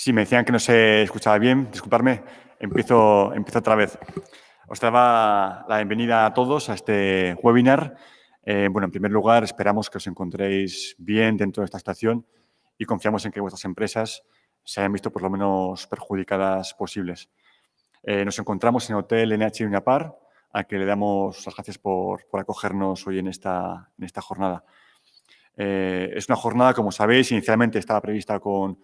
Sí, me decían que no se escuchaba bien. Disculparme, empiezo otra vez. Os daba la bienvenida a todos a este webinar. Bueno, en primer lugar, esperamos que os encontréis bien dentro de esta situación y confiamos en que vuestras empresas se hayan visto por lo menos perjudicadas posibles. Nos encontramos en el Hotel NH Unapar, a que le damos las gracias por acogernos hoy en esta jornada. Es una jornada, como sabéis, inicialmente estaba prevista con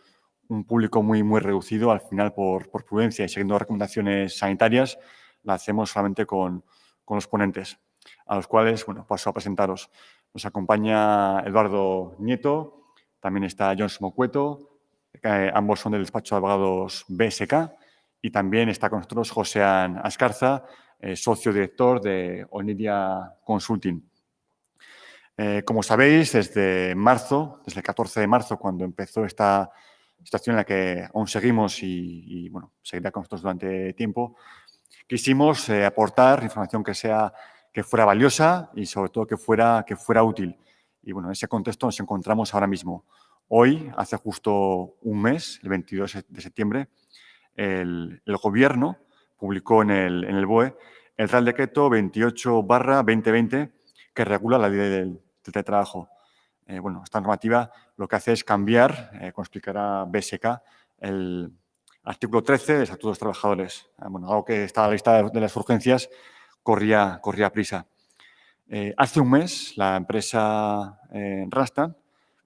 un público muy reducido. Al final, por prudencia y siguiendo recomendaciones sanitarias, la hacemos solamente con los ponentes, a los cuales, bueno, paso a presentaros. Nos acompaña Eduardo Nieto, también está John Mocueto, ambos son del despacho de abogados BSK, y también está con nosotros Josean Ascarza, socio director de Onidia Consulting. Como sabéis, desde el 14 de marzo, cuando empezó esta situación en la que aún seguimos y bueno, seguirá con nosotros durante tiempo, quisimos aportar información que fuera valiosa y sobre todo que fuera útil. Y bueno, en ese contexto nos encontramos ahora mismo. Hoy, hace justo un mes, el 22 de septiembre, el Gobierno publicó en el BOE el Real Decreto 28/2020 que regula la ley del teletrabajo. Bueno, esta normativa lo que hace es cambiar, como explicará BSK, el artículo 13 del Estatuto de los Trabajadores. Bueno, algo que está a la lista de las urgencias corría prisa. Hace un mes, la empresa Randstad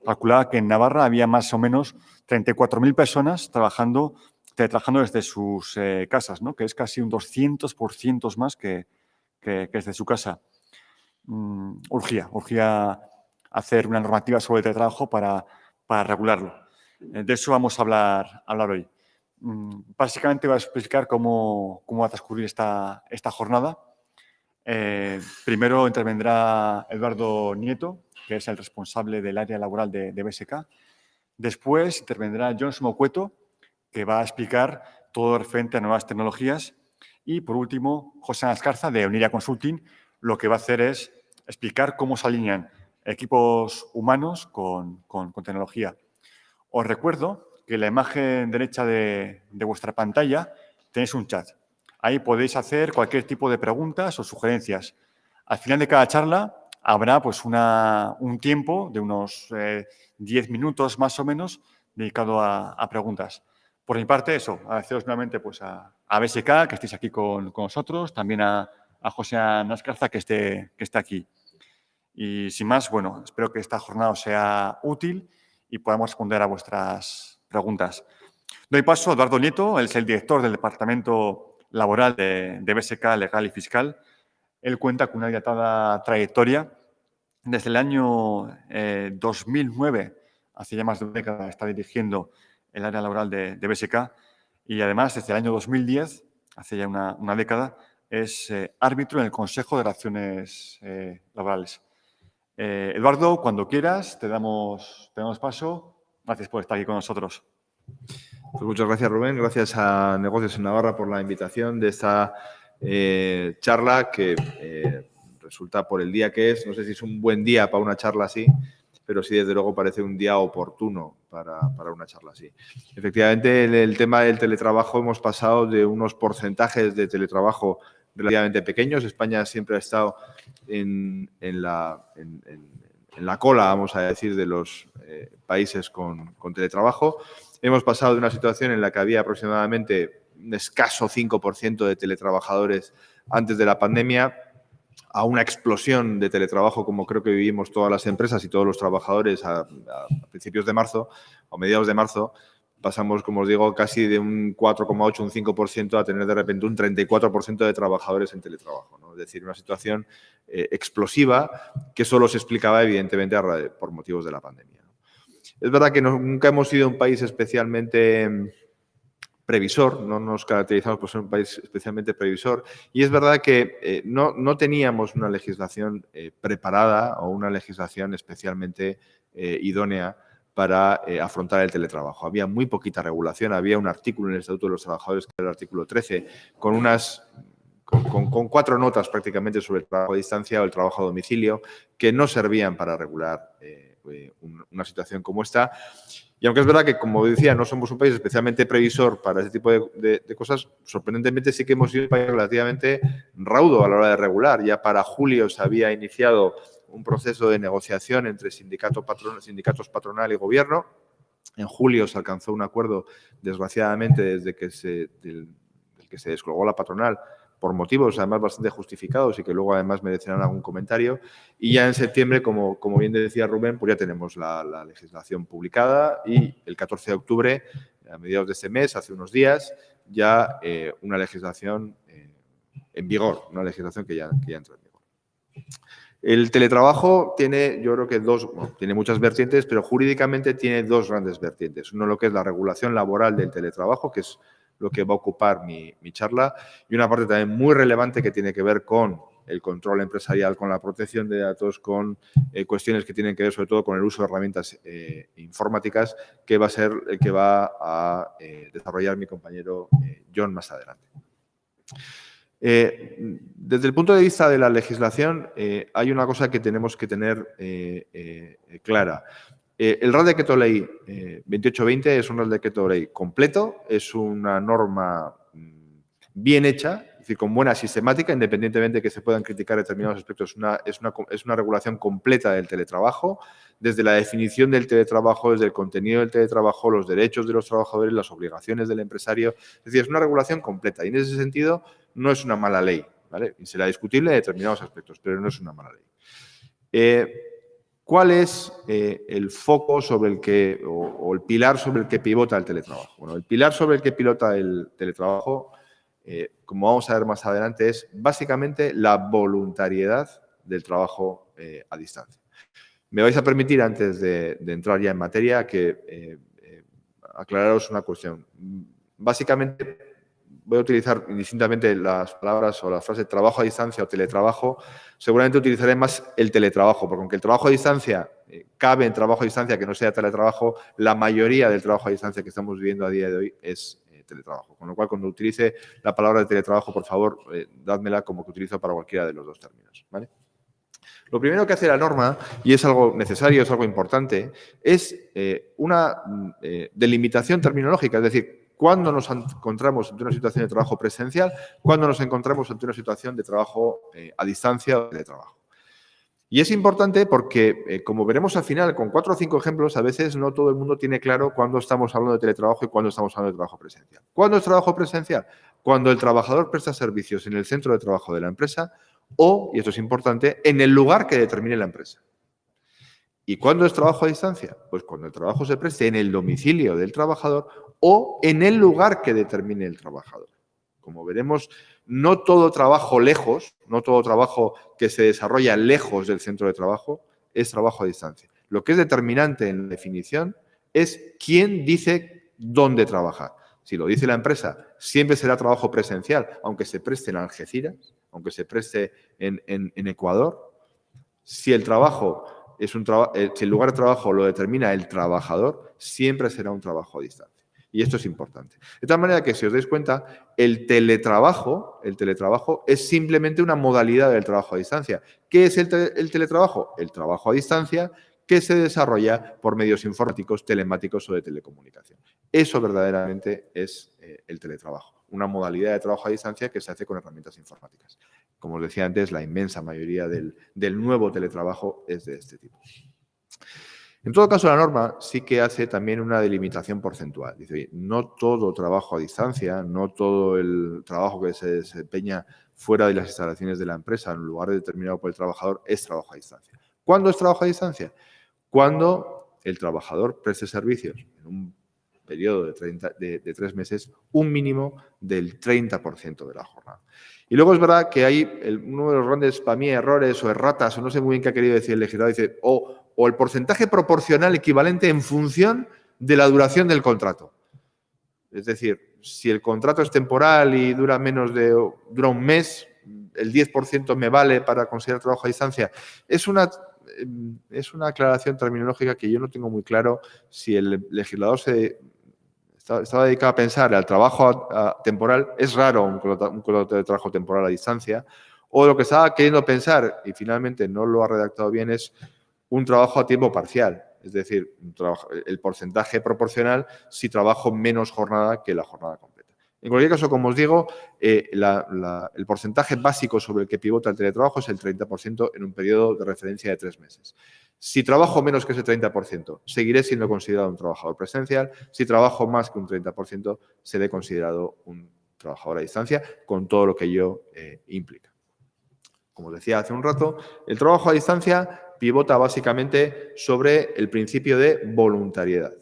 calculaba que en Navarra había más o menos 34.000 personas teletrabajando desde sus casas, ¿no? Que es casi un 200% más que desde su casa. Urgía hacer una normativa sobre el teletrabajo para regularlo. De eso vamos a hablar hoy. Básicamente voy a explicar cómo va a transcurrir esta jornada. Primero intervendrá Eduardo Nieto, que es el responsable del área laboral de BSK. Después intervendrá John Mocueto, que va a explicar todo referente a nuevas tecnologías. Y, por último, José Ascarza, de Onidia Consulting, lo que va a hacer es explicar cómo se alinean equipos humanos con tecnología. Os recuerdo que en la imagen derecha de vuestra pantalla tenéis un chat. Ahí podéis hacer cualquier tipo de preguntas o sugerencias. Al final de cada charla habrá pues, un tiempo de unos 10 minutos más o menos dedicado a preguntas. Por mi parte, eso, agradeceros nuevamente pues, a BSK, que estéis aquí con nosotros, también a José Nascarza, que esté aquí. Y sin más, bueno, espero que esta jornada os sea útil y podamos responder a vuestras preguntas. Doy paso a Eduardo Nieto, él es el director del Departamento Laboral de BSK Legal y Fiscal. Él cuenta con una dilatada trayectoria. Desde el año 2009, hace ya más de una década, está dirigiendo el área laboral de BSK y además desde el año 2010, hace ya una década, es árbitro en el Consejo de Relaciones Laborales. Eduardo, cuando quieras, te damos paso. Gracias por estar aquí con nosotros. Pues muchas gracias, Rubén. Gracias a Negocios en Navarra por la invitación de esta charla que resulta por el día que es. No sé si es un buen día para una charla así, pero sí, desde luego, parece un día oportuno para una charla así. Efectivamente, en el tema del teletrabajo hemos pasado de unos porcentajes de teletrabajo relativamente pequeños. España siempre ha estado en la cola, vamos a decir, de los países con teletrabajo. Hemos pasado de una situación en la que había aproximadamente un escaso 5% de teletrabajadores antes de la pandemia a una explosión de teletrabajo como creo que vivimos todas las empresas y todos los trabajadores a principios de marzo o mediados de marzo. Pasamos, como os digo, casi de un 4,8, un 5% a tener de repente un 34% de trabajadores en teletrabajo, ¿no? Es decir, una situación explosiva que solo se explicaba, evidentemente, por motivos de la pandemia. Es verdad que nunca hemos sido un país especialmente previsor, no nos caracterizamos por ser un país especialmente previsor, y es verdad que no teníamos una legislación preparada o una legislación especialmente idónea para afrontar el teletrabajo. Había muy poquita regulación, había un artículo en el Estatuto de los Trabajadores, que era el artículo 13, con 4 notas prácticamente sobre el trabajo a distancia o el trabajo a domicilio, que no servían para regular una situación como esta. Y aunque es verdad que, como decía, no somos un país especialmente previsor para ese tipo de cosas, sorprendentemente sí que hemos sido un país relativamente raudo a la hora de regular. Ya para julio se había iniciado un proceso de negociación entre sindicatos patronal y gobierno. En julio se alcanzó un acuerdo, desgraciadamente, desde que del que se descolgó la patronal, por motivos además bastante justificados y que luego además merecerán algún comentario. Y ya en septiembre, como bien decía Rubén, pues ya tenemos la legislación publicada y el 14 de octubre, a mediados de este mes, hace unos días, ya una legislación en vigor, una legislación que ya entra en vigor. El teletrabajo tiene, yo creo que tiene muchas vertientes, pero jurídicamente tiene dos grandes vertientes. Uno, lo que es la regulación laboral del teletrabajo, que es lo que va a ocupar mi charla, y una parte también muy relevante que tiene que ver con el control empresarial, con la protección de datos, con cuestiones que tienen que ver sobre todo con el uso de herramientas informáticas, que va a ser el que va a desarrollar mi compañero John más adelante. Desde el punto de vista de la legislación, hay una cosa que tenemos que tener clara. El Real Decreto Ley 2820 es un Real Decreto Ley completo, es una norma bien hecha, es decir, con buena sistemática, independientemente de que se puedan criticar determinados aspectos, es una regulación completa del teletrabajo, desde la definición del teletrabajo, desde el contenido del teletrabajo, los derechos de los trabajadores, las obligaciones del empresario. Es decir, es una regulación completa y en ese sentido no es una mala ley, ¿vale? Y será discutible en determinados aspectos, pero no es una mala ley. ¿Cuál es el foco sobre el que, o el pilar sobre el que pivota el teletrabajo? Bueno, el pilar sobre el que pilota el teletrabajo, como vamos a ver más adelante, es básicamente la voluntariedad del trabajo a distancia. Me vais a permitir, antes de entrar ya en materia, que aclararos una cuestión. Básicamente, voy a utilizar indistintamente las palabras o la frase trabajo a distancia o teletrabajo. Seguramente utilizaré más el teletrabajo, porque aunque el trabajo a distancia cabe en trabajo a distancia que no sea teletrabajo, la mayoría del trabajo a distancia que estamos viviendo a día de hoy es teletrabajo. Con lo cual, cuando utilice la palabra de teletrabajo, por favor, dádmela como que utilizo para cualquiera de los dos términos, ¿vale? Lo primero que hace la norma, y es algo necesario, es algo importante, es una delimitación terminológica, es decir, cuándo nos encontramos ante una situación de trabajo presencial, cuándo nos encontramos ante una situación de trabajo a distancia o de trabajo. Y es importante porque, como veremos al final, con 4 o 5 ejemplos, a veces no todo el mundo tiene claro cuándo estamos hablando de teletrabajo y cuándo estamos hablando de trabajo presencial. ¿Cuándo es trabajo presencial? Cuando el trabajador presta servicios en el centro de trabajo de la empresa o, y esto es importante, en el lugar que determine la empresa. ¿Y cuándo es trabajo a distancia? Pues cuando el trabajo se preste en el domicilio del trabajador o en el lugar que determine el trabajador. Como veremos, no todo trabajo lejos, no todo trabajo que se desarrolla lejos del centro de trabajo es trabajo a distancia. Lo que es determinante en la definición es quién dice dónde trabajar. Si lo dice la empresa, siempre será trabajo presencial, aunque se preste en Algeciras, aunque se preste en Ecuador. Si el trabajo si el lugar de trabajo lo determina el trabajador, siempre será un trabajo a distancia. Y esto es importante. De tal manera que, si os dais cuenta, el teletrabajo es simplemente una modalidad del trabajo a distancia. ¿Qué es el teletrabajo? El trabajo a distancia que se desarrolla por medios informáticos, telemáticos o de telecomunicación. Eso verdaderamente es el teletrabajo, una modalidad de trabajo a distancia que se hace con herramientas informáticas. Como os decía antes, la inmensa mayoría del nuevo teletrabajo es de este tipo. En todo caso, la norma sí que hace también una delimitación porcentual. Dice, oye, no todo trabajo a distancia, no todo el trabajo que se desempeña fuera de las instalaciones de la empresa, en un lugar determinado por el trabajador, es trabajo a distancia. ¿Cuándo es trabajo a distancia? Cuando el trabajador preste servicios en un periodo de 3 meses, un mínimo del 30% de la jornada. Y luego es verdad que hay uno de los grandes, para mí, errores o erratas, o no sé muy bien qué ha querido decir el legislador, dice, o el porcentaje proporcional equivalente en función de la duración del contrato. Es decir, si el contrato es temporal y dura un mes, el 10% me vale para considerar trabajo a distancia. Es una aclaración terminológica que yo no tengo muy claro si el legislador estaba dedicado a pensar al trabajo temporal. Es raro un contrato de trabajo temporal a distancia. O lo que estaba queriendo pensar, y finalmente no lo ha redactado bien, es un trabajo a tiempo parcial. es decir, el porcentaje proporcional si trabajo menos jornada que la jornada completa. En cualquier caso, como os digo, el porcentaje básico sobre el que pivota el teletrabajo es el 30% en un periodo de referencia de 3 meses. Si trabajo menos que ese 30%, seguiré siendo considerado un trabajador presencial. Si trabajo más que un 30%, seré considerado un trabajador a distancia, con todo lo que ello implica. Como os decía hace un rato, el trabajo a distancia pivota básicamente sobre el principio de voluntariedad.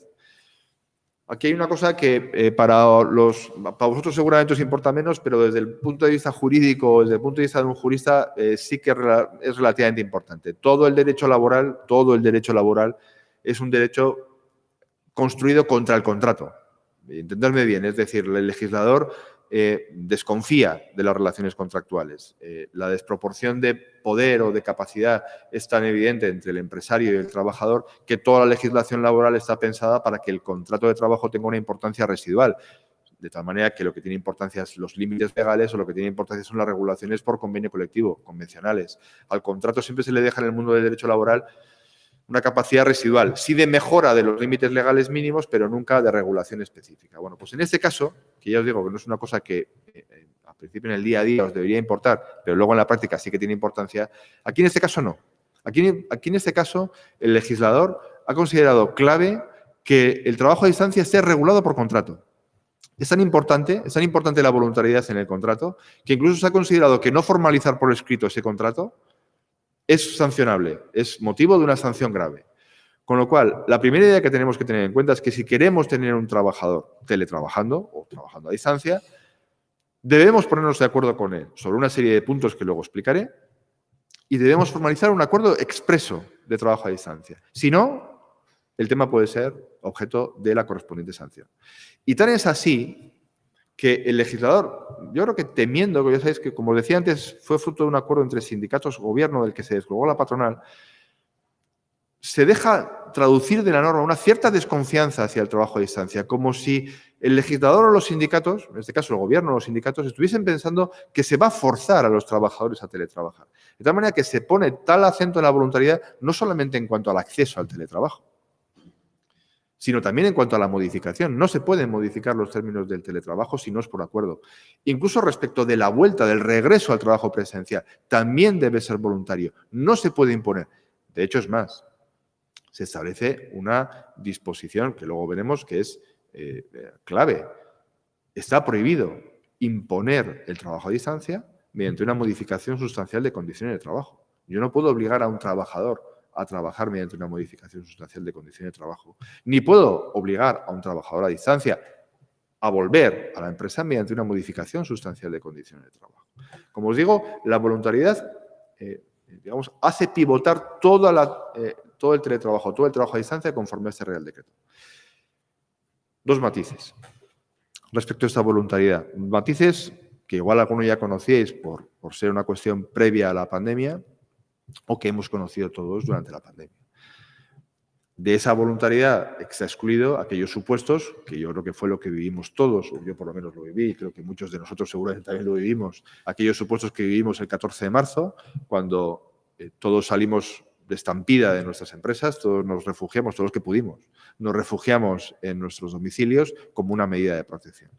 Aquí hay una cosa que para vosotros seguramente os importa menos, pero desde el punto de vista jurídico, desde el punto de vista de un jurista, sí que es relativamente importante. Todo el derecho laboral es un derecho construido contra el contrato. Entenderme bien, es decir, el legislador desconfía de las relaciones contractuales. La desproporción de poder o de capacidad es tan evidente entre el empresario y el trabajador que toda la legislación laboral está pensada para que el contrato de trabajo tenga una importancia residual. De tal manera que lo que tiene importancia es los límites legales o lo que tiene importancia son las regulaciones por convenio colectivo, convencionales. Al contrato siempre se le deja en el mundo del derecho laboral una capacidad residual, sí de mejora de los límites legales mínimos, pero nunca de regulación específica. Bueno, pues en este caso, que ya os digo que no es una cosa que al principio en el día a día os debería importar, pero luego en la práctica sí que tiene importancia, aquí en este caso no. Aquí en este caso el legislador ha considerado clave que el trabajo a distancia esté regulado por contrato. Es tan importante la voluntariedad en el contrato, que incluso se ha considerado que no formalizar por escrito ese contrato es sancionable, es motivo de una sanción grave. Con lo cual, la primera idea que tenemos que tener en cuenta es que si queremos tener un trabajador teletrabajando o trabajando a distancia, debemos ponernos de acuerdo con él sobre una serie de puntos que luego explicaré y debemos formalizar un acuerdo expreso de trabajo a distancia. Si no, el tema puede ser objeto de la correspondiente sanción. Y tan es así que el legislador, yo creo que temiendo, que ya sabéis que, como os decía antes, fue fruto de un acuerdo entre sindicatos y gobierno del que se desglogó la patronal, se deja traducir de la norma una cierta desconfianza hacia el trabajo a distancia, como si el legislador o los sindicatos, en este caso el gobierno o los sindicatos, estuviesen pensando que se va a forzar a los trabajadores a teletrabajar. De tal manera que se pone tal acento en la voluntariedad, no solamente en cuanto al acceso al teletrabajo, sino también en cuanto a la modificación. No se pueden modificar los términos del teletrabajo si no es por acuerdo. Incluso respecto de la vuelta, del regreso al trabajo presencial, también debe ser voluntario. No se puede imponer. De hecho, es más, se establece una disposición que luego veremos que es clave. Está prohibido imponer el trabajo a distancia mediante una modificación sustancial de condiciones de trabajo. Yo no puedo obligar a un trabajador a trabajar mediante una modificación sustancial de condiciones de trabajo. Ni puedo obligar a un trabajador a distancia a volver a la empresa mediante una modificación sustancial de condiciones de trabajo. Como os digo, la voluntariedad hace pivotar todo el teletrabajo, todo el trabajo a distancia conforme a este Real Decreto. Dos matices respecto a esta voluntariedad. Matices que igual algunos ya conocíais por ser una cuestión previa a la pandemia, o que hemos conocido todos durante la pandemia. De esa voluntariedad se ha excluido aquellos supuestos, que yo creo que fue lo que vivimos todos, o yo por lo menos lo viví, y creo que muchos de nosotros seguramente también lo vivimos, aquellos supuestos que vivimos el 14 de marzo, cuando todos salimos de estampida de nuestras empresas, todos nos refugiamos, todos los que pudimos, nos refugiamos en nuestros domicilios como una medida de protección.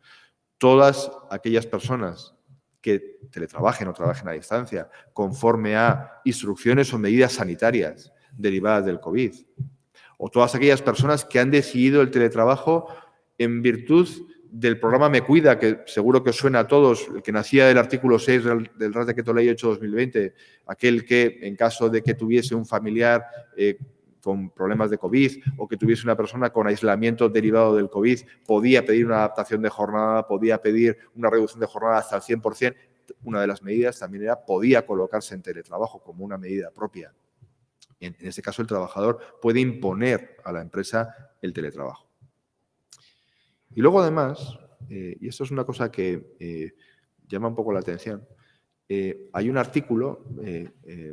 Todas aquellas personas que teletrabajen o trabajen a distancia conforme a instrucciones o medidas sanitarias derivadas del COVID. O todas aquellas personas que han decidido el teletrabajo en virtud del programa Me Cuida, que seguro que os suena a todos, el que nacía del artículo 6 del Real Decreto Ley 8/2020, aquel que en caso de que tuviese un familiar con problemas de COVID o que tuviese una persona con aislamiento derivado del COVID, podía pedir una adaptación de jornada, podía pedir una reducción de jornada hasta el 100%. Una de las medidas también podía colocarse en teletrabajo como una medida propia. En este caso, el trabajador puede imponer a la empresa el teletrabajo. Y luego, además, y esto es una cosa que llama un poco la atención, hay un artículo,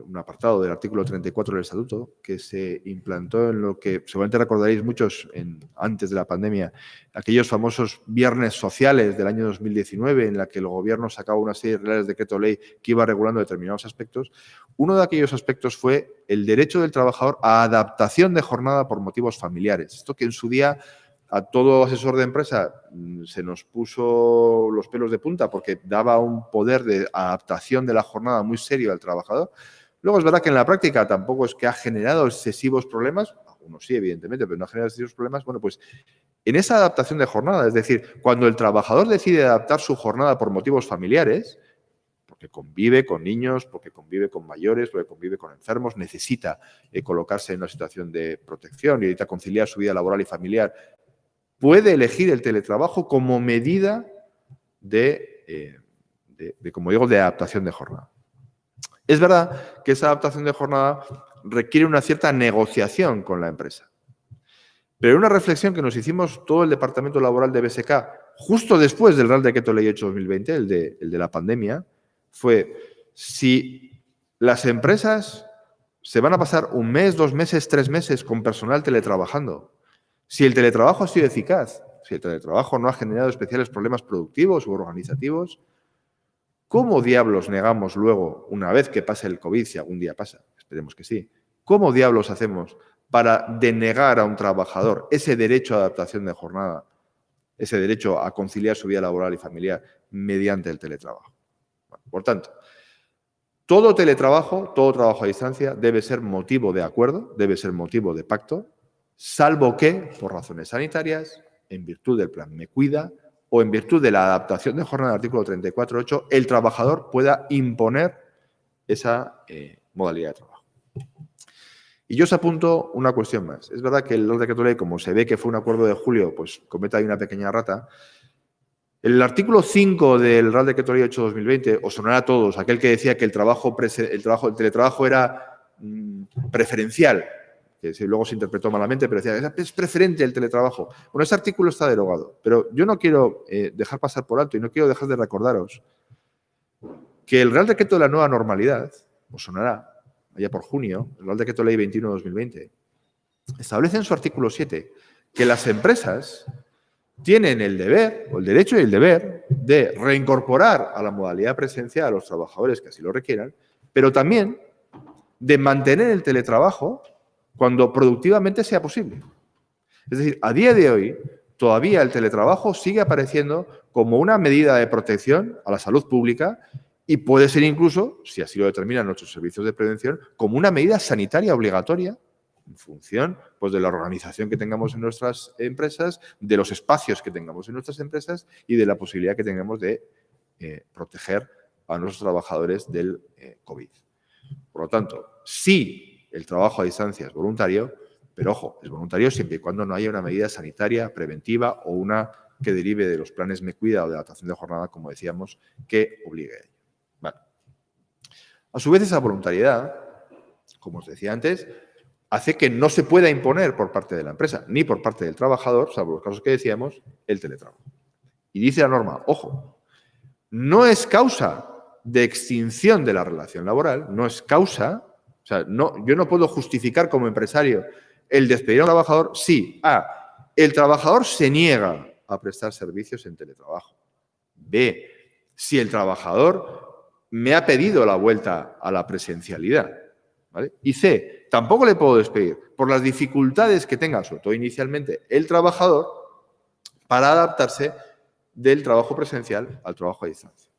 un apartado del artículo 34 del Estatuto, que se implantó en lo que seguramente recordaréis muchos antes de la pandemia, aquellos famosos viernes sociales del año 2019, en la que el Gobierno sacaba una serie de reales de decreto ley que iba regulando determinados aspectos. Uno de aquellos aspectos fue el derecho del trabajador a adaptación de jornada por motivos familiares. Esto que en su día a todo asesor de empresa se nos puso los pelos de punta porque daba un poder de adaptación de la jornada muy serio al trabajador. Luego es verdad que en la práctica tampoco es que ha generado excesivos problemas, algunos sí, evidentemente, pero no ha generado excesivos problemas. Bueno, pues en esa adaptación de jornada, es decir, cuando el trabajador decide adaptar su jornada por motivos familiares, porque convive con niños, porque convive con mayores, porque convive con enfermos, necesita colocarse en una situación de protección y necesita conciliar su vida laboral y familiar, puede elegir el teletrabajo como medida como digo, de adaptación de jornada. Es verdad que esa adaptación de jornada requiere una cierta negociación con la empresa. Pero una reflexión que nos hicimos todo el Departamento Laboral de BSK, justo después del Real Decreto Ley 8/2020, el de la pandemia, fue si las empresas se van a pasar 1 mes, 2 meses, 3 meses con personal teletrabajando, si el teletrabajo ha sido eficaz, si el teletrabajo no ha generado especiales problemas productivos u organizativos, ¿cómo diablos negamos luego, una vez que pase el COVID, si algún día pasa, esperemos que sí, cómo diablos hacemos para denegar a un trabajador ese derecho a adaptación de jornada, ese derecho a conciliar su vida laboral y familiar mediante el teletrabajo? Bueno, por tanto, todo teletrabajo, todo trabajo a distancia debe ser motivo de acuerdo, debe ser motivo de pacto, salvo que, por razones sanitarias, en virtud del plan Me Cuida o en virtud de la adaptación de jornada del artículo 34.8, el trabajador pueda imponer esa modalidad de trabajo. Y yo os apunto una cuestión más. Es verdad que el Real Decreto Ley, como se ve que fue un acuerdo de julio, pues comete ahí una pequeña rata. El artículo 5 del Real Decreto Ley 8/2020, os sonará a todos, aquel que decía que el teletrabajo era preferencial, que luego se interpretó malamente, pero decía que es preferente el teletrabajo. Bueno, ese artículo está derogado, pero yo no quiero dejar pasar por alto y no quiero dejar de recordaros que el Real Decreto de la nueva normalidad, os sonará, allá por junio, el Real Decreto Ley 21/2020, establece en su artículo 7 que las empresas tienen el deber, o el derecho y el deber, de reincorporar a la modalidad presencial a los trabajadores que así lo requieran, pero también de mantener el teletrabajo cuando productivamente sea posible. Es decir, a día de hoy, todavía el teletrabajo sigue apareciendo como una medida de protección a la salud pública y puede ser incluso, si así lo determinan nuestros servicios de prevención, como una medida sanitaria obligatoria en función pues, de la organización que tengamos en nuestras empresas, de los espacios que tengamos en nuestras empresas y de la posibilidad que tengamos de proteger a nuestros trabajadores del COVID. Por lo tanto, sí, el trabajo a distancia es voluntario, pero ojo, es voluntario siempre y cuando no haya una medida sanitaria, preventiva o una que derive de los planes Me Cuida o de adaptación de jornada, como decíamos, que obligue a ello. Vale. A su vez, esa voluntariedad, como os decía antes, hace que no se pueda imponer por parte de la empresa ni por parte del trabajador, salvo los casos que decíamos, el teletrabajo. Y dice la norma, ojo, no es causa de extinción de la relación laboral, no es causa, o sea, yo no puedo justificar como empresario el despedir a un trabajador si A, el trabajador se niega a prestar servicios en teletrabajo, B, si el trabajador me ha pedido la vuelta a la presencialidad, ¿vale? Y C, tampoco le puedo despedir por las dificultades que tenga, sobre todo inicialmente, el trabajador para adaptarse del trabajo presencial al trabajo a distancia.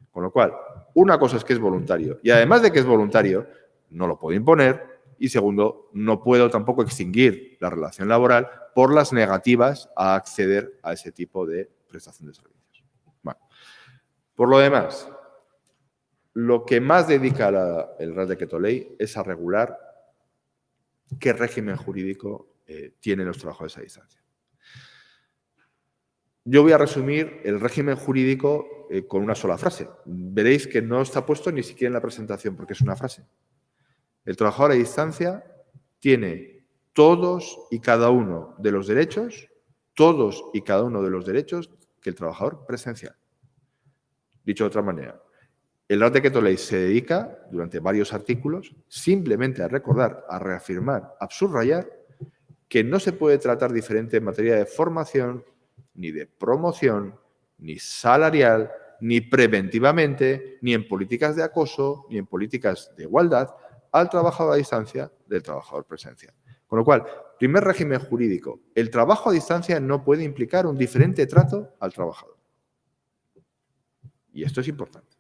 Con lo cual, una cosa es que es voluntario y además de que es voluntario, no lo puedo imponer y segundo, no puedo tampoco extinguir la relación laboral por las negativas a acceder a ese tipo de prestación de servicios. Bueno, por lo demás, lo que más dedica el Real Decreto Ley es a regular qué régimen jurídico tienen los trabajadores a distancia. Yo voy a resumir el régimen jurídico con una sola frase. Veréis que no está puesto ni siquiera en la presentación porque es una frase. El trabajador a distancia tiene todos y cada uno de los derechos, que el trabajador presencial. Dicho de otra manera, El Real Decreto Ley se dedica, durante varios artículos, simplemente a recordar, a reafirmar, a subrayar que no se puede tratar diferente en materia de formación, ni de promoción, ni salarial, ni preventivamente, ni en políticas de acoso, ni en políticas de igualdad al trabajador a distancia del trabajador presencial. Con lo cual, primer régimen jurídico, el trabajo a distancia no puede implicar un diferente trato al trabajador. Y esto es importante.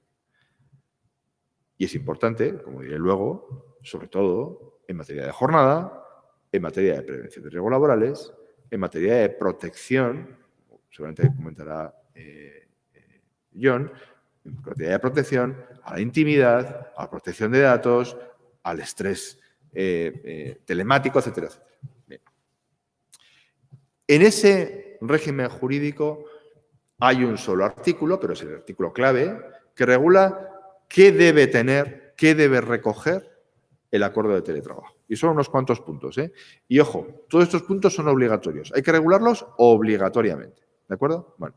Y es importante, como diré luego, sobre todo en materia de jornada, en materia de prevención de riesgos laborales, en materia de protección, seguramente comentará John, en materia de protección a la intimidad, a la protección de datos, al estrés telemático, etcétera, etcétera. Bien. En ese régimen jurídico hay un solo artículo, pero es el artículo clave, que regula qué debe tener, qué debe recoger el acuerdo de teletrabajo. Y son unos cuantos puntos, ¿eh? Y ojo, todos estos puntos son obligatorios. Hay que regularlos obligatoriamente. ¿De acuerdo? Bueno,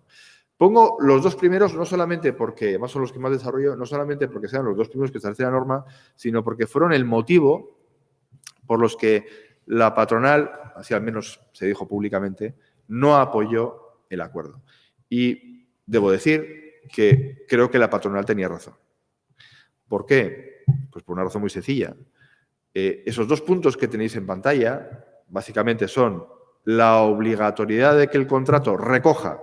pongo los dos primeros no solamente porque, además son los que más desarrollo, no solamente porque sean los dos primeros que establece la norma, sino porque fueron el motivo por los que la patronal, así al menos se dijo públicamente, no apoyó el acuerdo. Y debo decir que creo que la patronal tenía razón. ¿Por qué? Pues por una razón muy sencilla. Esos dos puntos que tenéis en pantalla básicamente son la obligatoriedad de que el contrato recoja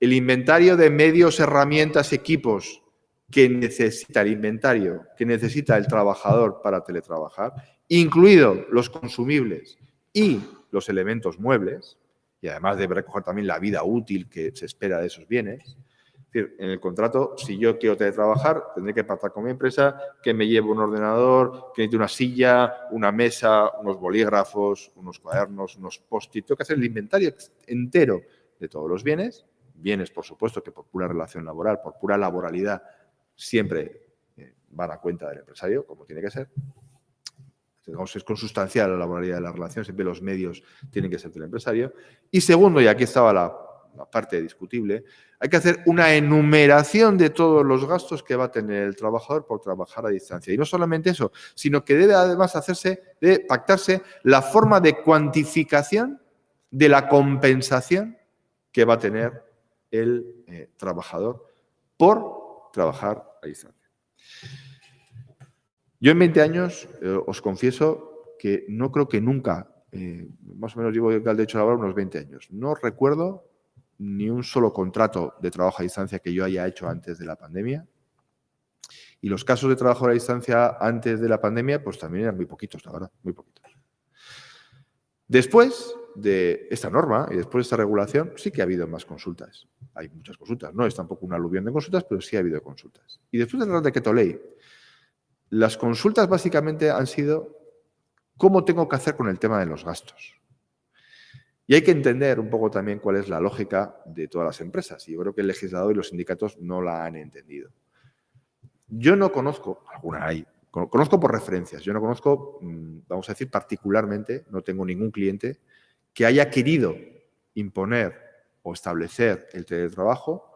el inventario de medios, herramientas, equipos que necesita el inventario, que necesita el trabajador para teletrabajar, incluidos los consumibles y los elementos muebles, y además debe recoger también la vida útil que se espera de esos bienes. Es decir, en el contrato, si yo quiero teletrabajar, tendré que pactar con mi empresa que me lleve un ordenador, que necesite una silla, una mesa, unos bolígrafos, unos cuadernos, unos post-it. Tengo que hacer el inventario entero de todos los bienes. Bienes, por supuesto, que por pura relación laboral, por pura laboralidad, siempre van a cuenta del empresario, como tiene que ser. Digamos, es consustancial la laboralidad de la relación, siempre los medios tienen que ser del empresario. Y segundo, y aquí estaba la parte discutible, hay que hacer una enumeración de todos los gastos que va a tener el trabajador por trabajar a distancia. Y no solamente eso, sino que debe además pactarse la forma de cuantificación de la compensación que va a tener el trabajador por trabajar a distancia. Yo en 20 años os confieso que no creo que nunca, más o menos llevo al derecho laboral unos 20 años, no recuerdo ni un solo contrato de trabajo a distancia que yo haya hecho antes de la pandemia. Y los casos de trabajo a distancia antes de la pandemia, pues también eran muy poquitos, la verdad, muy poquitos. Después de esta norma y después de esta regulación, sí que ha habido más consultas. Hay muchas consultas. No es tampoco un aluvión de consultas, pero sí ha habido consultas. Y después del Real Decreto Ley, las consultas básicamente han sido cómo tengo que hacer con el tema de los gastos. Y hay que entender un poco también cuál es la lógica de todas las empresas. Y yo creo que el legislador y los sindicatos no la han entendido. Yo no conozco, alguna hay, conozco por referencias, yo no conozco, vamos a decir particularmente, no tengo ningún cliente que haya querido imponer o establecer el teletrabajo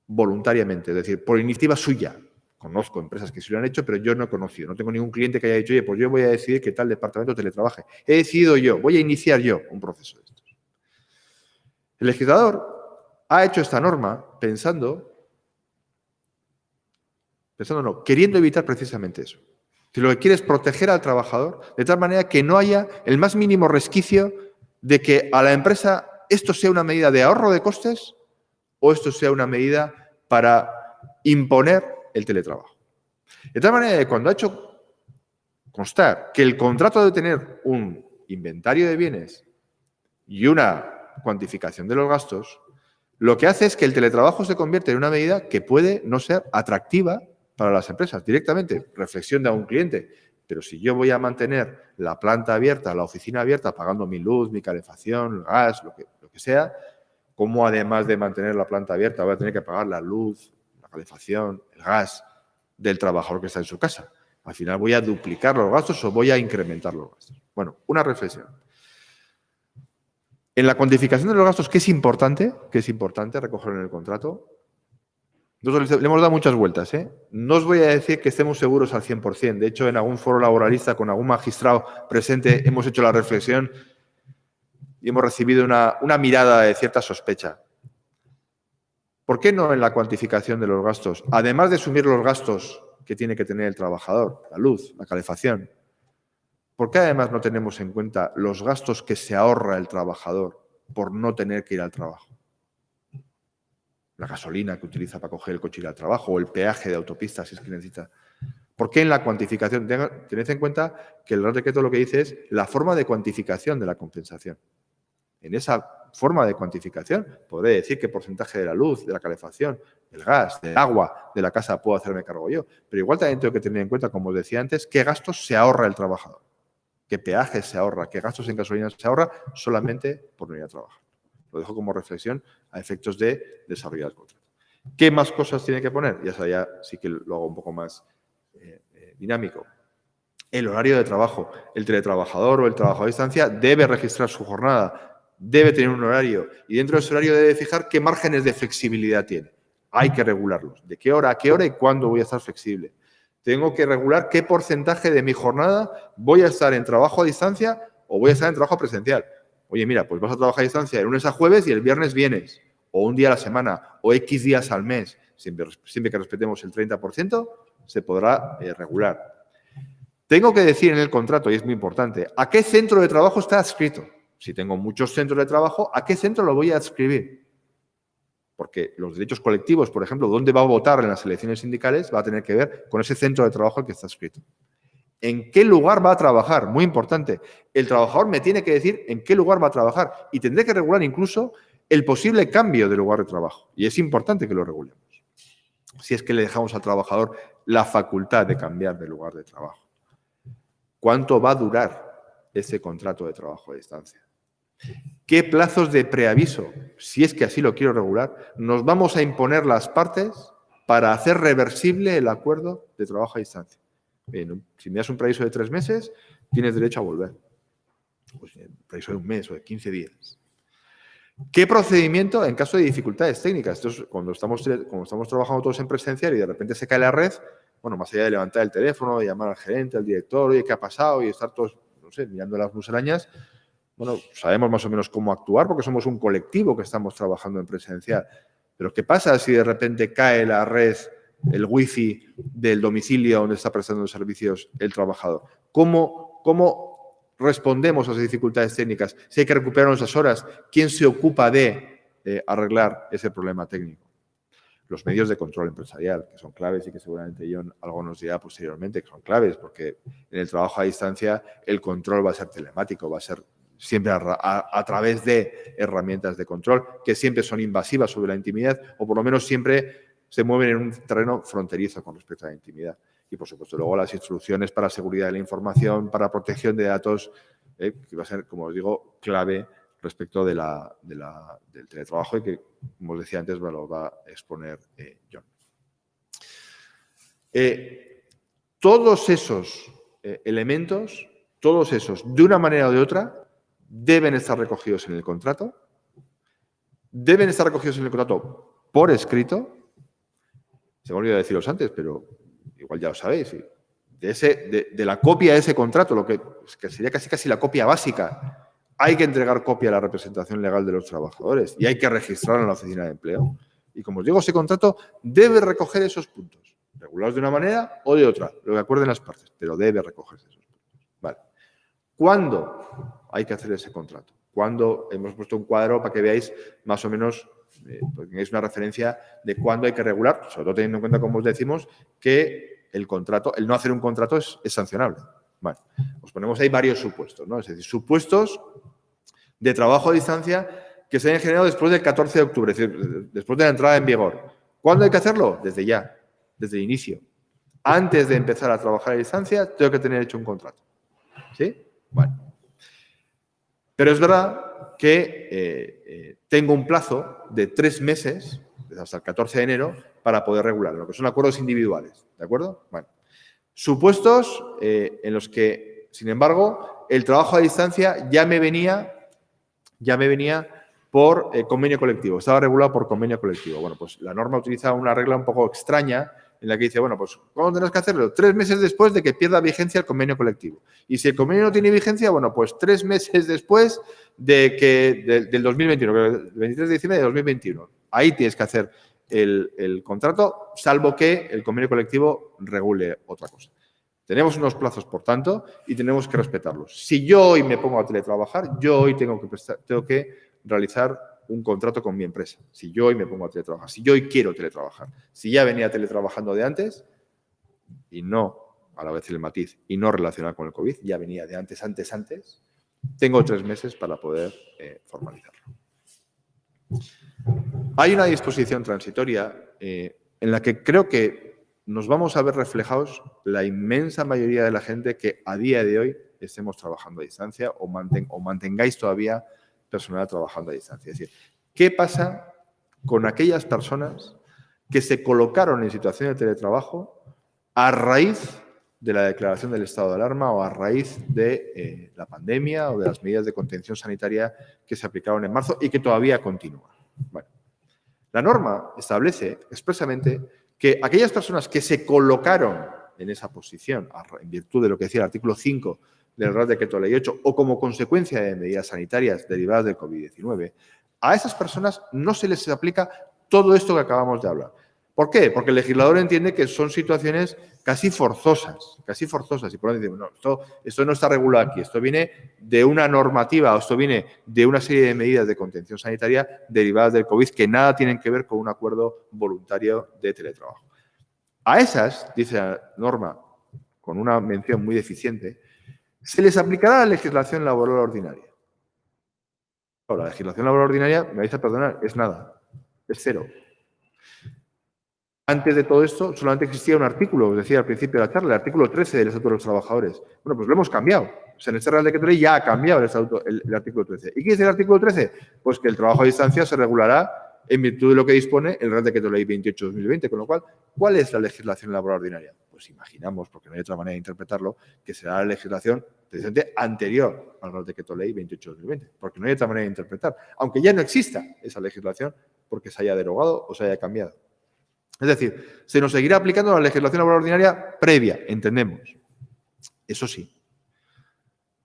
voluntariamente, es decir, por iniciativa suya. Conozco empresas que sí lo han hecho, pero yo no he conocido. No tengo ningún cliente que haya dicho, oye, pues yo voy a decidir que tal departamento teletrabaje. He decidido yo, voy a iniciar yo un proceso de estos. El legislador ha hecho esta norma queriendo evitar precisamente eso. Si lo que quiere es proteger al trabajador de tal manera que no haya el más mínimo resquicio de que a la empresa esto sea una medida de ahorro de costes o esto sea una medida para imponer el teletrabajo. De tal manera que cuando ha hecho constar que el contrato debe tener un inventario de bienes y una cuantificación de los gastos, lo que hace es que el teletrabajo se convierte en una medida que puede no ser atractiva para las empresas directamente. Reflexión de a un cliente. Pero si yo voy a mantener la planta abierta, la oficina abierta, pagando mi luz, mi calefacción, el gas, lo que sea, ¿cómo además de mantener la planta abierta voy a tener que pagar la luz, la calefacción, el gas del trabajador que está en su casa? Al final voy a duplicar los gastos o voy a incrementar los gastos. Bueno, una reflexión. En la cuantificación de los gastos, ¿qué es importante recoger en el contrato? Nosotros le hemos dado muchas vueltas, ¿eh? No os voy a decir que estemos seguros al 100%. De hecho, en algún foro laboralista con algún magistrado presente hemos hecho la reflexión y hemos recibido una mirada de cierta sospecha. ¿Por qué no en la cuantificación de los gastos? Además de asumir los gastos que tiene que tener el trabajador, la luz, la calefacción, ¿por qué además no tenemos en cuenta los gastos que se ahorra el trabajador por no tener que ir al trabajo? La gasolina que utiliza para coger el coche y ir al trabajo, o el peaje de autopistas si es que necesita. ¿Por qué en la cuantificación? Tened en cuenta que el Real Decreto lo que dice es la forma de cuantificación de la compensación. En esa forma de cuantificación podré decir qué porcentaje de la luz, de la calefacción, del gas, del agua, de la casa puedo hacerme cargo yo. Pero igual también tengo que tener en cuenta, como os decía antes, qué gastos se ahorra el trabajador, qué peajes se ahorra, qué gastos en gasolina se ahorra solamente por no ir a trabajar. Lo dejo como reflexión a efectos de desarrollar el contrato. ¿Qué más cosas tiene que poner? Ya sí que lo hago un poco más dinámico. El horario de trabajo. El teletrabajador o el trabajador a distancia debe registrar su jornada, debe tener un horario y dentro de ese horario debe fijar qué márgenes de flexibilidad tiene. Hay que regularlos. ¿De qué hora a qué hora y cuándo voy a estar flexible? Tengo que regular qué porcentaje de mi jornada voy a estar en trabajo a distancia o voy a estar en trabajo presencial. Oye, mira, pues vas a trabajar a distancia de lunes a jueves y el viernes vienes, o un día a la semana, o X días al mes. Siempre que respetemos el 30%, se podrá regular. Tengo que decir en el contrato, y es muy importante, ¿a qué centro de trabajo está adscrito? Si tengo muchos centros de trabajo, ¿a qué centro lo voy a adscribir? Porque los derechos colectivos, por ejemplo, dónde va a votar en las elecciones sindicales, va a tener que ver con ese centro de trabajo al que está adscrito. ¿En qué lugar va a trabajar? Muy importante. El trabajador me tiene que decir en qué lugar va a trabajar y tendré que regular incluso el posible cambio de lugar de trabajo. Y es importante que lo regulemos. Si es que le dejamos al trabajador la facultad de cambiar de lugar de trabajo. ¿Cuánto va a durar ese contrato de trabajo a distancia? ¿Qué plazos de preaviso, si es que así lo quiero regular, nos vamos a imponer las partes para hacer reversible el acuerdo de trabajo a distancia? Bien, si me das un preaviso de 3 meses, tienes derecho a volver. Pues un preaviso de 1 mes o de 15 días. ¿Qué procedimiento en caso de dificultades técnicas? Esto es cuando estamos trabajando todos en presencial y de repente se cae la red, bueno, más allá de levantar el teléfono, de llamar al gerente, al director, oye, ¿qué ha pasado? Y estar todos, no sé, mirando las musarañas, bueno, sabemos más o menos cómo actuar porque somos un colectivo que estamos trabajando en presencial. Pero ¿qué pasa si de repente cae la red, el wifi del domicilio donde está prestando los servicios el trabajador? ¿Cómo respondemos a esas dificultades técnicas? Si hay que recuperar nuestras horas, ¿quién se ocupa de arreglar ese problema técnico? Los medios de control empresarial, que son claves y que seguramente John algo nos dirá posteriormente, que son claves, porque en el trabajo a distancia el control va a ser telemático, va a ser siempre a través de herramientas de control que siempre son invasivas sobre la intimidad o por lo menos siempre se mueven en un terreno fronterizo con respecto a la intimidad. Y, por supuesto, luego las instrucciones para seguridad de la información, para protección de datos, que va a ser, como os digo, clave respecto del teletrabajo y que, como os decía antes, lo va a exponer John. Todos esos elementos, todos esos, de una manera o de otra, deben estar recogidos en el contrato, deben estar recogidos en el contrato por escrito. Se me olvidó deciros antes, pero igual ya lo sabéis. De la copia de ese contrato, lo que sería casi la copia básica, hay que entregar copia a la representación legal de los trabajadores y hay que registrarlo en la oficina de empleo. Y como os digo, ese contrato debe recoger esos puntos, regulados de una manera o de otra, lo que acuerden las partes, pero debe recogerse esos puntos. Vale. ¿Cuándo hay que hacer ese contrato? ¿Cuándo? Hemos puesto un cuadro para que veáis más o menos, tengáis una referencia de cuándo hay que regular, sobre todo teniendo en cuenta, como os decimos, que el no hacer un contrato es sancionable. Vale. Os ponemos ahí varios supuestos, ¿no? Es decir, supuestos de trabajo a distancia que se hayan generado después del 14 de octubre, es decir, después de la entrada en vigor. ¿Cuándo hay que hacerlo? Desde ya, desde el inicio. Antes de empezar a trabajar a distancia, tengo que tener hecho un contrato. ¿Sí? Bueno. Pero es verdad que tengo un plazo de 3 meses, hasta el 14 de enero, para poder regular, lo que son acuerdos individuales. ¿De acuerdo? Bueno. Supuestos en los que, sin embargo, el trabajo a distancia ya me venía por convenio colectivo, estaba regulado por convenio colectivo. Bueno, pues la norma utiliza una regla un poco extraña en la que dice, bueno, pues ¿cuándo tendrás que hacerlo? 3 meses después de que pierda vigencia el convenio colectivo. Y si el convenio no tiene vigencia, bueno, pues 3 meses después del 2021, el 23 de diciembre de 2021. Ahí tienes que hacer el contrato, salvo que el convenio colectivo regule otra cosa. Tenemos unos plazos, por tanto, y tenemos que respetarlos. Si yo hoy me pongo a teletrabajar, yo hoy tengo que realizar un contrato con mi empresa. Si yo hoy me pongo a teletrabajar, si yo hoy quiero teletrabajar, si ya venía teletrabajando de antes, y no, a la vez el matiz, y no relacionado con el COVID, ya venía de antes, tengo 3 meses para poder formalizarlo. Hay una disposición transitoria en la que creo que nos vamos a ver reflejados la inmensa mayoría de la gente que a día de hoy estemos trabajando a distancia o mantengáis todavía personal trabajando a distancia. Es decir, ¿qué pasa con aquellas personas que se colocaron en situación de teletrabajo a raíz de la declaración del estado de alarma o a raíz de la pandemia o de las medidas de contención sanitaria que se aplicaron en marzo y que todavía continúan? Bueno, la norma establece expresamente que aquellas personas que se colocaron en esa posición en virtud de lo que decía el artículo 5 del Real Decreto Ley 8 o como consecuencia de medidas sanitarias derivadas del COVID-19, a esas personas no se les aplica todo esto que acabamos de hablar. ¿Por qué? Porque el legislador entiende que son situaciones casi forzosas. Y por eso dice, no, esto no está regulado aquí, esto viene de una normativa o esto viene de una serie de medidas de contención sanitaria derivadas del COVID que nada tienen que ver con un acuerdo voluntario de teletrabajo. A esas, dice la norma, con una mención muy deficiente, se les aplicará la legislación laboral ordinaria. La legislación laboral ordinaria, me vais a perdonar, es nada, es cero. Antes de todo esto, solamente existía un artículo, os decía al principio de la charla, el artículo 13 del Estatuto de los Trabajadores. Bueno, pues lo hemos cambiado. O sea, en este Real Decreto Ley ya ha cambiado el artículo 13. ¿Y qué dice el artículo 13? Pues que el trabajo a distancia se regulará en virtud de lo que dispone el Real Decreto Ley 28/2020. Con lo cual, ¿cuál es la legislación laboral ordinaria? Pues imaginamos, porque no hay otra manera de interpretarlo, que será la legislación precisamente anterior al Real Decreto Ley 28/2020. Porque no hay otra manera de interpretar. Aunque ya no exista esa legislación porque se haya derogado o se haya cambiado. Es decir, se nos seguirá aplicando la legislación laboral ordinaria previa, entendemos. Eso sí,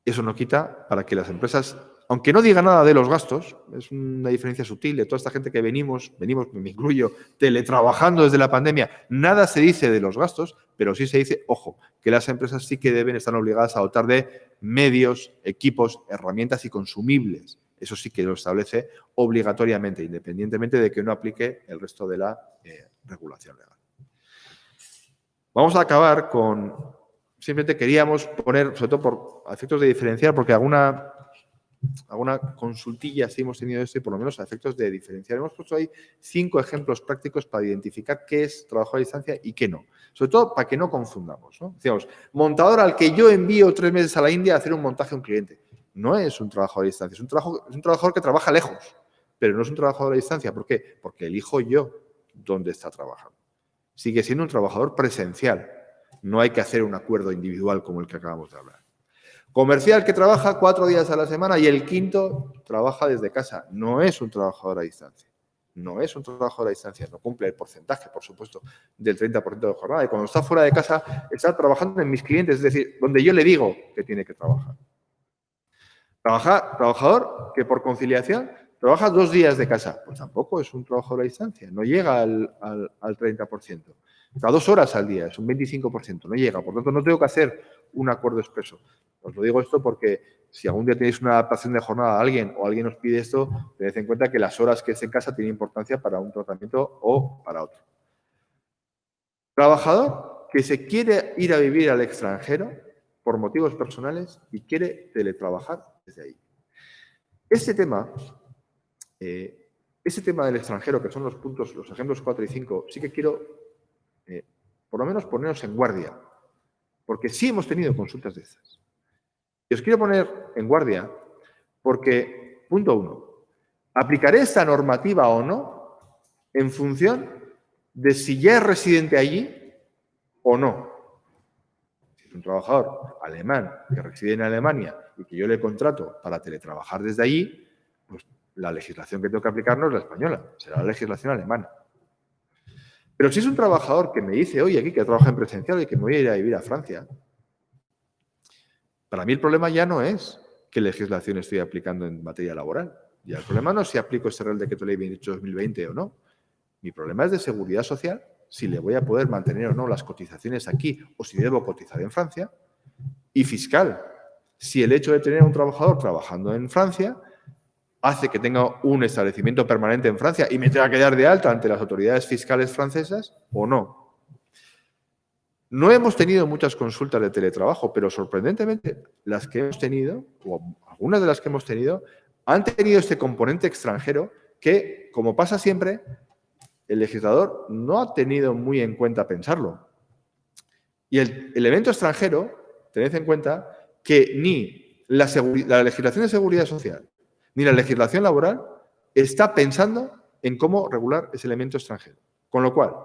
eso no quita para que las empresas, aunque no diga nada de los gastos, es una diferencia sutil de toda esta gente que venimos, me incluyo, teletrabajando desde la pandemia, nada se dice de los gastos, pero sí se dice, ojo, que las empresas sí que deben estar obligadas a dotar de medios, equipos, herramientas y consumibles. Eso sí que lo establece obligatoriamente, independientemente de que no aplique el resto de la regulación legal. Vamos a acabar con... Simplemente queríamos poner, sobre todo por efectos de diferenciar, porque alguna consultilla sí hemos tenido esto y por lo menos a efectos de diferenciar. Hemos puesto ahí 5 ejemplos prácticos para identificar qué es trabajo a distancia y qué no. Sobre todo para que no confundamos, ¿no? Decíamos, montador al que yo envío 3 meses a la India a hacer un montaje a un cliente. No es un trabajo a distancia, es un trabajador que trabaja lejos, pero no es un trabajador a distancia. ¿Por qué? Porque elijo yo dónde está trabajando. Sigue siendo un trabajador presencial. No hay que hacer un acuerdo individual como el que acabamos de hablar. Comercial que trabaja 4 días a la semana y el 5º trabaja desde casa. No es un trabajador a distancia. No es un trabajador a distancia. No cumple el porcentaje, por supuesto, del 30% de jornada. Y cuando está fuera de casa, está trabajando en mis clientes, es decir, donde yo le digo que tiene que trabajar. Trabajador que por conciliación trabaja 2 días de casa. Pues tampoco es un trabajador a distancia. No llega al 30%. Está 2 horas al día, es un 25%. No llega. Por tanto, no tengo que hacer un acuerdo expreso. Os lo digo esto porque si algún día tenéis una adaptación de jornada a alguien o alguien os pide esto, tened en cuenta que las horas que es en casa tienen importancia para un tratamiento o para otro. Trabajador que se quiere ir a vivir al extranjero por motivos personales y quiere teletrabajar desde ahí. Ese tema del extranjero, que son los ejemplos 4 y 5, sí que quiero por lo menos ponernos en guardia, porque sí hemos tenido consultas de estas. Y os quiero poner en guardia porque, punto 1, ¿aplicaré esta normativa o no en función de si ya es residente allí o no? Si es un trabajador alemán que reside en Alemania y que yo le contrato para teletrabajar desde allí, pues la legislación que tengo que aplicar no es la española, será la legislación alemana. Pero si es un trabajador que me dice, oye, aquí que trabaja en presencial y que me voy a ir a vivir a Francia, para mí el problema ya no es qué legislación estoy aplicando en materia laboral. Ya el problema no es si aplico ese Real Decreto Ley 28/2020 o no. Mi problema es de seguridad social, si le voy a poder mantener o no las cotizaciones aquí o si debo cotizar en Francia. Y fiscal, si el hecho de tener a un trabajador trabajando en Francia hace que tenga un establecimiento permanente en Francia y me tenga que dar de alta ante las autoridades fiscales francesas o no. No hemos tenido muchas consultas de teletrabajo, pero sorprendentemente las que hemos tenido, o algunas de las que hemos tenido, han tenido este componente extranjero que, como pasa siempre, el legislador no ha tenido muy en cuenta pensarlo. Y el elemento extranjero, tened en cuenta que ni la legislación de seguridad social ni la legislación laboral está pensando en cómo regular ese elemento extranjero. Con lo cual,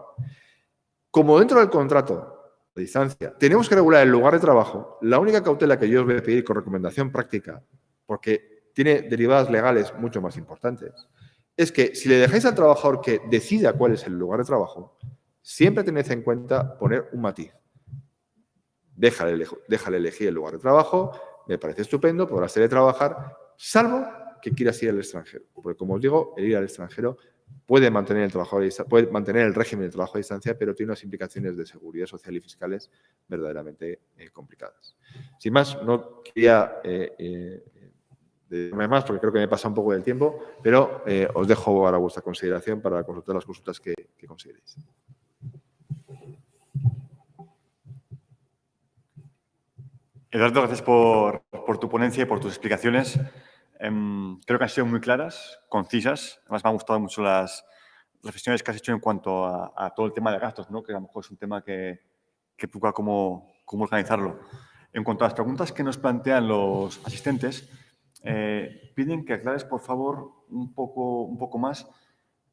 como dentro del contrato a distancia tenemos que regular el lugar de trabajo, la única cautela que yo os voy a pedir con recomendación práctica, porque tiene derivadas legales mucho más importantes, es que si le dejáis al trabajador que decida cuál es el lugar de trabajo, siempre tened en cuenta poner un matiz. Déjale elegir el lugar de trabajo, me parece estupendo, podrás teletrabajar, salvo que quieras ir al extranjero. Porque, como os digo, el ir al extranjero puede mantener el régimen de trabajo a distancia, pero tiene unas implicaciones de seguridad social y fiscales verdaderamente complicadas. Sin más, no quería decirme más porque creo que me pasa un poco del tiempo, pero os dejo ahora vuestra consideración para consultar las consultas que consideréis. Eduardo, gracias por tu ponencia y por tus explicaciones. Creo que han sido muy claras, concisas. Además, me han gustado mucho las reflexiones que has hecho en cuanto a todo el tema de gastos, ¿no? Que a lo mejor es un tema que preocupa cómo organizarlo. En cuanto a las preguntas que nos plantean los asistentes, piden que aclares, por favor, un poco más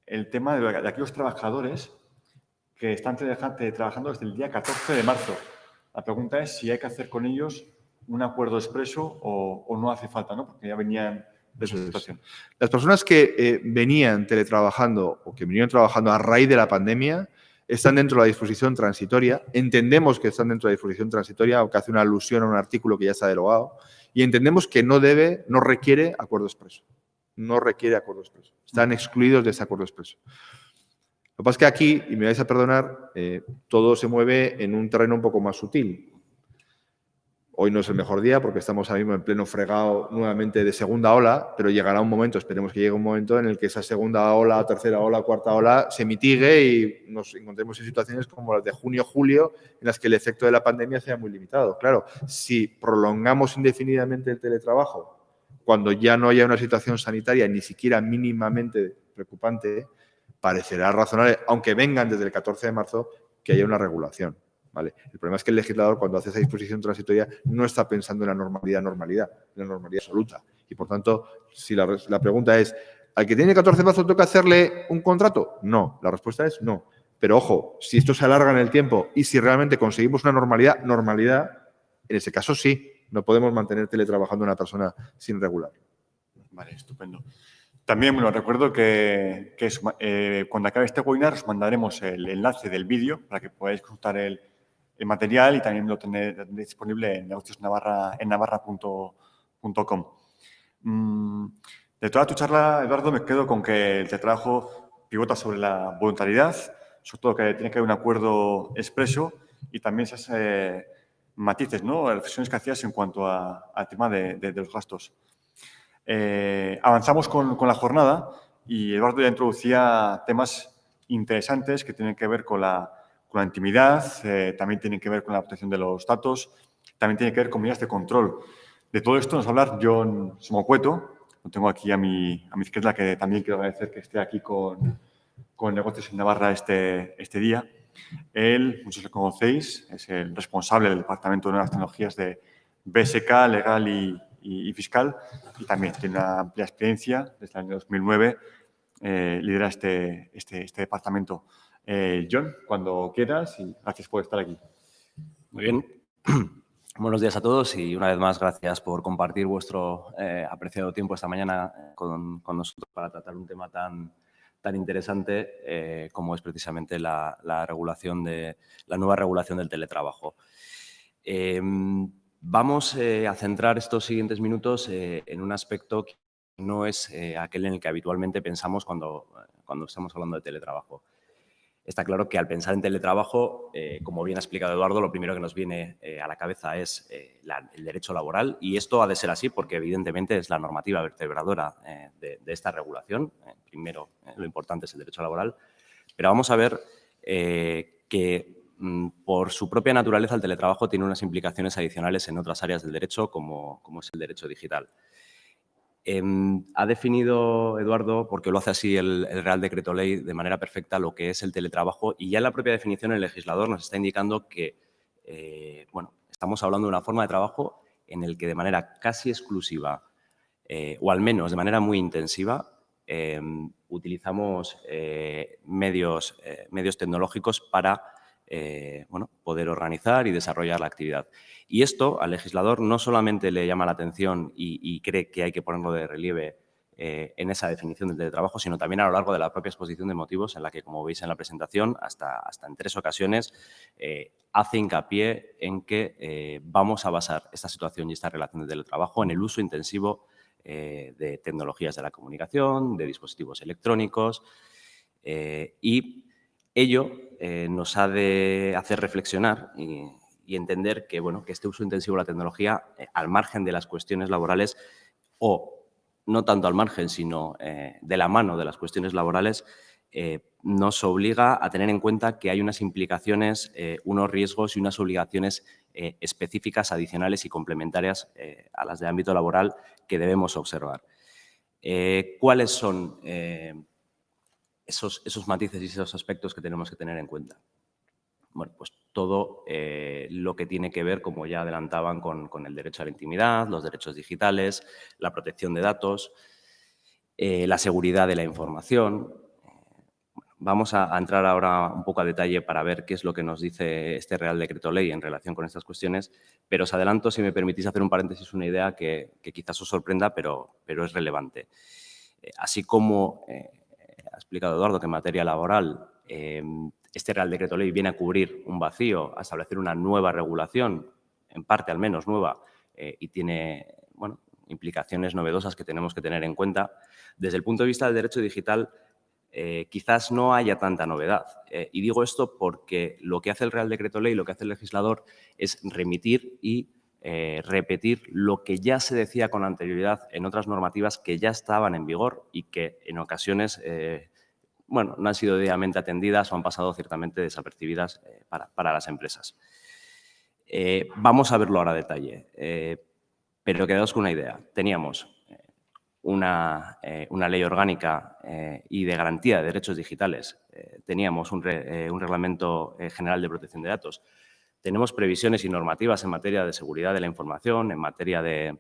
el tema de aquellos trabajadores que están trabajando desde el día 14 de marzo. La pregunta es si hay que hacer con ellos un acuerdo expreso o no hace falta, ¿no? Porque ya venían de esa situación. Las personas que venían teletrabajando o que venían trabajando a raíz de la pandemia están dentro de la disposición transitoria. Entendemos que están dentro de la disposición transitoria, aunque hace una alusión a un artículo que ya se ha derogado. Y entendemos que no requiere acuerdo expreso. No requiere acuerdo expreso. Están excluidos de ese acuerdo expreso. Lo que pasa es que aquí, y me vais a perdonar, todo se mueve en un terreno un poco más sutil. Hoy no es el mejor día porque estamos ahora mismo en pleno fregado nuevamente de segunda ola, pero llegará un momento, esperemos que llegue un momento en el que esa segunda ola, tercera ola, cuarta ola se mitigue y nos encontremos en situaciones como las de junio, julio, en las que el efecto de la pandemia sea muy limitado. Claro, si prolongamos indefinidamente el teletrabajo, cuando ya no haya una situación sanitaria ni siquiera mínimamente preocupante, parecerá razonable, aunque vengan desde el 14 de marzo, que haya una regulación. ¿Vale? El problema es que el legislador, cuando hace esa disposición transitoria, no está pensando en la normalidad absoluta. Y, por tanto, si la pregunta es, ¿al que tiene 14 de marzo toca hacerle un contrato? No, la respuesta es no. Pero, ojo, si esto se alarga en el tiempo y si realmente conseguimos una normalidad, en ese caso sí, no podemos mantener teletrabajando a una persona sin regular. Vale, estupendo. También, bueno, recuerdo que cuando acabe este webinar os mandaremos el enlace del vídeo para que podáis consultar el material y también lo tenéis disponible en navarra.com. De toda tu charla, Eduardo, me quedo con que el teletrabajo pivota sobre la voluntariedad, sobre todo que tiene que haber un acuerdo expreso y también esas matices, ¿no? Reflexiones que hacías en cuanto al tema de los gastos. Avanzamos con la jornada y Eduardo ya introducía temas interesantes que tienen que ver con la intimidad, también tienen que ver con la protección de los datos, también tiene que ver con medidas de control. De todo esto nos va a hablar Jon Somocueto, lo tengo aquí a mi izquierda, que también quiero agradecer que esté aquí con Negocios en Navarra este día. Él, muchos lo conocéis, es el responsable del Departamento de Nuevas Tecnologías de BSK, Legal y Fiscal, y también tiene una amplia experiencia desde el año 2009, lidera este departamento. Jon, cuando quieras, y gracias por estar aquí. Muy bien. Buenos días a todos y una vez más gracias por compartir vuestro apreciado tiempo esta mañana con nosotros para tratar un tema tan interesante como es precisamente la nueva regulación del teletrabajo. Vamos a centrar estos siguientes minutos en un aspecto que no es aquel en el que habitualmente pensamos cuando estamos hablando de teletrabajo. Está claro que al pensar en teletrabajo, como bien ha explicado Eduardo, lo primero que nos viene a la cabeza es el derecho laboral, y esto ha de ser así porque evidentemente es la normativa vertebradora de esta regulación. Primero, lo importante es el derecho laboral, pero vamos a ver que por su propia naturaleza el teletrabajo tiene unas implicaciones adicionales en otras áreas del derecho, como es el derecho digital. Ha definido, Eduardo, porque lo hace así el Real Decreto Ley de manera perfecta, lo que es el teletrabajo, y ya en la propia definición el legislador nos está indicando que estamos hablando de una forma de trabajo en el que de manera casi exclusiva, o al menos de manera muy intensiva, utilizamos medios tecnológicos para poder organizar y desarrollar la actividad. Y esto al legislador no solamente le llama la atención y cree que hay que ponerlo de relieve en esa definición del teletrabajo, sino también a lo largo de la propia exposición de motivos, en la que, como veis en la presentación, hasta en 3 ocasiones hace hincapié en que vamos a basar esta situación y esta relación de teletrabajo en el uso intensivo de tecnologías de la comunicación, de dispositivos electrónicos, y ello nos ha de hacer reflexionar y entender que, que este uso intensivo de la tecnología, al margen de las cuestiones laborales, o no tanto al margen, sino de la mano de las cuestiones laborales, nos obliga a tener en cuenta que hay unas implicaciones, unos riesgos y unas obligaciones específicas, adicionales y complementarias a las de ámbito laboral que debemos observar. ¿Cuáles son esos matices y esos aspectos que tenemos que tener en cuenta? Bueno, pues todo lo que tiene que ver, como ya adelantaban, con el derecho a la intimidad, los derechos digitales, la protección de datos, la seguridad de la información. Vamos a entrar ahora un poco a detalle para ver qué es lo que nos dice este Real Decreto Ley en relación con estas cuestiones, pero os adelanto, si me permitís hacer un paréntesis, una idea que quizás os sorprenda, pero es relevante. Así como ha explicado Eduardo que en materia laboral este Real Decreto Ley viene a cubrir un vacío, a establecer una nueva regulación, en parte al menos nueva, y tiene implicaciones novedosas que tenemos que tener en cuenta. Desde el punto de vista del derecho digital, quizás no haya tanta novedad. Y digo esto porque lo que hace el Real Decreto Ley, lo que hace el legislador, es remitir y repetir lo que ya se decía con anterioridad en otras normativas que ya estaban en vigor y que en ocasiones no han sido debidamente atendidas o han pasado ciertamente desapercibidas para las empresas. Vamos a verlo ahora a detalle, pero quedaos con una idea. Teníamos una ley orgánica y de garantía de derechos digitales. Teníamos un reglamento general de protección de datos. Tenemos previsiones y normativas en materia de seguridad de la información, en materia de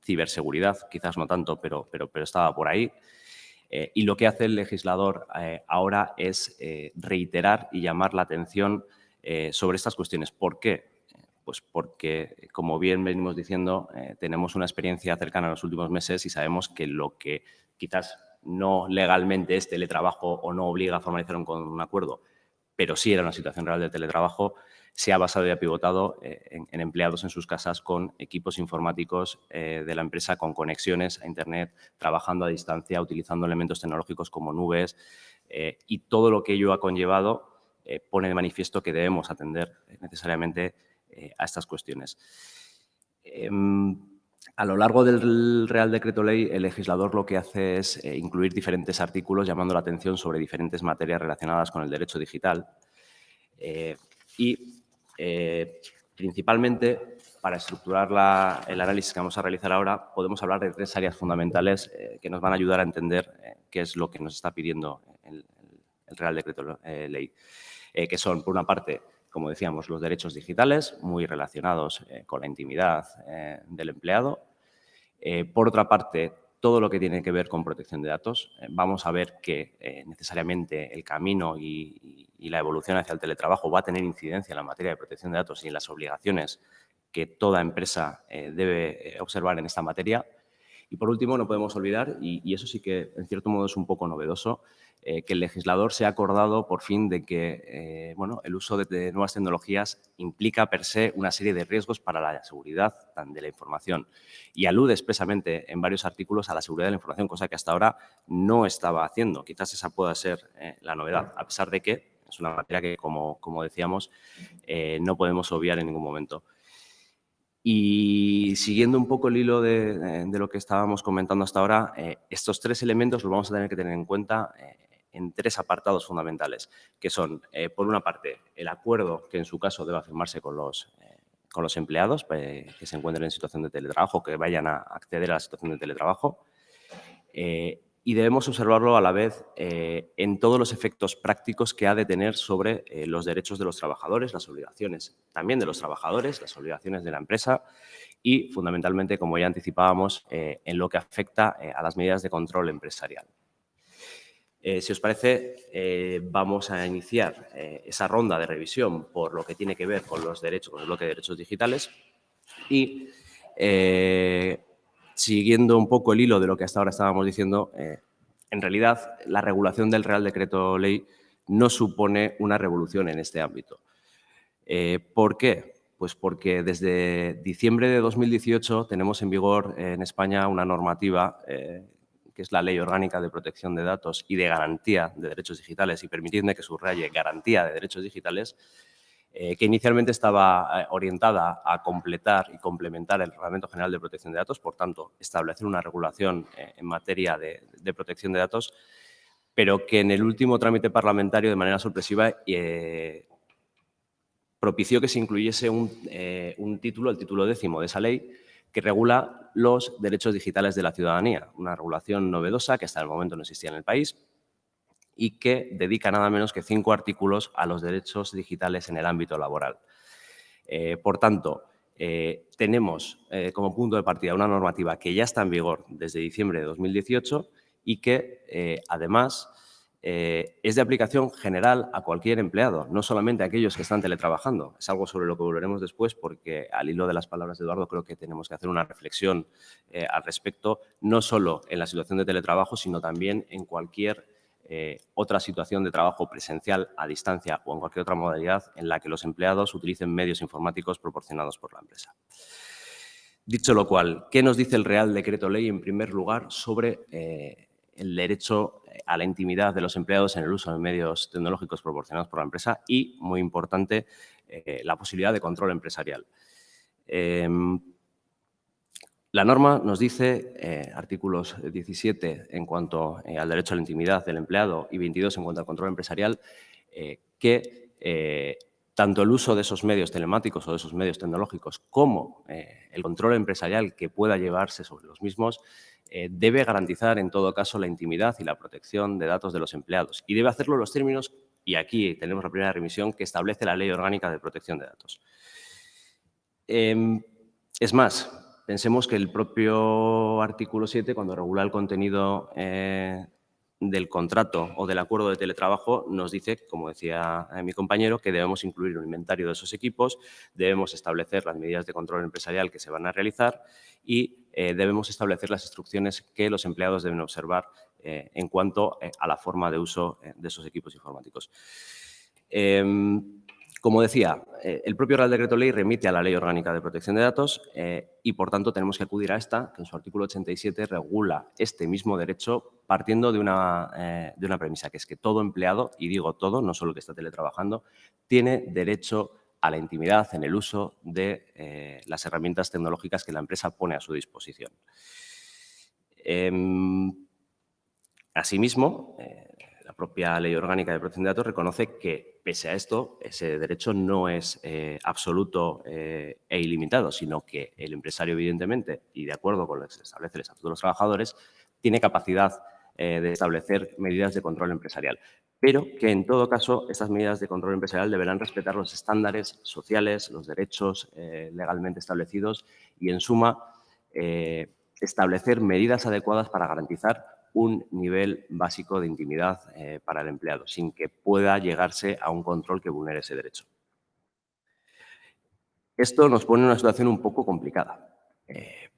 ciberseguridad, quizás no tanto, pero estaba por ahí. Y lo que hace el legislador ahora es reiterar y llamar la atención sobre estas cuestiones. ¿Por qué? Pues porque, como bien venimos diciendo, tenemos una experiencia cercana en los últimos meses y sabemos que lo que quizás no legalmente es teletrabajo o no obliga a formalizar un acuerdo, pero sí era una situación real de teletrabajo, se ha basado y ha pivotado en empleados en sus casas con equipos informáticos de la empresa, con conexiones a Internet, trabajando a distancia, utilizando elementos tecnológicos como nubes, y todo lo que ello ha conllevado pone de manifiesto que debemos atender necesariamente a estas cuestiones. A lo largo del Real Decreto Ley, el legislador lo que hace es incluir diferentes artículos llamando la atención sobre diferentes materias relacionadas con el derecho digital principalmente, para estructurar el análisis que vamos a realizar ahora, podemos hablar de 3 áreas fundamentales que nos van a ayudar a entender qué es lo que nos está pidiendo el Real Decreto Ley, que son, por una parte, como decíamos, los derechos digitales, muy relacionados con la intimidad del empleado. Por otra parte, todo lo que tiene que ver con protección de datos. Vamos a ver que necesariamente el camino y y la evolución hacia el teletrabajo va a tener incidencia en la materia de protección de datos y en las obligaciones que toda empresa debe observar en esta materia. Y por último, no podemos olvidar, y eso sí que en cierto modo es un poco novedoso, que el legislador se ha acordado por fin de que el uso de nuevas tecnologías implica per se una serie de riesgos para la seguridad de la información y alude expresamente en varios artículos a la seguridad de la información, cosa que hasta ahora no estaba haciendo. Quizás esa pueda ser la novedad, a pesar de que es una materia que, como decíamos, no podemos obviar en ningún momento. Y siguiendo un poco el hilo de lo que estábamos comentando hasta ahora, estos tres elementos los vamos a tener que tener en cuenta en tres apartados fundamentales, que son, por una parte, el acuerdo que en su caso deba firmarse con los empleados que se encuentren en situación de teletrabajo, que vayan a acceder a la situación de teletrabajo. Y debemos observarlo a la vez en todos los efectos prácticos que ha de tener sobre los derechos de los trabajadores, las obligaciones también de los trabajadores, las obligaciones de la empresa y, fundamentalmente, como ya anticipábamos, en lo que afecta a las medidas de control empresarial. Si os parece, vamos a iniciar esa ronda de revisión por lo que tiene que ver con los derechos, con el bloque de derechos digitales y siguiendo un poco el hilo de lo que hasta ahora estábamos diciendo, en realidad la regulación del Real Decreto Ley no supone una revolución en este ámbito. ¿Por qué? Pues porque desde diciembre de 2018 tenemos en vigor en España una normativa que es la Ley Orgánica de Protección de Datos y de Garantía de Derechos Digitales, y permitidme que subraye garantía de derechos digitales, que inicialmente estaba orientada a completar y complementar el Reglamento General de Protección de Datos, por tanto, establecer una regulación en materia de protección de datos, pero que en el último trámite parlamentario, de manera sorpresiva, propició que se incluyese un título, el título 10º de esa ley, que regula los derechos digitales de la ciudadanía, una regulación novedosa que hasta el momento no existía en el país y que dedica nada menos que 5 artículos a los derechos digitales en el ámbito laboral. Por tanto, tenemos como punto de partida una normativa que ya está en vigor desde diciembre de 2018 y que, además, es de aplicación general a cualquier empleado, no solamente a aquellos que están teletrabajando. Es algo sobre lo que volveremos después porque, al hilo de las palabras de Eduardo, creo que tenemos que hacer una reflexión al respecto, no solo en la situación de teletrabajo, sino también en cualquier otra situación de trabajo presencial, a distancia o en cualquier otra modalidad en la que los empleados utilicen medios informáticos proporcionados por la empresa. Dicho lo cual, ¿qué nos dice el Real Decreto Ley, en primer lugar, sobre el derecho a la intimidad de los empleados en el uso de medios tecnológicos proporcionados por la empresa y, muy importante, la posibilidad de control empresarial? La norma nos dice, artículos 17 en cuanto al derecho a la intimidad del empleado y 22 en cuanto al control empresarial, que tanto el uso de esos medios telemáticos o de esos medios tecnológicos como el control empresarial que pueda llevarse sobre los mismos debe garantizar en todo caso la intimidad y la protección de datos de los empleados y debe hacerlo en los términos, y aquí tenemos la primera remisión, que establece la Ley Orgánica de Protección de Datos. Es más, pensemos que el propio artículo 7, cuando regula el contenido del contrato o del acuerdo de teletrabajo, nos dice, como decía mi compañero, que debemos incluir un inventario de esos equipos, debemos establecer las medidas de control empresarial que se van a realizar y debemos establecer las instrucciones que los empleados deben observar en cuanto a la forma de uso de esos equipos informáticos. Como decía, el propio Real Decreto Ley remite a la Ley Orgánica de Protección de Datos y, por tanto, tenemos que acudir a esta, que en su artículo 87 regula este mismo derecho partiendo de una premisa, que es que todo empleado, y digo todo, no solo el que está teletrabajando, tiene derecho a la intimidad en el uso de las herramientas tecnológicas que la empresa pone a su disposición. Asimismo, la propia Ley Orgánica de Protección de Datos reconoce que, pese a esto, ese derecho no es absoluto e ilimitado, sino que el empresario, evidentemente, y de acuerdo con lo que se establece el Estatuto de los Trabajadores, tiene capacidad de establecer medidas de control empresarial, pero que, en todo caso, estas medidas de control empresarial deberán respetar los estándares sociales, los derechos legalmente establecidos y, en suma, establecer medidas adecuadas para garantizar un nivel básico de intimidad para el empleado, sin que pueda llegarse a un control que vulnere ese derecho. Esto nos pone en una situación un poco complicada,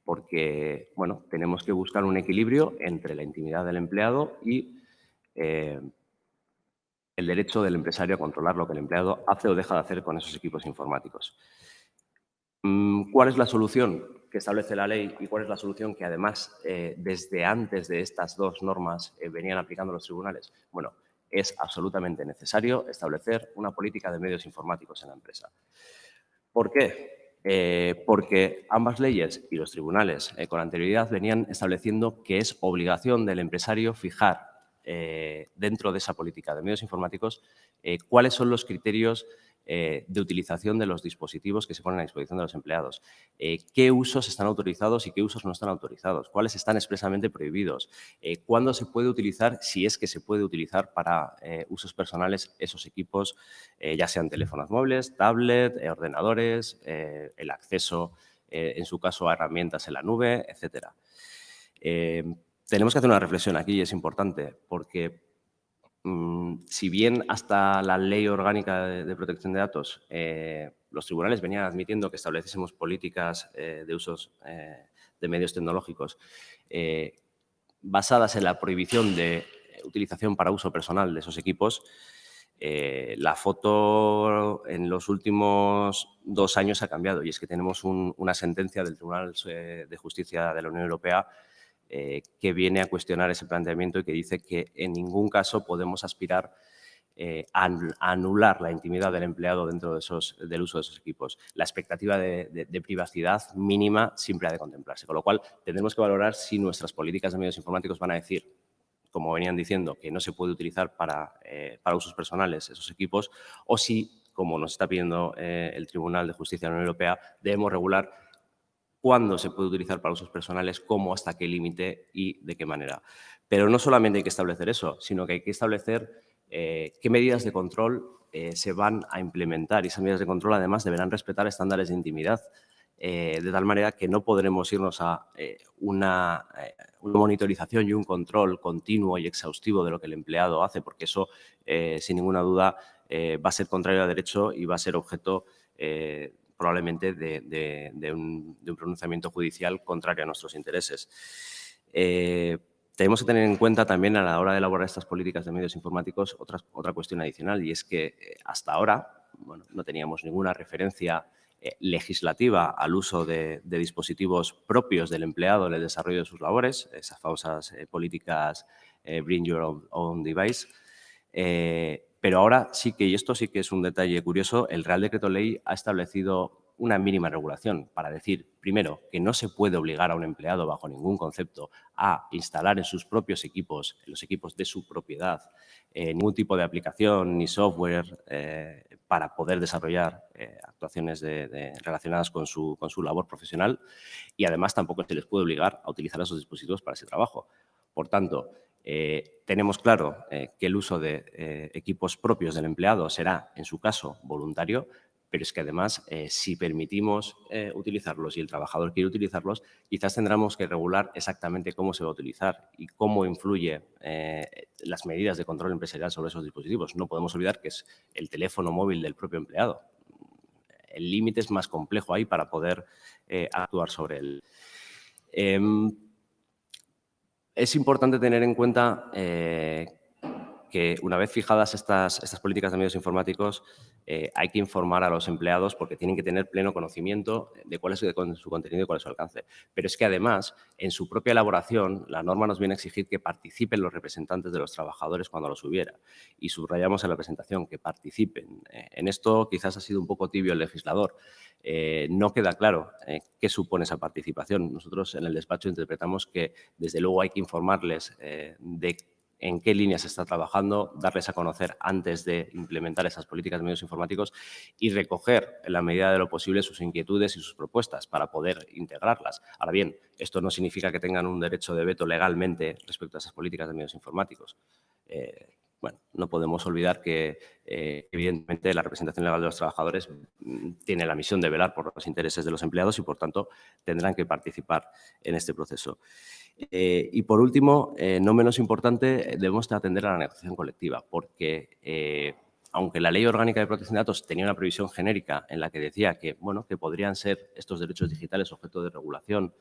porque bueno, tenemos que buscar un equilibrio entre la intimidad del empleado y el derecho del empresario a controlar lo que el empleado hace o deja de hacer con esos equipos informáticos. ¿Cuál es la solución que establece la ley y cuál es la solución que además desde antes de estas dos normas venían aplicando los tribunales? Bueno, es absolutamente necesario establecer una política de medios informáticos en la empresa. ¿Por qué? Porque ambas leyes y los tribunales con anterioridad venían estableciendo que es obligación del empresario fijar dentro de esa política de medios informáticos cuáles son los criterios de utilización de los dispositivos que se ponen a disposición de los empleados, qué usos están autorizados y qué usos no están autorizados, cuáles están expresamente prohibidos, cuándo se puede utilizar, si es que se puede utilizar para usos personales esos equipos, ya sean teléfonos móviles, tablet, ordenadores, el acceso, en su caso, a herramientas en la nube, etcétera. Tenemos que hacer una reflexión aquí y es importante porque si bien hasta la Ley Orgánica de Protección de Datos los tribunales venían admitiendo que estableciésemos políticas de usos de medios tecnológicos basadas en la prohibición de utilización para uso personal de esos equipos, la foto en los últimos 2 años ha cambiado y es que tenemos una sentencia del Tribunal de Justicia de la Unión Europea que viene a cuestionar ese planteamiento y que dice que en ningún caso podemos aspirar a anular la intimidad del empleado dentro del uso de esos equipos. La expectativa de privacidad mínima siempre ha de contemplarse, con lo cual tendremos que valorar si nuestras políticas de medios informáticos van a decir, como venían diciendo, que no se puede utilizar para usos personales esos equipos o si, como nos está pidiendo el Tribunal de Justicia de la Unión Europea, debemos regular cuándo se puede utilizar para usos personales, cómo, hasta qué límite y de qué manera. Pero no solamente hay que establecer eso, sino que hay que establecer qué medidas de control se van a implementar y esas medidas de control además deberán respetar estándares de intimidad de tal manera que no podremos irnos a una monitorización y un control continuo y exhaustivo de lo que el empleado hace, porque eso, sin ninguna duda, va a ser contrario a derecho y va a ser objeto probablemente de un pronunciamiento judicial contrario a nuestros intereses. Tenemos que tener en cuenta también a la hora de elaborar estas políticas de medios informáticos otra cuestión adicional y es que hasta ahora no teníamos ninguna referencia legislativa al uso de dispositivos propios del empleado en el desarrollo de sus labores, esas famosas políticas Bring Your Own Device. Pero ahora sí que, y esto sí que es un detalle curioso, el Real Decreto Ley ha establecido una mínima regulación para decir, primero, que no se puede obligar a un empleado bajo ningún concepto a instalar en sus propios equipos, en los equipos de su propiedad, ningún tipo de aplicación ni software para poder desarrollar actuaciones relacionadas con su labor profesional y además tampoco se les puede obligar a utilizar esos dispositivos para ese trabajo. Por tanto, tenemos claro que el uso de equipos propios del empleado será, en su caso, voluntario, pero es que además, si permitimos utilizarlos y el trabajador quiere utilizarlos, quizás tendremos que regular exactamente cómo se va a utilizar y cómo influye las medidas de control empresarial sobre esos dispositivos. No podemos olvidar que es el teléfono móvil del propio empleado. El límite es más complejo ahí para poder actuar sobre él. Es importante tener en cuenta que una vez fijadas estas políticas de medios informáticos, hay que informar a los empleados porque tienen que tener pleno conocimiento de cuál es su contenido y cuál es su alcance. Pero es que además, en su propia elaboración, la norma nos viene a exigir que participen los representantes de los trabajadores cuando los hubiera. Y subrayamos en la presentación que participen. En esto quizás ha sido un poco tibio el legislador. No queda claro qué supone esa participación. Nosotros en el despacho interpretamos que desde luego hay que informarles de en qué línea se está trabajando, darles a conocer antes de implementar esas políticas de medios informáticos y recoger en la medida de lo posible sus inquietudes y sus propuestas para poder integrarlas. Ahora bien, esto no significa que tengan un derecho de veto legalmente respecto a esas políticas de medios informáticos. Bueno, no podemos olvidar que, evidentemente, la representación legal de los trabajadores tiene la misión de velar por los intereses de los empleados y, por tanto, tendrán que participar en este proceso. Y por último, no menos importante, debemos atender a la negociación colectiva, porque aunque la Ley Orgánica de Protección de Datos tenía una previsión genérica en la que decía que, bueno, que podrían ser estos derechos digitales objeto de regulación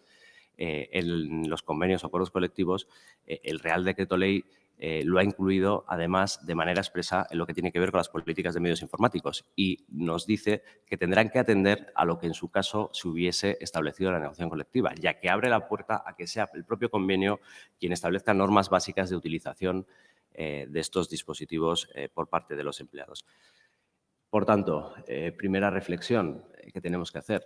en los convenios o acuerdos colectivos, el Real Decreto Ley lo ha incluido, además, de manera expresa en lo que tiene que ver con las políticas de medios informáticos y nos dice que tendrán que atender a lo que en su caso se hubiese establecido en la negociación colectiva, ya que abre la puerta a que sea el propio convenio quien establezca normas básicas de utilización de estos dispositivos por parte de los empleados. Por tanto, primera reflexión que tenemos que hacer.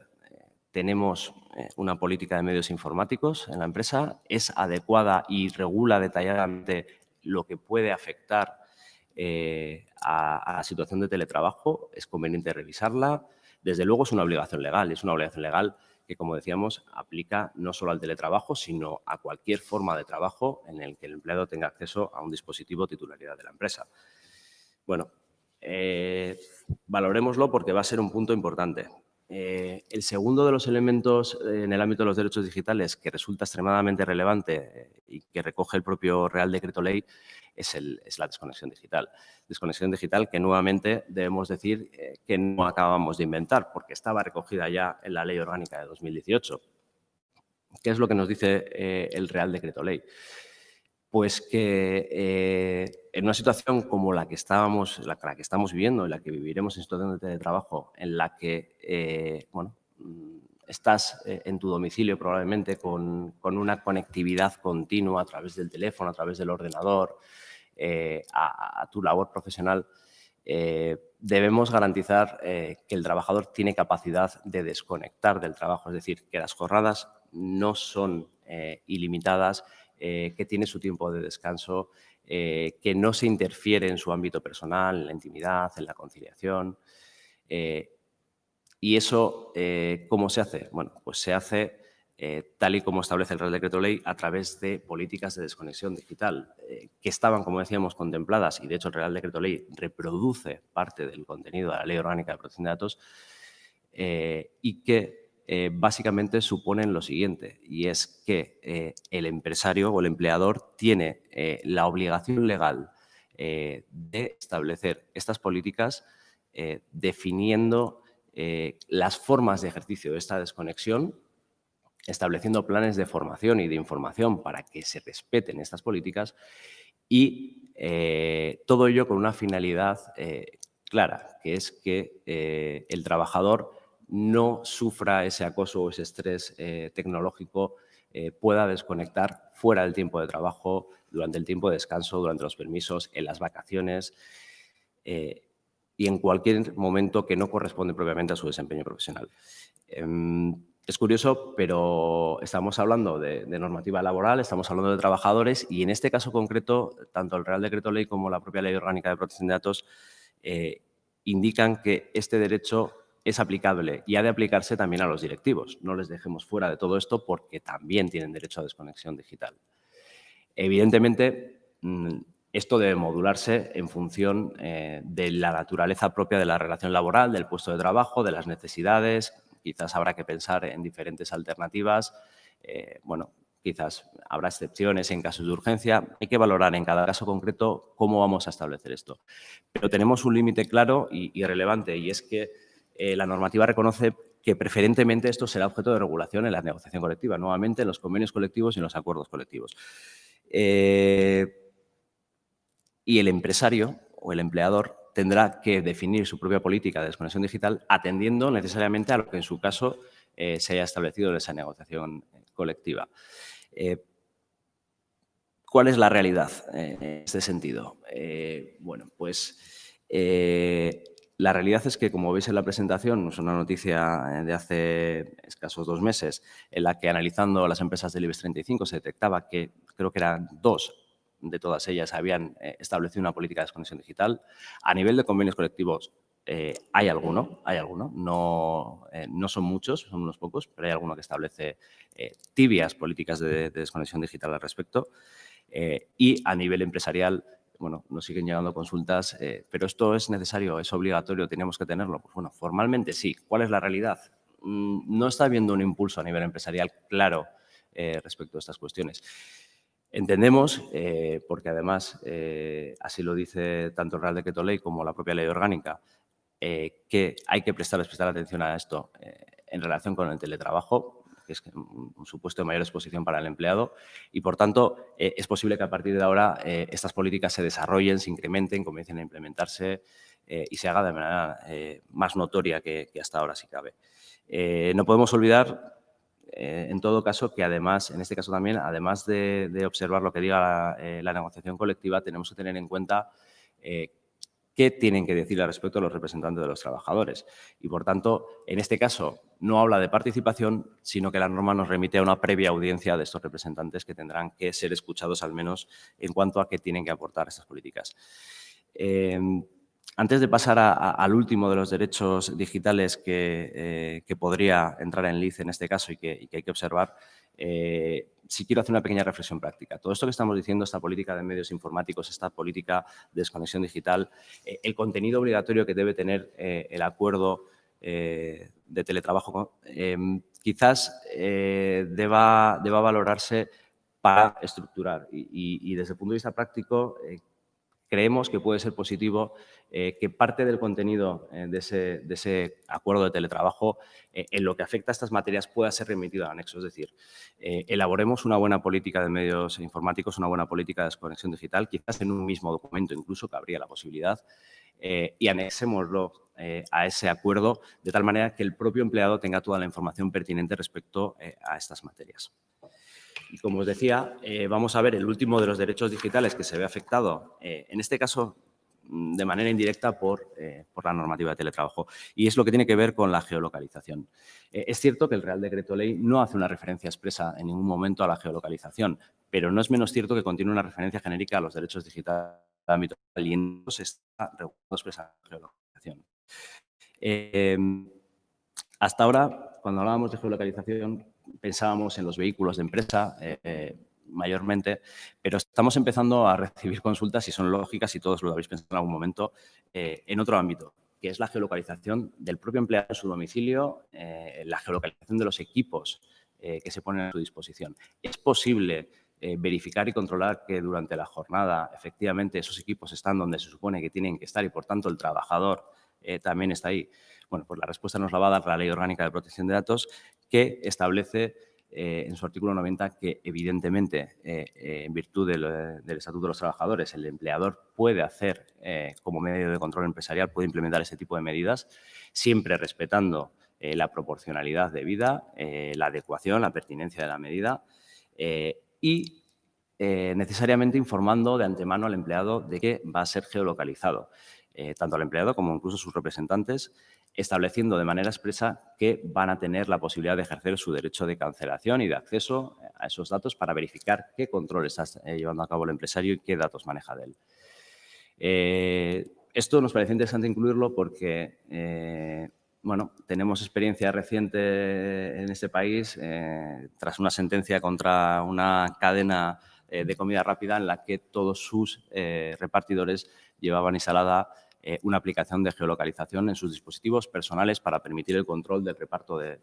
Tenemos una política de medios informáticos en la empresa, es adecuada y regula detalladamente lo que puede afectar a la situación de teletrabajo, es conveniente revisarla. Desde luego es una obligación legal que, como decíamos, aplica no solo al teletrabajo, sino a cualquier forma de trabajo en el que el empleado tenga acceso a un dispositivo titularidad de la empresa. Bueno, valorémoslo porque va a ser un punto importante. El segundo de los elementos en el ámbito de los derechos digitales que resulta extremadamente relevante y que recoge el propio Real Decreto Ley es la desconexión digital. Desconexión digital que nuevamente debemos decir que no acabamos de inventar porque estaba recogida ya en la Ley Orgánica de 2018. ¿Qué es lo que nos dice el Real Decreto Ley? Pues que en una situación como la que estamos viviendo, en la que viviremos en situación de teletrabajo, en la que estás en tu domicilio probablemente con una conectividad continua a través del teléfono, a través del ordenador, a tu labor profesional, debemos garantizar que el trabajador tiene capacidad de desconectar del trabajo, es decir, que las jornadas no son ilimitadas, que tiene su tiempo de descanso, que no se interfiere en su ámbito personal, en la intimidad, en la conciliación. ¿Y eso cómo se hace? Bueno, pues se hace tal y como establece el Real Decreto Ley a través de políticas de desconexión digital que estaban, como decíamos, contempladas y, de hecho, el Real Decreto Ley reproduce parte del contenido de la Ley Orgánica de Protección de Datos y que básicamente suponen lo siguiente, y es que el empresario o el empleador tiene la obligación legal de establecer estas políticas definiendo las formas de ejercicio de esta desconexión, estableciendo planes de formación y de información para que se respeten estas políticas y todo ello con una finalidad clara, que es que el trabajador no sufra ese acoso o ese estrés tecnológico, pueda desconectar fuera del tiempo de trabajo, durante el tiempo de descanso, durante los permisos, en las vacaciones y en cualquier momento que no corresponde propiamente a su desempeño profesional. Es curioso, pero estamos hablando de normativa laboral, estamos hablando de trabajadores y en este caso concreto, tanto el Real Decreto Ley como la propia Ley Orgánica de Protección de Datos indican que este derecho es aplicable y ha de aplicarse también a los directivos. No les dejemos fuera de todo esto porque también tienen derecho a desconexión digital. Evidentemente, esto debe modularse en función de la naturaleza propia de la relación laboral, del puesto de trabajo, de las necesidades. Quizás habrá que pensar en diferentes alternativas. Quizás habrá excepciones en casos de urgencia. Hay que valorar en cada caso concreto cómo vamos a establecer esto. Pero tenemos un límite claro y relevante, y es que la normativa reconoce que preferentemente esto será objeto de regulación en la negociación colectiva, nuevamente en los convenios colectivos y en los acuerdos colectivos. Y el empresario o el empleador tendrá que definir su propia política de desconexión digital atendiendo necesariamente a lo que en su caso se haya establecido en esa negociación colectiva. ¿Cuál es la realidad en este sentido? La realidad es que, como veis en la presentación, es una noticia de hace escasos 2 meses en la que, analizando las empresas del IBEX 35, se detectaba que creo que eran 2 de todas ellas habían establecido una política de desconexión digital. A nivel de convenios colectivos hay alguno, no son muchos, son unos pocos, pero hay alguno que establece tibias políticas de desconexión digital al respecto. Y a nivel empresarial, nos siguen llegando consultas, pero esto es necesario, es obligatorio, tenemos que tenerlo. Pues bueno, formalmente sí. ¿Cuál es la realidad? No está habiendo un impulso a nivel empresarial claro respecto a estas cuestiones. Entendemos, porque además así lo dice tanto el Real Decreto Ley como la propia Ley Orgánica, que hay que prestar especial atención a esto en relación con el teletrabajo, que es un supuesto de mayor exposición para el empleado, y, por tanto, es posible que a partir de ahora estas políticas se desarrollen, se incrementen, comiencen a implementarse y se haga de manera más notoria que hasta ahora, si cabe. No podemos olvidar, en todo caso, que además, en este caso también, además de observar lo que diga la negociación colectiva, tenemos que tener en cuenta qué tienen que decir al respecto los representantes de los trabajadores. Y, por tanto, en este caso no habla de participación, sino que la norma nos remite a una previa audiencia de estos representantes que tendrán que ser escuchados al menos en cuanto a qué tienen que aportar estas políticas. Antes de pasar al último de los derechos digitales que podría entrar en lice en este caso y que hay que observar, sí quiero hacer una pequeña reflexión práctica. Todo esto que estamos diciendo, esta política de medios informáticos, esta política de desconexión digital, el contenido obligatorio que debe tener el acuerdo de teletrabajo, quizás deba valorarse para estructurar. Y desde el punto de vista práctico, creemos que puede ser positivo que parte del contenido de ese acuerdo de teletrabajo en lo que afecta a estas materias pueda ser remitido al anexo. Es decir, elaboremos una buena política de medios informáticos, una buena política de desconexión digital, quizás en un mismo documento incluso cabría la posibilidad, y anexémoslo a ese acuerdo de tal manera que el propio empleado tenga toda la información pertinente respecto a estas materias. Y como os decía, vamos a ver el último de los derechos digitales que se ve afectado, en este caso de manera indirecta por la normativa de teletrabajo, y es lo que tiene que ver con la geolocalización. Es cierto que el Real Decreto Ley no hace una referencia expresa en ningún momento a la geolocalización, pero no es menos cierto que contiene una referencia genérica a los derechos digitales de ámbito local y en eso se está regulado expresa la geolocalización. Hasta ahora, cuando hablábamos de geolocalización, pensábamos en los vehículos de empresa mayormente, pero estamos empezando a recibir consultas y son lógicas y todos lo habéis pensado en algún momento en otro ámbito, que es la geolocalización del propio empleado en su domicilio, la geolocalización de los equipos que se ponen a su disposición. Es posible verificar y controlar que durante la jornada efectivamente esos equipos están donde se supone que tienen que estar y, por tanto, el trabajador también está ahí. Bueno, pues la respuesta nos la va a dar la Ley Orgánica de Protección de Datos, que establece en su artículo 90 que, evidentemente, en virtud del Estatuto de los Trabajadores, el empleador puede hacer, como medio de control empresarial, puede implementar ese tipo de medidas, siempre respetando la proporcionalidad debida, la adecuación, la pertinencia de la medida y necesariamente informando de antemano al empleado de que va a ser geolocalizado, tanto al empleado como incluso sus representantes, estableciendo de manera expresa que van a tener la posibilidad de ejercer su derecho de cancelación y de acceso a esos datos para verificar qué control está llevando a cabo el empresario y qué datos maneja de él. Esto nos parece interesante incluirlo porque bueno, tenemos experiencia reciente en este país tras una sentencia contra una cadena de comida rápida en la que todos sus repartidores llevaban instalada una aplicación de geolocalización en sus dispositivos personales para permitir el control del reparto de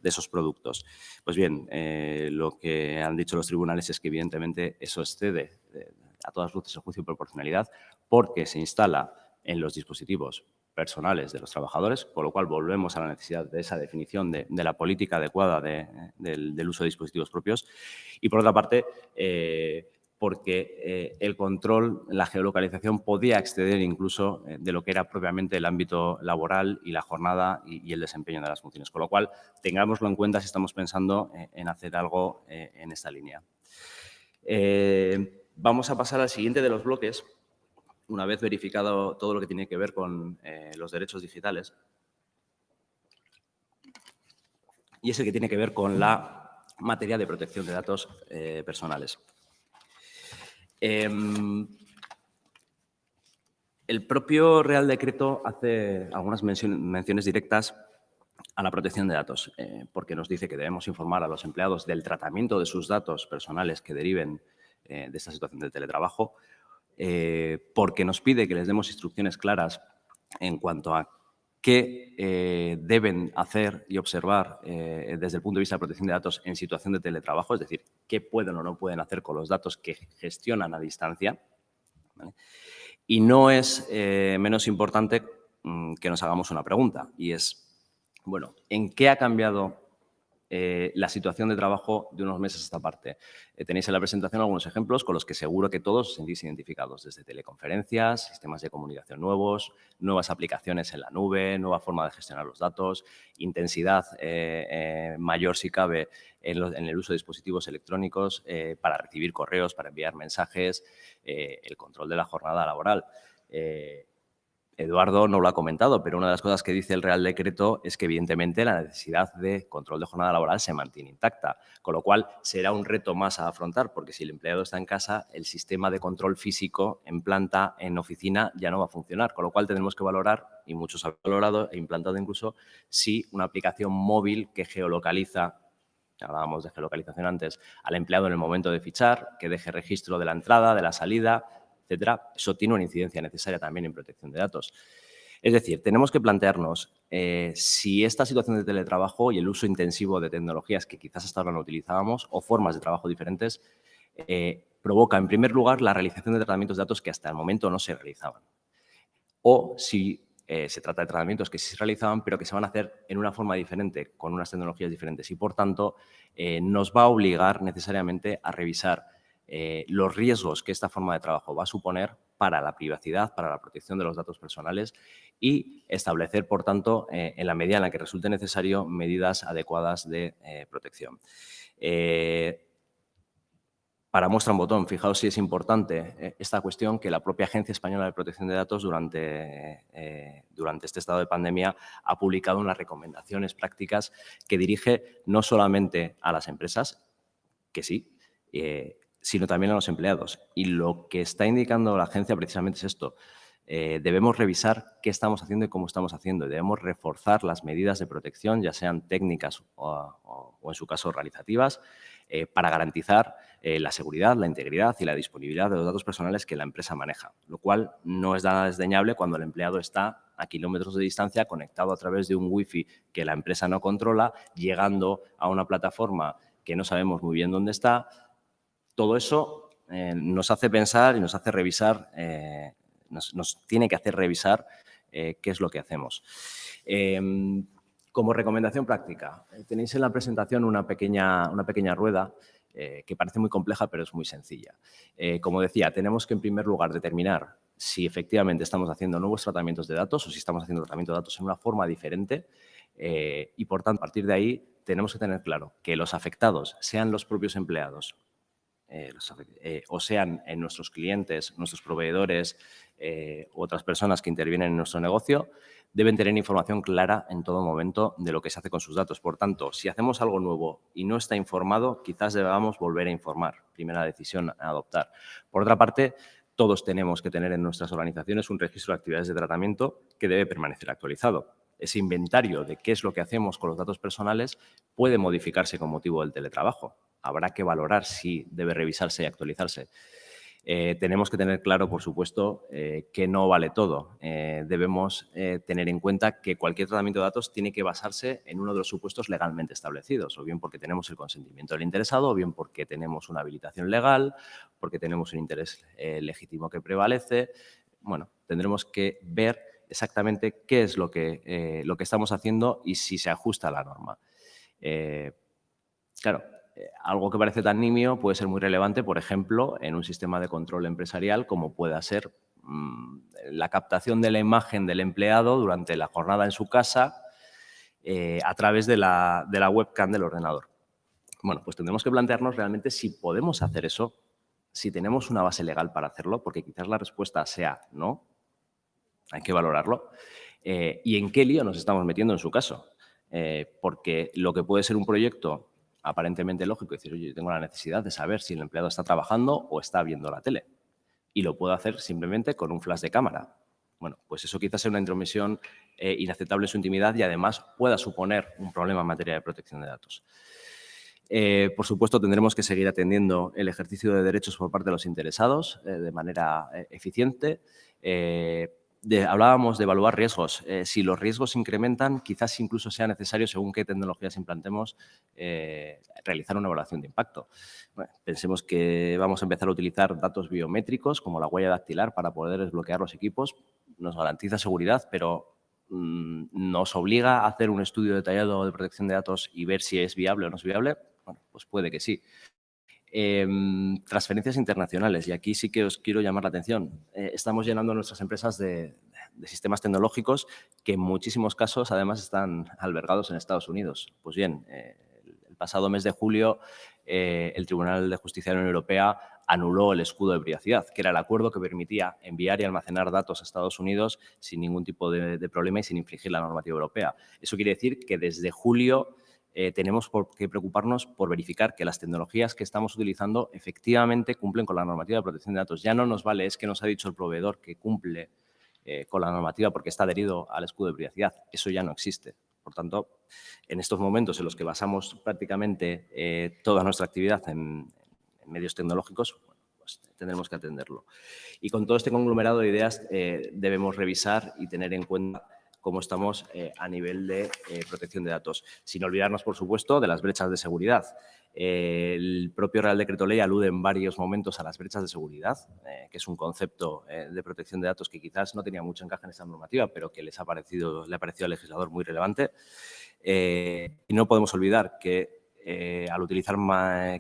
esos productos. Pues bien, lo que han dicho los tribunales es que evidentemente eso excede a todas luces el juicio de proporcionalidad porque se instala en los dispositivos personales de los trabajadores, con lo cual volvemos a la necesidad de esa definición de la política adecuada del uso de dispositivos propios. Y, por otra parte, porque el control, la geolocalización podía exceder incluso de lo que era propiamente el ámbito laboral y la jornada y el desempeño de las funciones. Con lo cual, tengámoslo en cuenta si estamos pensando en hacer algo en esta línea. Vamos a pasar al siguiente de los bloques, una vez verificado todo lo que tiene que ver con los derechos digitales, y es el que tiene que ver con la materia de protección de datos personales. El propio Real Decreto hace algunas menciones directas a la protección de datos, porque nos dice que debemos informar a los empleados del tratamiento de sus datos personales que deriven de esta situación de teletrabajo, porque nos pide que les demos instrucciones claras en cuanto a qué deben hacer y observar desde el punto de vista de protección de datos en situación de teletrabajo, es decir, qué pueden o no pueden hacer con los datos que gestionan a distancia, ¿vale? Y no es menos importante que nos hagamos una pregunta, y es, bueno, ¿en qué ha cambiado la situación de trabajo de unos meses a esta parte? Tenéis en la presentación algunos ejemplos con los que seguro que todos os sentís identificados, desde teleconferencias, sistemas de comunicación nuevos, nuevas aplicaciones en la nube, nueva forma de gestionar los datos, intensidad mayor, si cabe, en el uso de dispositivos electrónicos para recibir correos, para enviar mensajes, el control de la jornada laboral. Eduardo no lo ha comentado, pero una de las cosas que dice el Real Decreto es que, evidentemente, la necesidad de control de jornada laboral se mantiene intacta, con lo cual será un reto más a afrontar, porque si el empleado está en casa, el sistema de control físico en planta, en oficina, ya no va a funcionar, con lo cual tendremos que valorar, y muchos han valorado e implantado incluso, si una aplicación móvil que geolocaliza, hablábamos de geolocalización antes, al empleado en el momento de fichar, que deje registro de la entrada, de la salida, etcétera, eso tiene una incidencia necesaria también en protección de datos. Es decir, tenemos que plantearnos si esta situación de teletrabajo y el uso intensivo de tecnologías que quizás hasta ahora no utilizábamos o formas de trabajo diferentes provoca, en primer lugar, la realización de tratamientos de datos que hasta el momento no se realizaban. O si se trata de tratamientos que sí se realizaban, pero que se van a hacer en una forma diferente, con unas tecnologías diferentes. Y, por tanto, nos va a obligar necesariamente a revisar los riesgos que esta forma de trabajo va a suponer para la privacidad, para la protección de los datos personales y establecer, por tanto, en la medida en la que resulte necesario, medidas adecuadas de protección. Para muestra un botón, fijaos si es importante esta cuestión, que la propia Agencia Española de Protección de Datos durante este estado de pandemia ha publicado unas recomendaciones prácticas que dirige no solamente a las empresas, que sí, sino también a los empleados. Y lo que está indicando la agencia precisamente es esto. Debemos revisar qué estamos haciendo y cómo estamos haciendo. Y debemos reforzar las medidas de protección, ya sean técnicas o en su caso, realizativas, para garantizar la seguridad, la integridad y la disponibilidad de los datos personales que la empresa maneja, lo cual no es nada desdeñable cuando el empleado está a kilómetros de distancia conectado a través de un wifi que la empresa no controla, llegando a una plataforma que no sabemos muy bien dónde está. Todo eso nos hace pensar y nos hace revisar, nos tiene que hacer revisar qué es lo que hacemos. Como recomendación práctica, tenéis en la presentación una pequeña rueda que parece muy compleja, pero es muy sencilla. Como decía, tenemos que, en primer lugar, determinar si efectivamente estamos haciendo nuevos tratamientos de datos o si estamos haciendo tratamiento de datos en una forma diferente y, por tanto, a partir de ahí tenemos que tener claro que los afectados, sean los propios empleados o sean nuestros clientes, nuestros proveedores u otras personas que intervienen en nuestro negocio, deben tener información clara en todo momento de lo que se hace con sus datos. Por tanto, si hacemos algo nuevo y no está informado, quizás debamos volver a informar. Primera decisión a adoptar. Por otra parte, todos tenemos que tener en nuestras organizaciones un registro de actividades de tratamiento que debe permanecer actualizado. Ese inventario de qué es lo que hacemos con los datos personales puede modificarse con motivo del teletrabajo. Habrá que valorar si debe revisarse y actualizarse. Tenemos que tener claro, por supuesto, que no vale todo. Debemos tener en cuenta que cualquier tratamiento de datos tiene que basarse en uno de los supuestos legalmente establecidos, o bien porque tenemos el consentimiento del interesado, o bien porque tenemos una habilitación legal, porque tenemos un interés legítimo que prevalece. Bueno, tendremos que ver exactamente qué es lo que estamos haciendo y si se ajusta a la norma. Claro, algo que parece tan nimio puede ser muy relevante, por ejemplo, en un sistema de control empresarial como pueda ser la captación de la imagen del empleado durante la jornada en su casa a través de la webcam del ordenador. Bueno, pues tendremos que plantearnos realmente si podemos hacer eso, si tenemos una base legal para hacerlo, porque quizás la respuesta sea no, hay que valorarlo, y en qué lío nos estamos metiendo en su caso. Porque lo que puede ser un proyecto aparentemente lógico, decir, oye, yo tengo la necesidad de saber si el empleado está trabajando o está viendo la tele. Y lo puedo hacer simplemente con un flash de cámara. Bueno, pues eso quizás sea una intromisión inaceptable en su intimidad y además pueda suponer un problema en materia de protección de datos. Por supuesto, tendremos que seguir atendiendo el ejercicio de derechos por parte de los interesados de manera eficiente. Hablábamos de evaluar riesgos. Si los riesgos se incrementan, quizás incluso sea necesario, según qué tecnologías implantemos, realizar una evaluación de impacto. Bueno, pensemos que vamos a empezar a utilizar datos biométricos, como la huella dactilar, para poder desbloquear los equipos. Nos garantiza seguridad, pero nos obliga a hacer un estudio detallado de protección de datos y ver si es viable o no es viable. Bueno, pues puede que sí. Transferencias internacionales, y aquí sí que os quiero llamar la atención. Estamos llenando nuestras empresas de sistemas tecnológicos que en muchísimos casos además están albergados en Estados Unidos. Pues bien, el pasado mes de julio el Tribunal de Justicia de la Unión Europea anuló el escudo de privacidad, que era el acuerdo que permitía enviar y almacenar datos a Estados Unidos sin ningún tipo de problema y sin infringir la normativa europea. Eso quiere decir que desde julio tenemos que preocuparnos por verificar que las tecnologías que estamos utilizando efectivamente cumplen con la normativa de protección de datos. Ya no nos vale, es que nos ha dicho el proveedor que cumple con la normativa porque está adherido al escudo de privacidad. Eso ya no existe. Por tanto, en estos momentos en los que basamos prácticamente toda nuestra actividad en medios tecnológicos, bueno, pues tendremos que atenderlo. Y con todo este conglomerado de ideas debemos revisar y tener en cuenta cómo estamos a nivel de protección de datos. Sin olvidarnos, por supuesto, de las brechas de seguridad. El propio Real Decreto Ley alude en varios momentos a las brechas de seguridad, que es un concepto de protección de datos que quizás no tenía mucho encaje en esta normativa, pero que le ha parecido al legislador muy relevante. Y no podemos olvidar que al utilizar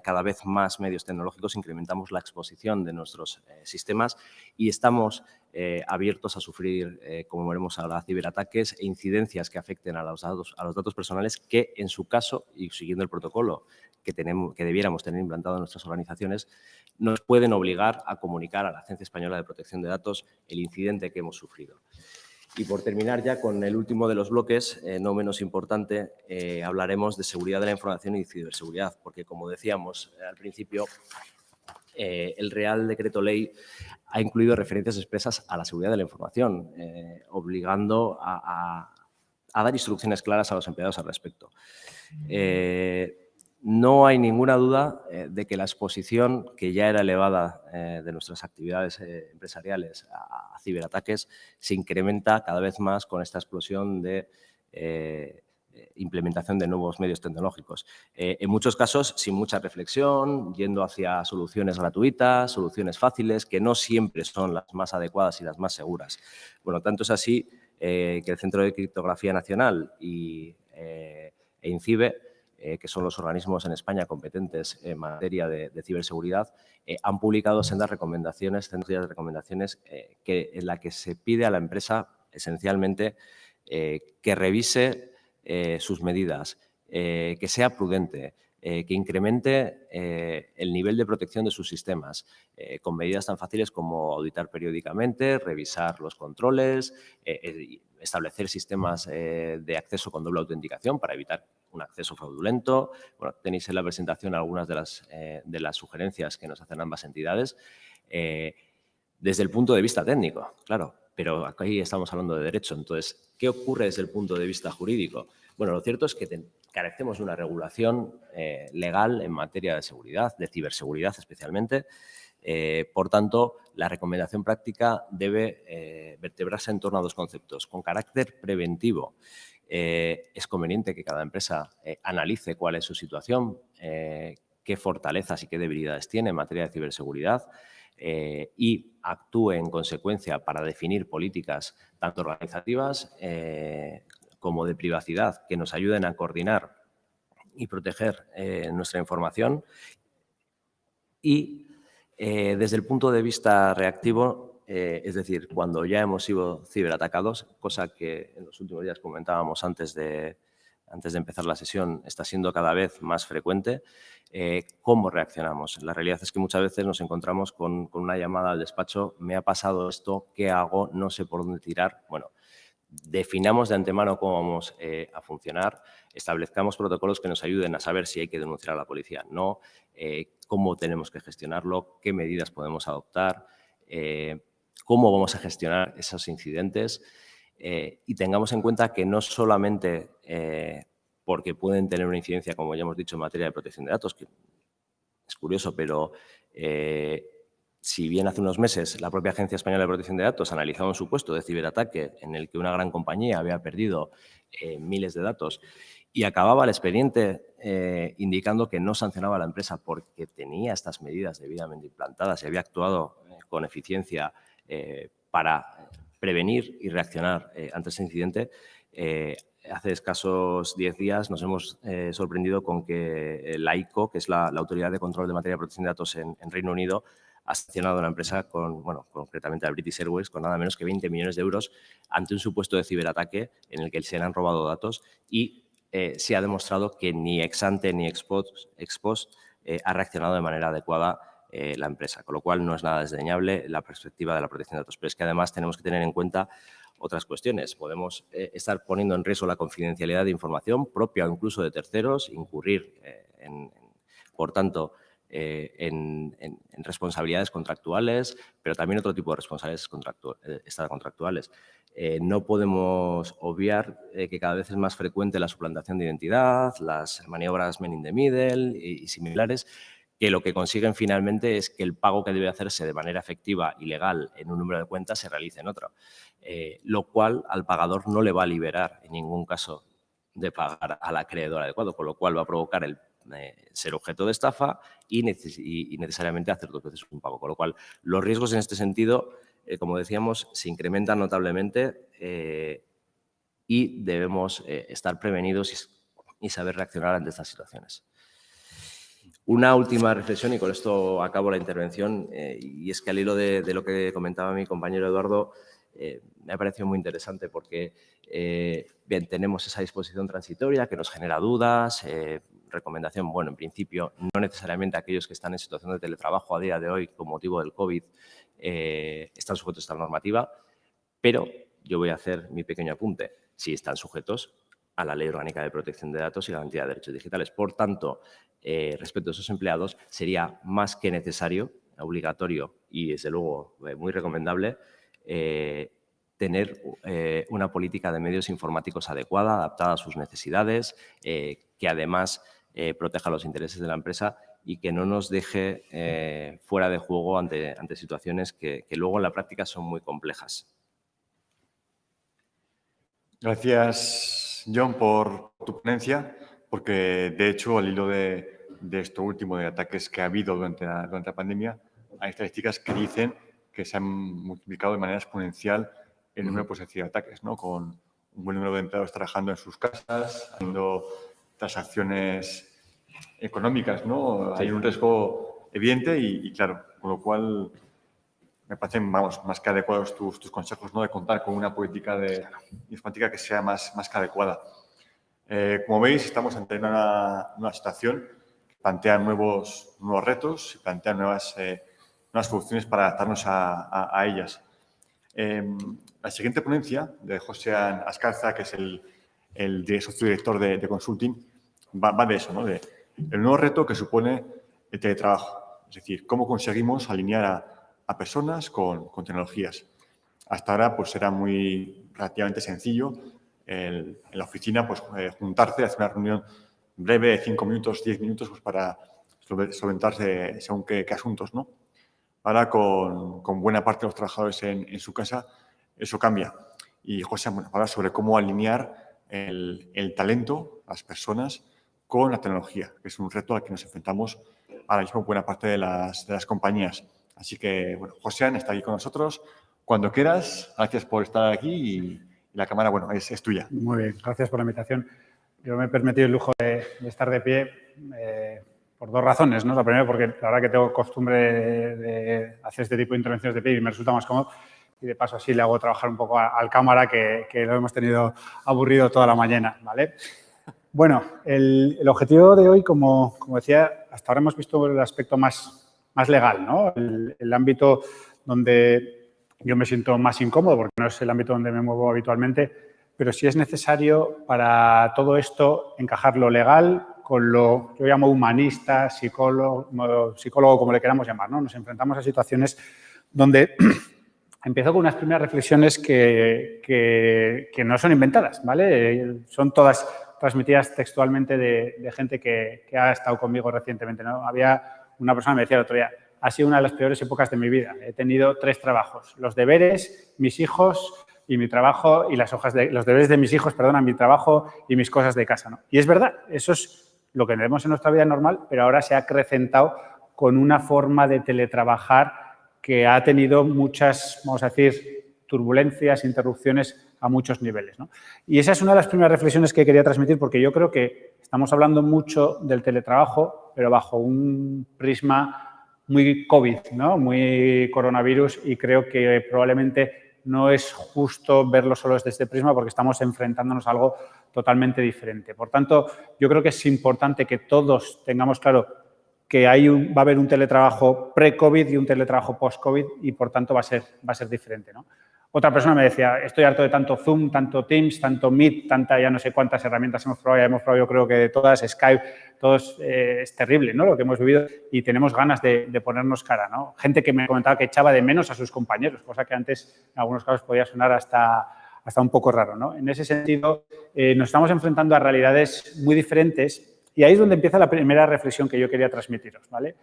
cada vez más medios tecnológicos incrementamos la exposición de nuestros sistemas y estamos abiertos a sufrir, como veremos ahora, ciberataques e incidencias que afecten a los datos personales que, en su caso, y siguiendo el protocolo que debiéramos tener implantado en nuestras organizaciones, nos pueden obligar a comunicar a la Agencia Española de Protección de Datos el incidente que hemos sufrido. Y por terminar ya con el último de los bloques, no menos importante, hablaremos de seguridad de la información y ciberseguridad, porque, como decíamos al principio, el Real Decreto Ley ha incluido referencias expresas a la seguridad de la información, obligando a dar instrucciones claras a los empleados al respecto. No hay ninguna duda de que la exposición, que ya era elevada de nuestras actividades empresariales a ciberataques, se incrementa cada vez más con esta explosión de implementación de nuevos medios tecnológicos. En muchos casos, sin mucha reflexión, yendo hacia soluciones gratuitas, soluciones fáciles, que no siempre son las más adecuadas y las más seguras. Bueno, tanto es así que el Centro de Criptografía Nacional e INCIBE, que son los organismos en España competentes en materia de ciberseguridad, han publicado sendas recomendaciones, en la que se pide a la empresa esencialmente que revise sus medidas, que sea prudente, que incremente el nivel de protección de sus sistemas, con medidas tan fáciles como auditar periódicamente, revisar los controles, establecer sistemas de acceso con doble autenticación para evitar un acceso fraudulento. Bueno, tenéis en la presentación algunas de las sugerencias que nos hacen ambas entidades. Desde el punto de vista técnico, claro, pero aquí estamos hablando de derecho. Entonces, ¿qué ocurre desde el punto de vista jurídico? Bueno, lo cierto es que carecemos de una regulación legal en materia de seguridad, de ciberseguridad especialmente. Por tanto, la recomendación práctica debe vertebrarse en torno a dos conceptos. Con carácter preventivo, es conveniente que cada empresa analice cuál es su situación, qué fortalezas y qué debilidades tiene en materia de ciberseguridad, y actúe en consecuencia para definir políticas tanto organizativas como de privacidad que nos ayuden a coordinar y proteger nuestra información. Y desde el punto de vista reactivo, es decir, cuando ya hemos sido ciberatacados, cosa que en los últimos días comentábamos antes de empezar la sesión, está siendo cada vez más frecuente. ¿Cómo reaccionamos? La realidad es que muchas veces nos encontramos con una llamada al despacho: me ha pasado esto, ¿qué hago? No sé por dónde tirar. Bueno, definamos de antemano cómo vamos a funcionar, establezcamos protocolos que nos ayuden a saber si hay que denunciar a la policía o no, cómo tenemos que gestionarlo, qué medidas podemos adoptar, cómo vamos a gestionar esos incidentes, y tengamos en cuenta que no solamente porque pueden tener una incidencia, como ya hemos dicho, en materia de protección de datos, que es curioso, pero si bien hace unos meses la propia Agencia Española de Protección de Datos analizaba un supuesto de ciberataque en el que una gran compañía había perdido miles de datos y acababa el expediente indicando que no sancionaba a la empresa porque tenía estas medidas debidamente implantadas y había actuado con eficiencia para prevenir y reaccionar ante ese incidente, hace escasos 10 días nos hemos sorprendido con que la ICO, que es la Autoridad de Control de Materia de Protección de Datos en Reino Unido, ha sancionado a una empresa, concretamente a British Airways, con nada menos que 20 millones de euros ante un supuesto de ciberataque en el que se le han robado datos y se ha demostrado que ni ex ante ni ex post ha reaccionado de manera adecuada la empresa, con lo cual no es nada desdeñable la perspectiva de la protección de datos. Pero es que además tenemos que tener en cuenta otras cuestiones. Podemos estar poniendo en riesgo la confidencialidad de información propia o incluso de terceros, incurrir, por tanto, en responsabilidades contractuales, pero también otro tipo de responsabilidades extracontractuales. No podemos obviar que cada vez es más frecuente la suplantación de identidad, las maniobras man in the middle y similares, que lo que consiguen finalmente es que el pago que debe hacerse de manera efectiva y legal en un número de cuentas se realice en otro, lo cual al pagador no le va a liberar en ningún caso de pagar al acreedor adecuado, con lo cual va a provocar el ser objeto de estafa y necesariamente hacer dos veces un pago. Con lo cual, los riesgos en este sentido, como decíamos, se incrementan notablemente y debemos estar prevenidos y saber reaccionar ante estas situaciones. Una última reflexión, y con esto acabo la intervención, y es que al hilo de lo que comentaba mi compañero Eduardo, me ha parecido muy interesante porque, bien, tenemos esa disposición transitoria que nos genera dudas, recomendación, bueno, en principio, no necesariamente aquellos que están en situación de teletrabajo a día de hoy con motivo del COVID están sujetos a esta normativa, pero yo voy a hacer mi pequeño apunte. Sí están sujetos a la Ley Orgánica de Protección de Datos y Garantía de Derechos Digitales. Por tanto, respecto a esos empleados, sería más que necesario, obligatorio y, desde luego, muy recomendable tener una política de medios informáticos adecuada, adaptada a sus necesidades, que además proteja los intereses de la empresa y que no nos deje fuera de juego ante situaciones que luego en la práctica son muy complejas. Gracias, John, por tu ponencia, porque de hecho, al hilo de esto último, de ataques que ha habido durante la pandemia, hay estadísticas que dicen que se han multiplicado de manera exponencial el número de ciberataques, ¿no? Con un buen número de empleados trabajando en sus casas, haciendo transacciones económicas, ¿no? Sí. Hay un riesgo evidente y claro, con lo cual me parecen, vamos, más que adecuados tus consejos, ¿no? De contar con una política de informática que sea más que adecuada. Como veis, estamos ante una situación que plantea nuevos retos y plantea nuevas soluciones para adaptarnos a ellas. La siguiente ponencia de José Ascarza, que es el socio director de Consulting, va de eso, ¿no? De el nuevo reto que supone el teletrabajo. Es decir, cómo conseguimos alinear a personas con tecnologías. Hasta ahora pues era relativamente sencillo en la oficina pues juntarse, hacer una reunión breve de 5 minutos, 10 minutos pues, para solventarse según qué asuntos, ¿no? Ahora con buena parte de los trabajadores en su casa eso cambia. Y José habla sobre cómo alinear el talento, las personas, con la tecnología, que es un reto al que nos enfrentamos ahora mismo buena parte de las compañías. Así que, bueno, José está aquí con nosotros. Cuando quieras, gracias por estar aquí y la cámara, bueno, es tuya. Muy bien, gracias por la invitación. Yo me he permitido el lujo de estar de pie por dos razones, ¿no? La primera, porque la verdad que tengo costumbre de hacer este tipo de intervenciones de pie y me resulta más cómodo. Y de paso así le hago trabajar un poco al cámara, que lo hemos tenido aburrido toda la mañana, ¿vale? Bueno, el objetivo de hoy, como decía, hasta ahora hemos visto el aspecto más legal, ¿no? El ámbito donde yo me siento más incómodo, porque no es el ámbito donde me muevo habitualmente, pero sí es necesario para todo esto encajar lo legal con lo que yo llamo humanista, psicólogo, como le queramos llamar, ¿no? Nos enfrentamos a situaciones donde empiezo con unas primeras reflexiones que no son inventadas, ¿vale? Son todas transmitidas textualmente de gente que ha estado conmigo recientemente, ¿no? Había una persona que me decía el otro día, ha sido una de las peores épocas de mi vida. He tenido 3 trabajos, los deberes, mis hijos y mi trabajo, y los deberes de mis hijos, perdona, mi trabajo y mis cosas de casa, ¿no? Y es verdad, eso es lo que tenemos en nuestra vida normal, pero ahora se ha acrecentado con una forma de teletrabajar que ha tenido muchas, vamos a decir, turbulencias, interrupciones a muchos niveles, ¿no? Y esa es una de las primeras reflexiones que quería transmitir, porque yo creo que estamos hablando mucho del teletrabajo, pero bajo un prisma muy COVID, ¿no? Muy coronavirus, y creo que probablemente no es justo verlo solo desde este prisma porque estamos enfrentándonos a algo totalmente diferente. Por tanto, yo creo que es importante que todos tengamos claro que va a haber un teletrabajo pre-COVID y un teletrabajo post-COVID y, por tanto, va a ser diferente, ¿no? Otra persona me decía, estoy harto de tanto Zoom, tanto Teams, tanto Meet, ya no sé cuántas herramientas hemos probado, ya hemos probado yo creo que de todas, Skype, todos, es terrible, ¿no?, lo que hemos vivido y tenemos ganas de ponernos cara, ¿no? Gente que me comentaba que echaba de menos a sus compañeros, cosa que antes en algunos casos podía sonar hasta un poco raro, ¿no? En ese sentido, nos estamos enfrentando a realidades muy diferentes y ahí es donde empieza la primera reflexión que yo quería transmitiros, ¿vale?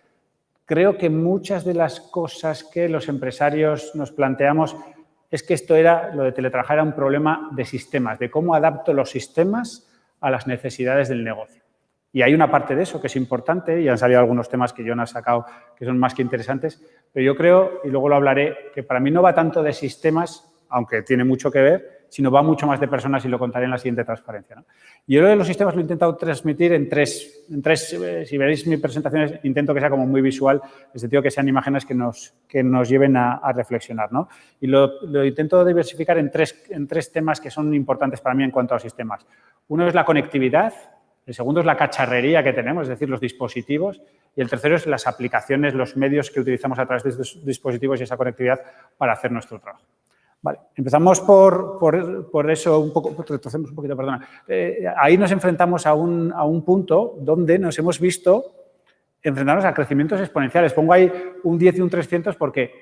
Creo que muchas de las cosas que los empresarios nos planteamos es que lo de teletrabajar era un problema de sistemas, de cómo adapto los sistemas a las necesidades del negocio. Y hay una parte de eso que es importante y han salido algunos temas que Jon ha sacado que son más que interesantes, pero yo creo, y luego lo hablaré, que para mí no va tanto de sistemas, aunque tiene mucho que ver, sino va mucho más de personas y lo contaré en la siguiente transparencia, ¿no? Y yo lo de los sistemas lo he intentado transmitir en tres, si veréis mis presentaciones, intento que sea como muy visual, en el sentido que sean imágenes que nos lleven a reflexionar, ¿no? Y lo intento diversificar en tres temas que son importantes para mí en cuanto a los sistemas. Uno es la conectividad, el segundo es la cacharrería que tenemos, es decir, los dispositivos, y el tercero es las aplicaciones, los medios que utilizamos a través de estos dispositivos y esa conectividad para hacer nuestro trabajo. Vale, empezamos por eso un poco, retrocedemos un poquito, perdona. Ahí nos enfrentamos a un punto donde nos hemos visto enfrentarnos a crecimientos exponenciales. Pongo ahí un 10 y un 300 porque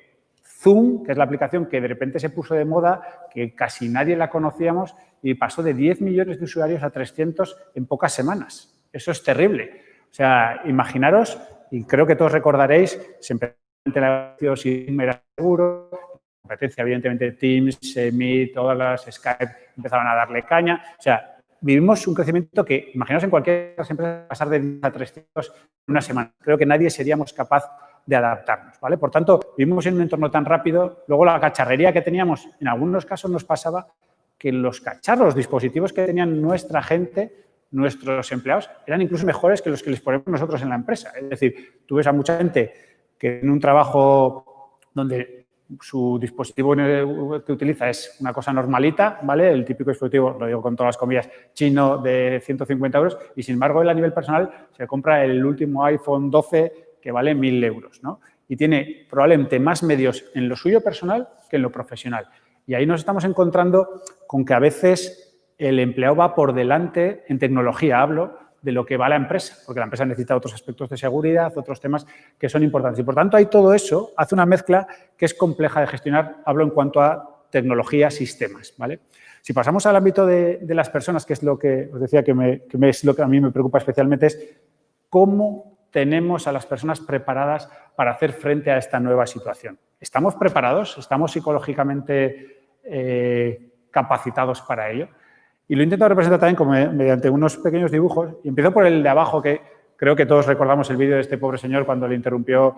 Zoom, que es la aplicación que de repente se puso de moda, que casi nadie la conocíamos y pasó de 10 millones de usuarios a 300 en pocas semanas. Eso es terrible. O sea, imaginaros, y creo que todos recordaréis, siempre la Zoom era seguro, competencia, evidentemente, Teams, Meet, todas las Skype empezaron a darle caña. O sea, vivimos un crecimiento que, imaginaos en cualquier empresa, pasar de 10 a 300 en una semana. Creo que nadie seríamos capaz de adaptarnos, ¿vale? Por tanto, vivimos en un entorno tan rápido. Luego, la cacharrería que teníamos, en algunos casos nos pasaba que los cacharros, los dispositivos que tenían nuestra gente, nuestros empleados, eran incluso mejores que los que les ponemos nosotros en la empresa. Es decir, tú ves a mucha gente que en un trabajo donde su dispositivo que utiliza es una cosa normalita, ¿vale? El típico dispositivo, lo digo con todas las comillas, chino de 150 euros y, sin embargo, él a nivel personal se compra el último iPhone 12 que vale 1.000 euros, ¿no? Y tiene probablemente más medios en lo suyo personal que en lo profesional. Y ahí nos estamos encontrando con que a veces el empleado va por delante, en tecnología hablo, de lo que va la empresa, porque la empresa necesita otros aspectos de seguridad, otros temas que son importantes. Y, por tanto, hay todo eso, hace una mezcla que es compleja de gestionar, hablo en cuanto a tecnología, sistemas, ¿vale? Si pasamos al ámbito de las personas, que es lo que os decía que es lo que a mí me preocupa especialmente, es cómo tenemos a las personas preparadas para hacer frente a esta nueva situación. ¿Estamos preparados? ¿Estamos psicológicamente capacitados para ello? Y lo intento representar también mediante unos pequeños dibujos. Y empiezo por el de abajo, que creo que todos recordamos el vídeo de este pobre señor cuando le interrumpió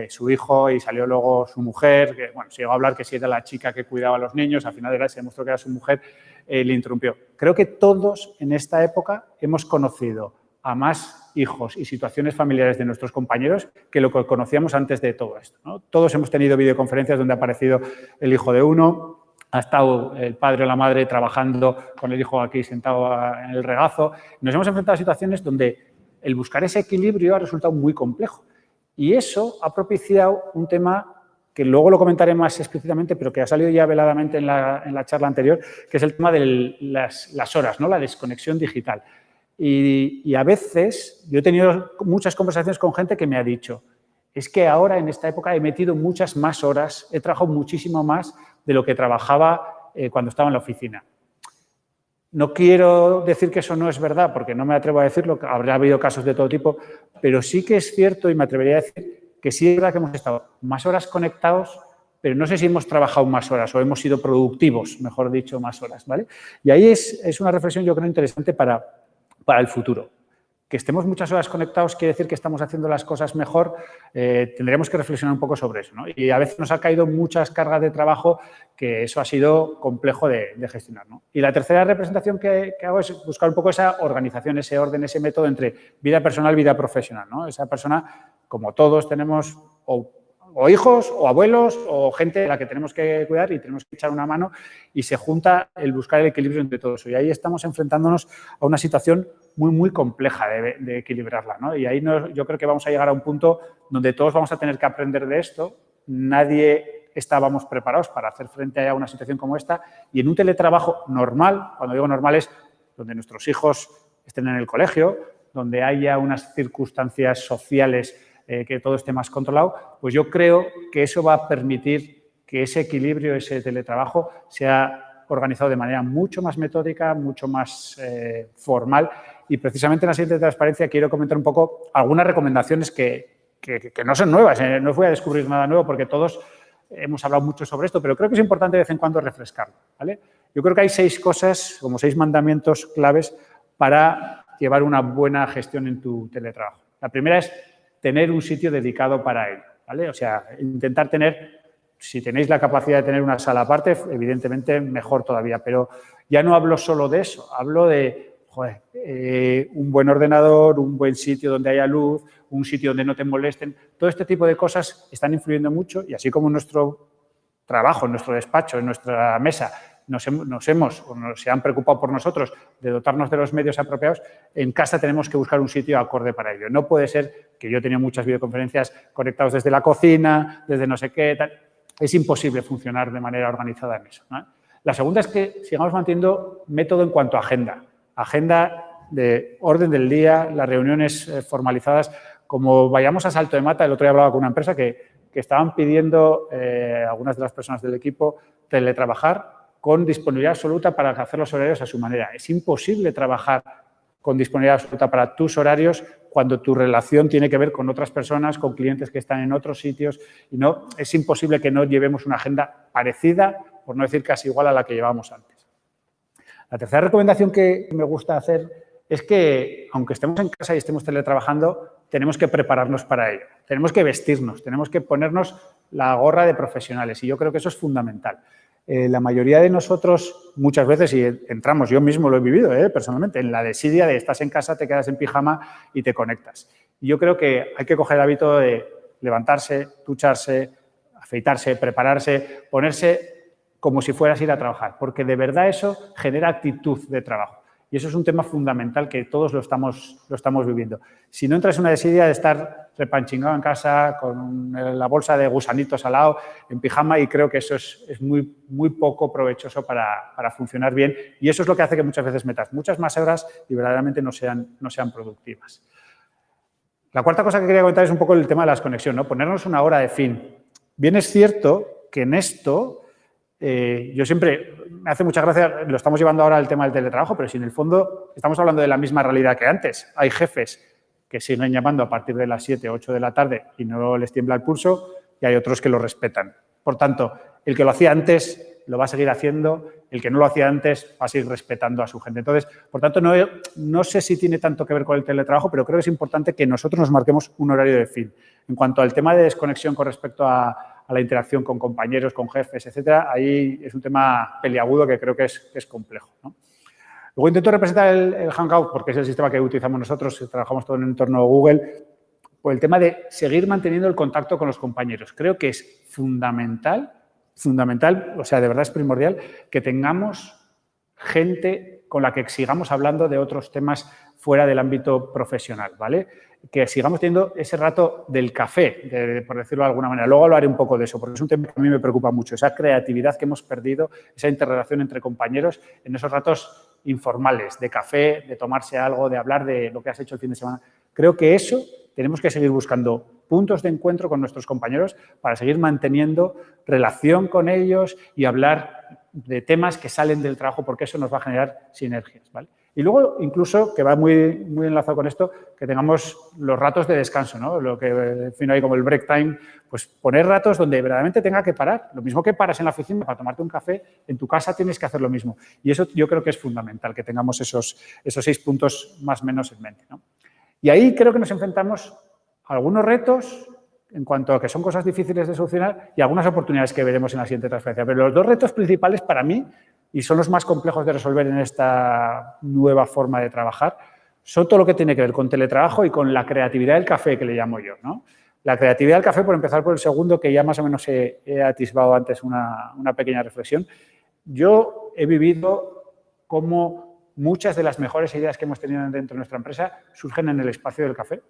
su hijo y salió luego su mujer, que bueno, se llegó a hablar que si era la chica que cuidaba a los niños, al final se demostró que era su mujer, le interrumpió. Creo que todos en esta época hemos conocido a más hijos y situaciones familiares de nuestros compañeros que lo que conocíamos antes de todo esto, ¿no? Todos hemos tenido videoconferencias donde ha aparecido el hijo de uno, ha estado el padre o la madre trabajando con el hijo aquí sentado en el regazo. Nos hemos enfrentado a situaciones donde el buscar ese equilibrio ha resultado muy complejo. Y eso ha propiciado un tema que luego lo comentaré más explícitamente, pero que ha salido ya veladamente en la charla anterior, que es el tema de las horas, ¿no? La desconexión digital. Y a veces yo he tenido muchas conversaciones con gente que me ha dicho, es que ahora en esta época he metido muchas más horas, he trabajado muchísimo más de lo que trabajaba cuando estaba en la oficina. No quiero decir que eso no es verdad, porque no me atrevo a decirlo, habrá habido casos de todo tipo, pero sí que es cierto y me atrevería a decir que sí es verdad que hemos estado más horas conectados, pero no sé si hemos trabajado más horas o hemos sido productivos, mejor dicho, más horas, ¿vale? Y ahí es una reflexión, yo creo, interesante para el futuro. Que estemos muchas horas conectados quiere decir que estamos haciendo las cosas mejor, tendremos que reflexionar un poco sobre eso, ¿no? Y a veces nos ha caído muchas cargas de trabajo que eso ha sido complejo de gestionar, ¿no? Y la tercera representación que hago es buscar un poco esa organización, ese orden, ese método entre vida personal y vida profesional, ¿no? Esa persona, como todos, tenemos o hijos, o abuelos, o gente a la que tenemos que cuidar y tenemos que echar una mano y se junta el buscar el equilibrio entre todo eso. Y ahí estamos enfrentándonos a una situación muy, muy compleja de equilibrarla, ¿no? Y ahí yo creo que vamos a llegar a un punto donde todos vamos a tener que aprender de esto. Nadie estábamos preparados para hacer frente a una situación como esta y en un teletrabajo normal, cuando digo normal es donde nuestros hijos estén en el colegio, donde haya unas circunstancias sociales que todo esté más controlado, pues yo creo que eso va a permitir que ese equilibrio, ese teletrabajo, sea organizado de manera mucho más metódica, mucho más formal. Y precisamente en la siguiente transparencia quiero comentar un poco algunas recomendaciones que no son nuevas. No os voy a descubrir nada nuevo porque todos hemos hablado mucho sobre esto, pero creo que es importante de vez en cuando refrescarlo, ¿vale? Yo creo que hay 6 cosas, como 6 mandamientos claves para llevar una buena gestión en tu teletrabajo. La primera es tener un sitio dedicado para ello, ¿vale? O sea, intentar tener, si tenéis la capacidad de tener una sala aparte, evidentemente mejor todavía, pero ya no hablo solo de eso, hablo de un buen ordenador, un buen sitio donde haya luz, un sitio donde no te molesten. Todo este tipo de cosas están influyendo mucho y así como en nuestro trabajo, en nuestro despacho, en nuestra mesa, se han preocupado por nosotros de dotarnos de los medios apropiados, en casa tenemos que buscar un sitio acorde para ello. No puede ser que yo he tenido muchas videoconferencias conectados desde la cocina, desde no sé qué, tal. Es imposible funcionar de manera organizada en eso, ¿no? La segunda es que sigamos manteniendo método en cuanto a agenda. Agenda de orden del día, las reuniones formalizadas. Como vayamos a salto de mata, el otro día hablaba con una empresa que estaban pidiendo algunas de las personas del equipo teletrabajar con disponibilidad absoluta para hacer los horarios a su manera. Es imposible trabajar con disponibilidad absoluta para tus horarios cuando tu relación tiene que ver con otras personas, con clientes que están en otros sitios. Y no, es imposible que no llevemos una agenda parecida, por no decir casi igual a la que llevábamos antes. La tercera recomendación que me gusta hacer es que, aunque estemos en casa y estemos teletrabajando, tenemos que prepararnos para ello. Tenemos que vestirnos, tenemos que ponernos la gorra de profesionales y yo creo que eso es fundamental. La mayoría de nosotros, muchas veces, y entramos, yo mismo lo he vivido personalmente, en la desidia de estás en casa, te quedas en pijama y te conectas. Y yo creo que hay que coger el hábito de levantarse, ducharse, afeitarse, prepararse, ponerse como si fueras a ir a trabajar, porque de verdad eso genera actitud de trabajo. Y eso es un tema fundamental que todos lo estamos viviendo. Si no entras en una desidia de estar repanchingado en casa con la bolsa de gusanitos al lado, en pijama, y creo que eso es muy, muy poco provechoso para funcionar bien. Y eso es lo que hace que muchas veces metas muchas más horas y verdaderamente no sean productivas. La cuarta cosa que quería comentar es un poco el tema de las conexiones, ¿no? Ponernos una hora de fin. Bien es cierto que en esto... yo siempre, me hace mucha gracia, lo estamos llevando ahora al tema del teletrabajo, pero si en el fondo estamos hablando de la misma realidad que antes. Hay jefes que siguen llamando a partir de las 7 o 8 de la tarde y no les tiembla el pulso y hay otros que lo respetan. Por tanto, el que lo hacía antes lo va a seguir haciendo, el que no lo hacía antes va a seguir respetando a su gente. Entonces, por tanto, no sé si tiene tanto que ver con el teletrabajo, pero creo que es importante que nosotros nos marquemos un horario de fin. En cuanto al tema de desconexión con respecto a la interacción con compañeros, con jefes, etcétera, ahí es un tema peliagudo que creo que es complejo, ¿no? Luego intento representar el Hangout, porque es el sistema que utilizamos nosotros, trabajamos todo en el entorno Google, por el tema de seguir manteniendo el contacto con los compañeros. Creo que es fundamental, o sea, de verdad es primordial, que tengamos gente con la que sigamos hablando de otros temas fuera del ámbito profesional, ¿vale? Que sigamos teniendo ese rato del café, por decirlo de alguna manera. Luego hablaré un poco de eso, porque es un tema que a mí me preocupa mucho, esa creatividad que hemos perdido, esa interrelación entre compañeros en esos ratos informales, de café, de tomarse algo, de hablar de lo que has hecho el fin de semana. Creo que eso tenemos que seguir buscando puntos de encuentro con nuestros compañeros para seguir manteniendo relación con ellos y hablar de temas que salen del trabajo, porque eso nos va a generar sinergias, ¿vale? Y luego, incluso, que va muy, muy enlazado con esto, que tengamos los ratos de descanso, ¿no? Lo que defino ahí como el break time, pues poner ratos donde verdaderamente tenga que parar. Lo mismo que paras en la oficina para tomarte un café, en tu casa tienes que hacer lo mismo. Y eso yo creo que es fundamental, que tengamos esos 6 puntos más o menos en mente, ¿no? Y ahí creo que nos enfrentamos a algunos retos en cuanto a que son cosas difíciles de solucionar y algunas oportunidades que veremos en la siguiente transferencia. Pero los 2 retos principales para mí, y son los más complejos de resolver en esta nueva forma de trabajar, son todo lo que tiene que ver con teletrabajo y con la creatividad del café, que le llamo yo, ¿no? La creatividad del café, por empezar por el segundo, que ya más o menos he atisbado antes una pequeña reflexión. Yo he vivido cómo muchas de las mejores ideas que hemos tenido dentro de nuestra empresa surgen en el espacio del café.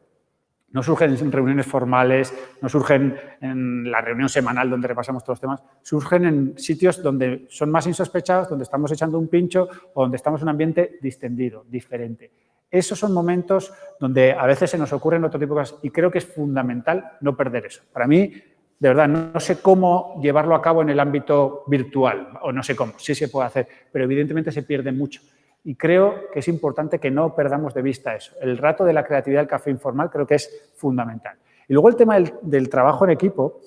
No surgen en reuniones formales, no surgen en la reunión semanal donde repasamos todos los temas, surgen en sitios donde son más insospechados, donde estamos echando un pincho o donde estamos en un ambiente distendido, diferente. Esos son momentos donde a veces se nos ocurren otro tipo de cosas y creo que es fundamental no perder eso. Para mí, de verdad, no sé cómo llevarlo a cabo en el ámbito virtual, o no sé cómo, sí se puede hacer, pero evidentemente se pierde mucho. Y creo que es importante que no perdamos de vista eso. El rato de la creatividad del café informal creo que es fundamental. Y luego el tema del trabajo en equipo,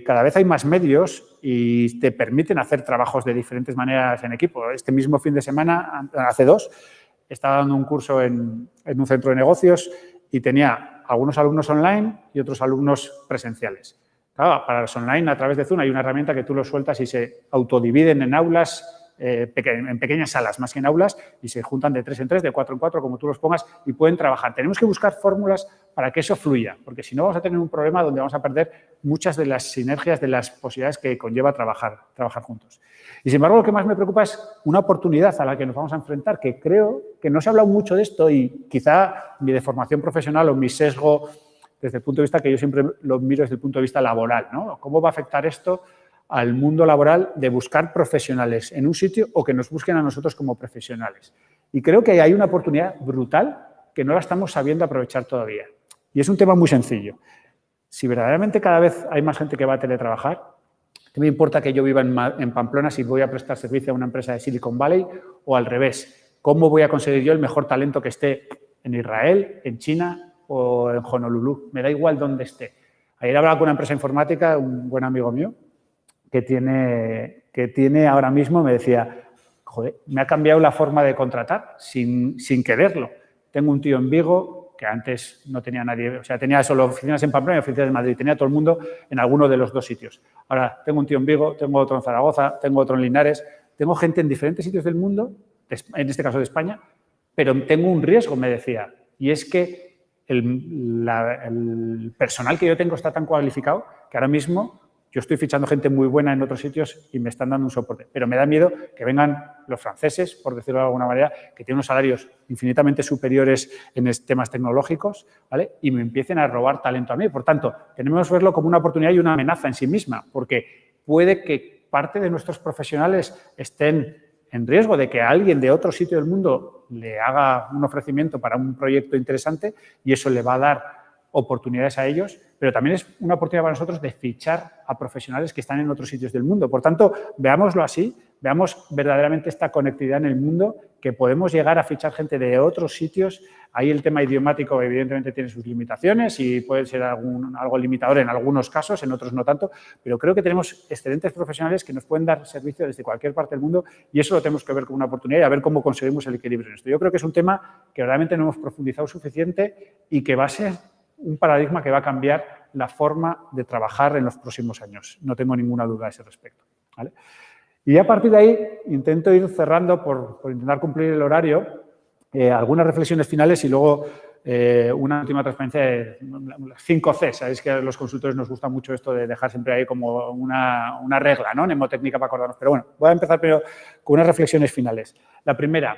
cada vez hay más medios y te permiten hacer trabajos de diferentes maneras en equipo. Este mismo fin de semana, hace 2, estaba dando un curso en un centro de negocios y tenía algunos alumnos online y otros alumnos presenciales. Claro, para los online, a través de Zoom, hay una herramienta que tú los sueltas y se autodividen en aulas, en pequeñas salas, más que en aulas, y se juntan de 3 en 3, de 4 en 4, como tú los pongas, y pueden trabajar. Tenemos que buscar fórmulas para que eso fluya, porque si no vamos a tener un problema donde vamos a perder muchas de las sinergias, de las posibilidades que conlleva trabajar juntos. Y, sin embargo, lo que más me preocupa es una oportunidad a la que nos vamos a enfrentar, que creo que no se ha hablado mucho de esto y quizá mi deformación profesional o mi sesgo desde el punto de vista que yo siempre lo miro desde el punto de vista laboral, ¿no? ¿Cómo va a afectar esto al mundo laboral de buscar profesionales en un sitio o que nos busquen a nosotros como profesionales? Y creo que hay una oportunidad brutal que no la estamos sabiendo aprovechar todavía. Y es un tema muy sencillo. Si verdaderamente cada vez hay más gente que va a teletrabajar, ¿qué me importa que yo viva en Pamplona si voy a prestar servicio a una empresa de Silicon Valley o al revés? ¿Cómo voy a conseguir yo el mejor talento que esté en Israel, en China o en Honolulu? Me da igual dónde esté. Ayer hablaba con una empresa informática, un buen amigo mío, que tiene ahora mismo, me decía, joder, me ha cambiado la forma de contratar sin quererlo. Tengo un tío en Vigo que antes no tenía nadie, o sea, tenía solo oficinas en Pamplona y oficinas en Madrid, tenía todo el mundo en alguno de los 2 sitios. Ahora tengo un tío en Vigo, tengo otro en Zaragoza, tengo otro en Linares, tengo gente en diferentes sitios del mundo, en este caso de España, pero tengo un riesgo, me decía, y es que el personal que yo tengo está tan cualificado que ahora mismo yo estoy fichando gente muy buena en otros sitios y me están dando un soporte. Pero me da miedo que vengan los franceses, por decirlo de alguna manera, que tienen unos salarios infinitamente superiores en temas tecnológicos, ¿vale? Y me empiecen a robar talento a mí. Por tanto, tenemos que verlo como una oportunidad y una amenaza en sí misma, porque puede que parte de nuestros profesionales estén en riesgo de que alguien de otro sitio del mundo le haga un ofrecimiento para un proyecto interesante y eso le va a dar oportunidades a ellos, pero también es una oportunidad para nosotros de fichar a profesionales que están en otros sitios del mundo. Por tanto, veámoslo así, veamos verdaderamente esta conectividad en el mundo, que podemos llegar a fichar gente de otros sitios. Ahí el tema idiomático evidentemente tiene sus limitaciones y puede ser algo limitador en algunos casos, en otros no tanto, pero creo que tenemos excelentes profesionales que nos pueden dar servicio desde cualquier parte del mundo y eso lo tenemos que ver como una oportunidad y a ver cómo conseguimos el equilibrio en esto. Yo creo que es un tema que realmente no hemos profundizado suficiente y que va a ser un paradigma que va a cambiar la forma de trabajar en los próximos años. No tengo ninguna duda a ese respecto, ¿vale? Y a partir de ahí intento ir cerrando por intentar cumplir el horario, algunas reflexiones finales y luego una última transparencia de 5 C. Sabéis que a los consultores nos gusta mucho esto de dejar siempre ahí como una regla, ¿no? Mnemotécnica para acordarnos. Pero bueno, voy a empezar primero con unas reflexiones finales. La primera,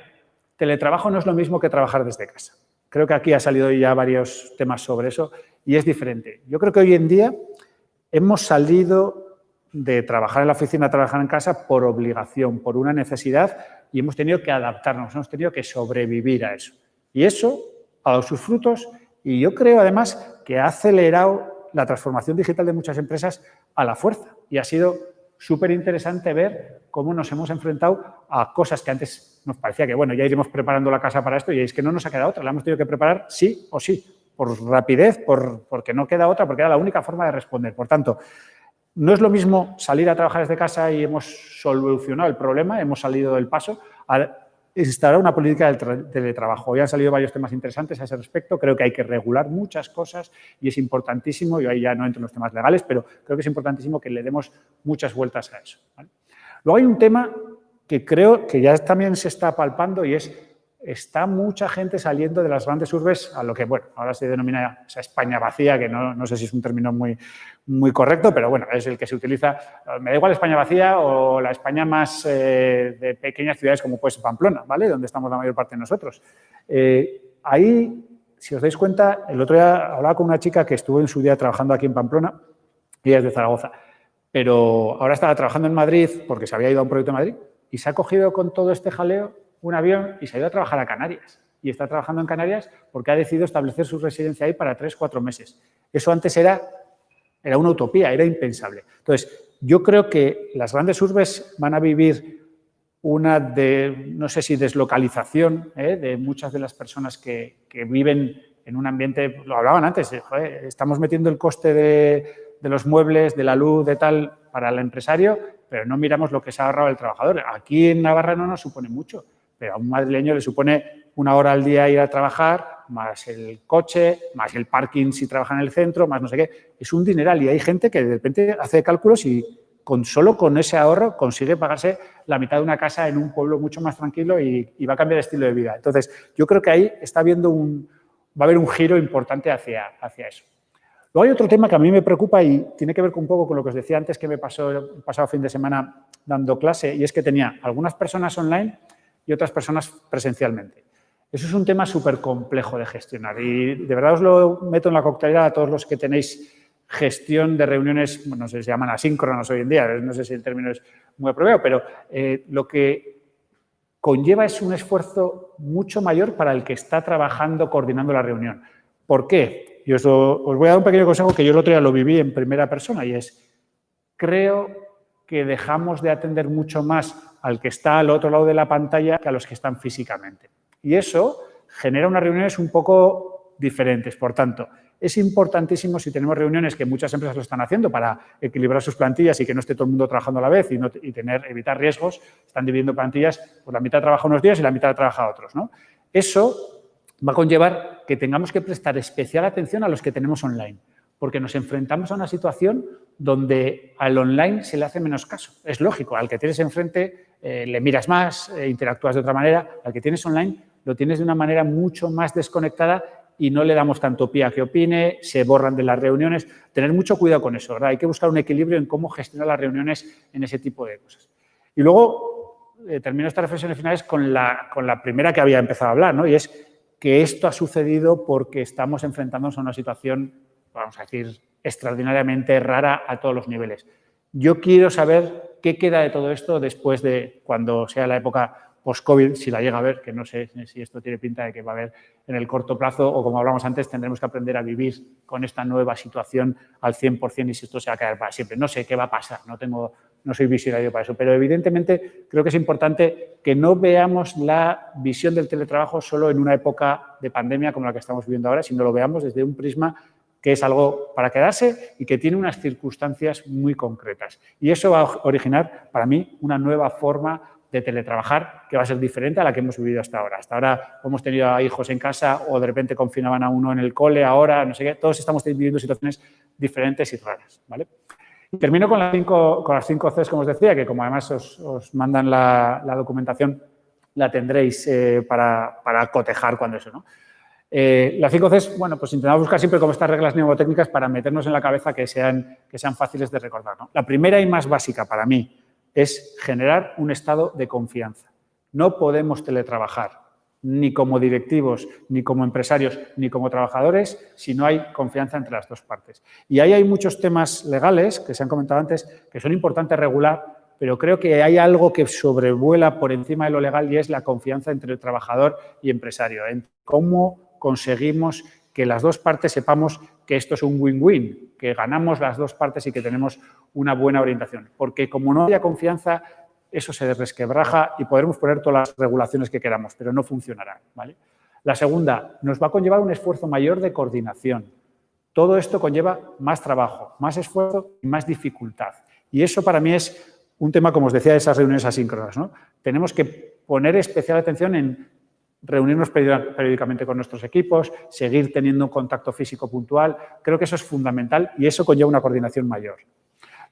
teletrabajo no es lo mismo que trabajar desde casa. Creo que aquí ha salido ya varios temas sobre eso y es diferente. Yo creo que hoy en día hemos salido de trabajar en la oficina a trabajar en casa por obligación, por una necesidad y hemos tenido que adaptarnos, hemos tenido que sobrevivir a eso. Y eso ha dado sus frutos y yo creo además que ha acelerado la transformación digital de muchas empresas a la fuerza y ha sido súper interesante ver cómo nos hemos enfrentado a cosas que antes nos parecía que, bueno, ya iremos preparando la casa para esto y es que no nos ha quedado otra, la hemos tenido que preparar sí o sí, por rapidez, porque no queda otra, porque era la única forma de responder. Por tanto, no es lo mismo salir a trabajar desde casa y hemos solucionado el problema, hemos salido del paso, a instaurar una política del teletrabajo. Hoy han salido varios temas interesantes a ese respecto. Creo que hay que regular muchas cosas y es importantísimo, yo ahí ya no entro en los temas legales, pero creo que es importantísimo que le demos muchas vueltas a eso, ¿vale? Luego hay un tema que creo que ya también se está palpando y está mucha gente saliendo de las grandes urbes a lo que, bueno, ahora se denomina esa España vacía, que no sé si es un término muy correcto, pero bueno, es el que se utiliza. Me da igual España vacía o la España más de pequeñas ciudades como pues Pamplona, ¿vale? Donde estamos la mayor parte de nosotros. Ahí, si os dais cuenta, el otro día hablaba con una chica que estuvo en su día trabajando aquí en Pamplona, ella es de Zaragoza, pero ahora estaba trabajando en Madrid porque se había ido a un proyecto de Madrid y se ha cogido con todo este jaleo un avión y se ha ido a trabajar a Canarias. Y está trabajando en Canarias porque ha decidido establecer su residencia ahí para 3-4 meses. Eso antes era una utopía, era impensable. Entonces, yo creo que las grandes urbes van a vivir no sé si deslocalización de muchas de las personas que viven en un ambiente, lo hablaban antes, joder, estamos metiendo el coste de los muebles, de la luz, de tal, para el empresario, pero no miramos lo que se ha ahorrado el trabajador. Aquí en Navarra no nos supone mucho, pero a un madrileño le supone 1 hora al día ir a trabajar, más el coche, más el parking si trabaja en el centro, más no sé qué. Es un dineral y hay gente que de repente hace cálculos y solo con ese ahorro consigue pagarse la mitad de una casa en un pueblo mucho más tranquilo y va a cambiar el estilo de vida. Entonces, yo creo que ahí va a haber un giro importante hacia eso. Luego hay otro tema que a mí me preocupa y tiene que ver un poco con lo que os decía antes que me pasó el pasado fin de semana dando clase, y es que tenía algunas personas online y otras personas presencialmente. Eso es un tema súper complejo de gestionar y de verdad os lo meto en la coctelera a todos los que tenéis gestión de reuniones, bueno, no sé si se llaman asíncronas hoy en día, no sé si el término es muy apropiado, pero lo que conlleva es un esfuerzo mucho mayor para el que está trabajando, coordinando la reunión. ¿Por qué? Y os voy a dar un pequeño consejo que yo el otro día lo viví en primera persona y es, creo que dejamos de atender mucho más al que está al otro lado de la pantalla que a los que están físicamente. Y eso genera unas reuniones un poco diferentes. Por tanto, es importantísimo si tenemos reuniones, que muchas empresas lo están haciendo para equilibrar sus plantillas y que no esté todo el mundo trabajando a la vez y evitar riesgos, están dividiendo plantillas, pues la mitad trabaja unos días y la mitad trabaja otros, ¿no? Eso va a conllevar que tengamos que prestar especial atención a los que tenemos online, porque nos enfrentamos a una situación donde al online se le hace menos caso. Es lógico, al que tienes enfrente le miras más, interactúas de otra manera, al que tienes online lo tienes de una manera mucho más desconectada y no le damos tanto pie a que opine, se borran de las reuniones. Tener mucho cuidado con eso, ¿verdad? Hay que buscar un equilibrio en cómo gestionar las reuniones en ese tipo de cosas. Y luego termino estas reflexiones finales con la primera que había empezado a hablar, ¿no? Y es que esto ha sucedido porque estamos enfrentándonos a una situación, vamos a decir, extraordinariamente rara a todos los niveles. Yo quiero saber qué queda de todo esto después de cuando sea la época post-COVID, si la llega a ver, que no sé si esto tiene pinta de que va a haber en el corto plazo o, como hablamos antes, tendremos que aprender a vivir con esta nueva situación al 100% y si esto se va a quedar para siempre. No sé qué va a pasar, no soy visionario para eso, pero evidentemente creo que es importante que no veamos la visión del teletrabajo solo en una época de pandemia como la que estamos viviendo ahora, sino lo veamos desde un prisma que es algo para quedarse y que tiene unas circunstancias muy concretas. Y eso va a originar, para mí, una nueva forma de teletrabajar que va a ser diferente a la que hemos vivido hasta ahora. Hasta ahora hemos tenido a hijos en casa o de repente confinaban a uno en el cole, ahora no sé qué. Todos estamos viviendo situaciones diferentes y raras, ¿vale? Y termino con las 5 Cs, como os decía, que como además os mandan la documentación, la tendréis para cotejar cuando eso, ¿no? Las 5 Cs, bueno, pues intentamos buscar siempre como estas reglas mnemotécnicas para meternos en la cabeza que sean fáciles de recordar, ¿no? La primera y más básica para mí es generar un estado de confianza. No podemos teletrabajar ni como directivos, ni como empresarios, ni como trabajadores si no hay confianza entre las dos partes. Y ahí hay muchos temas legales que se han comentado antes que son importantes regular, pero creo que hay algo que sobrevuela por encima de lo legal y es la confianza entre el trabajador y empresario, en cómo conseguimos que las dos partes sepamos que esto es un win-win, que ganamos las dos partes y que tenemos una buena orientación. Porque como no haya confianza, eso se resquebraja y podremos poner todas las regulaciones que queramos, pero no funcionará, ¿vale? La segunda, nos va a conllevar un esfuerzo mayor de coordinación. Todo esto conlleva más trabajo, más esfuerzo y más dificultad. Y eso para mí es un tema, como os decía, de esas reuniones asíncronas, ¿no? Tenemos que poner especial atención en reunirnos periódicamente con nuestros equipos, seguir teniendo un contacto físico puntual. Creo que eso es fundamental y eso conlleva una coordinación mayor.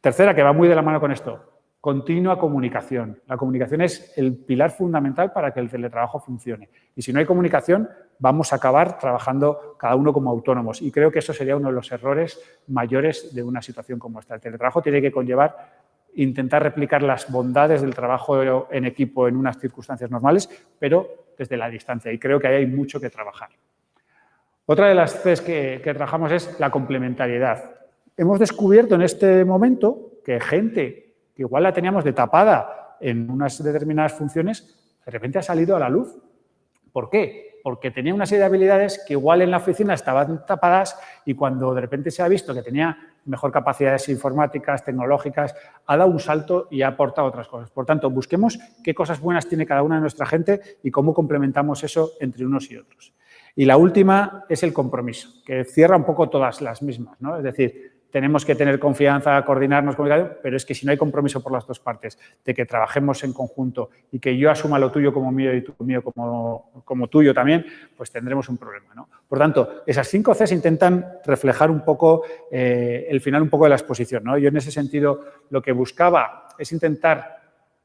Tercera, que va muy de la mano con esto, continua comunicación. La comunicación es el pilar fundamental para que el teletrabajo funcione. Y si no hay comunicación, vamos a acabar trabajando cada uno como autónomos. Y creo que eso sería uno de los errores mayores de una situación como esta. El teletrabajo tiene que conllevar intentar replicar las bondades del trabajo en equipo en unas circunstancias normales, pero desde la distancia. Y creo que ahí hay mucho que trabajar. Otra de las Cs que trabajamos es la complementariedad. Hemos descubierto en este momento que gente que igual la teníamos de tapada en unas determinadas funciones, de repente ha salido a la luz. ¿Por qué? Porque tenía una serie de habilidades que igual en la oficina estaban tapadas y cuando de repente se ha visto que tenía mejor capacidades informáticas, tecnológicas, ha dado un salto y ha aportado otras cosas. Por tanto, busquemos qué cosas buenas tiene cada una de nuestra gente y cómo complementamos eso entre unos y otros. Y la última es el compromiso, que cierra un poco todas las mismas, ¿no? Es decir, tenemos que tener confianza, coordinarnos, pero es que si no hay compromiso por las dos partes, de que trabajemos en conjunto y que yo asuma lo tuyo como mío y tú mío como tuyo también, pues tendremos un problema, ¿no? Por tanto, esas 5 Cs intentan reflejar un poco el final un poco de la exposición, ¿no? Yo en ese sentido lo que buscaba es intentar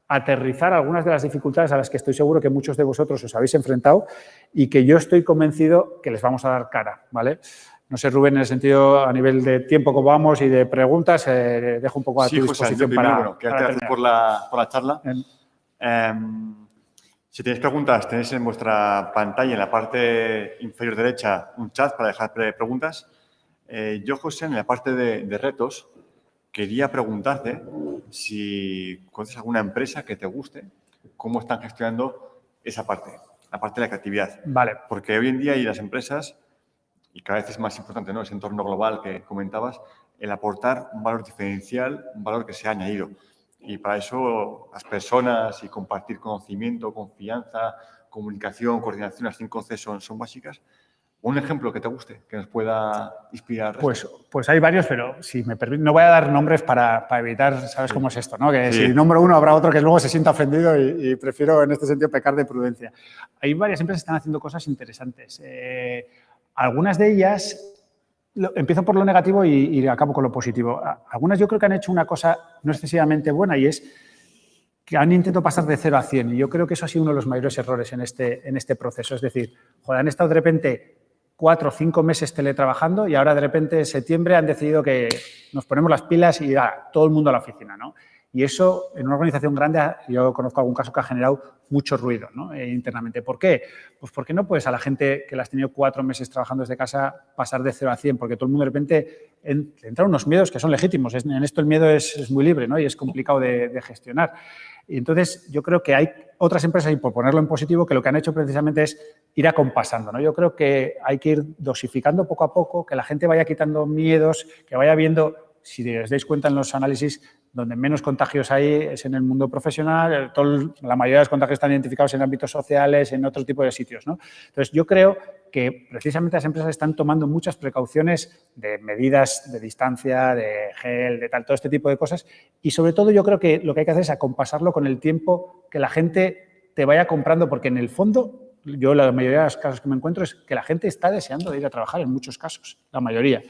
aterrizar algunas de las dificultades a las que estoy seguro que muchos de vosotros os habéis enfrentado y que yo estoy convencido que les vamos a dar cara, ¿vale? No sé, Rubén, en el sentido a nivel de tiempo como vamos y de preguntas, dejo un poco a tu disposición primero, para gracias por la charla. Si tenéis preguntas, tenéis en vuestra pantalla, en la parte inferior derecha, un chat para dejar preguntas. Yo, José, en la parte de retos, quería preguntarte si conoces alguna empresa que te guste, cómo están gestionando esa parte, la parte de la creatividad. Vale. Porque hoy en día hay las empresas, y cada vez es más importante, ¿no?, ese entorno global que comentabas, el aportar un valor diferencial, un valor que se ha añadido. Y para eso las personas y compartir conocimiento, confianza, comunicación, coordinación, las 5 C son básicas. ¿Un ejemplo que te guste, que nos pueda inspirar? Pues hay varios, pero si me permite, no voy a dar nombres para evitar, ¿sabes cómo es esto, no? Que Sí. si nombro uno habrá otro que luego se sienta ofendido y prefiero en este sentido pecar de prudencia. Hay varias empresas que están haciendo cosas interesantes. Algunas de ellas, empiezo por lo negativo y acabo con lo positivo. Algunas yo creo que han hecho una cosa no excesivamente buena y es que han intentado pasar de 0 a 100 y yo creo que eso ha sido uno de los mayores errores en este proceso. Es decir, joder, han estado de repente 4 o 5 meses teletrabajando y ahora de repente en septiembre han decidido que nos ponemos las pilas y todo el mundo a la oficina, ¿no? Y eso, en una organización grande, yo conozco algún caso que ha generado mucho ruido, ¿no?, internamente. ¿Por qué? Pues porque no puedes a la gente que la has tenido 4 meses trabajando desde casa pasar de 0 a 100, porque todo el mundo de repente entran unos miedos que son legítimos. En esto el miedo es muy libre, ¿no?, y es complicado de gestionar. Y entonces yo creo que hay otras empresas, y por ponerlo en positivo, que lo que han hecho precisamente es ir acompasando, ¿no? Yo creo que hay que ir dosificando poco a poco, que la gente vaya quitando miedos, que vaya viendo, si os dais cuenta en los análisis, donde menos contagios hay es en el mundo profesional, la mayoría de los contagios están identificados en ámbitos sociales, en otro tipo de sitios, ¿no? Entonces, yo creo que precisamente las empresas están tomando muchas precauciones de medidas de distancia, de gel, de tal, todo este tipo de cosas. Y sobre todo yo creo que lo que hay que hacer es acompasarlo con el tiempo que la gente te vaya comprando, porque en el fondo, yo la mayoría de los casos que me encuentro es que la gente está deseando de ir a trabajar en muchos casos, la mayoría.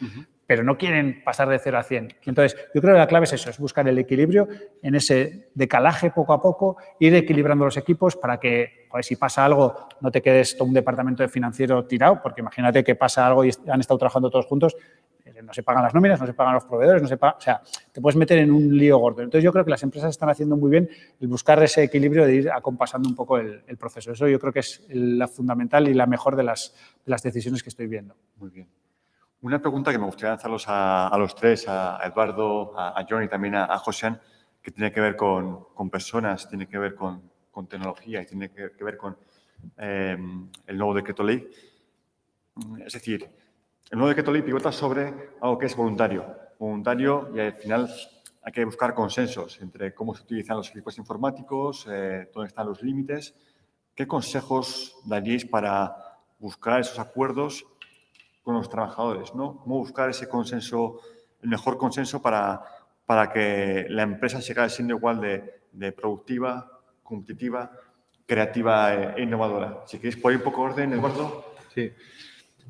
Pero no quieren pasar de 0 a 100. Entonces, yo creo que la clave es eso, es buscar el equilibrio en ese decalaje poco a poco, ir equilibrando los equipos para que, joder, si pasa algo, no te quedes todo un departamento de financiero tirado, porque imagínate que pasa algo y han estado trabajando todos juntos, no se pagan las nóminas, no se pagan los proveedores, o sea, te puedes meter en un lío gordo. Entonces, yo creo que las empresas están haciendo muy bien el buscar ese equilibrio de ir acompasando un poco el proceso. Eso yo creo que es la fundamental y la mejor de las decisiones que estoy viendo. Muy bien. Una pregunta que me gustaría lanzarlos a los tres, a Eduardo, a John y también a José, que tiene que ver con personas, tiene que ver con tecnología y tiene que ver con el nuevo decreto ley. Es decir, el nuevo decreto ley pivota sobre algo que es voluntario. Voluntario y al final hay que buscar consensos entre cómo se utilizan los equipos informáticos, dónde están los límites. ¿Qué consejos daríais para buscar esos acuerdos con los trabajadores, ¿no? ¿Cómo buscar ese consenso, el mejor consenso para que la empresa siga siendo igual de productiva, competitiva, creativa e innovadora? Si queréis poner un poco de orden, Eduardo. Sí.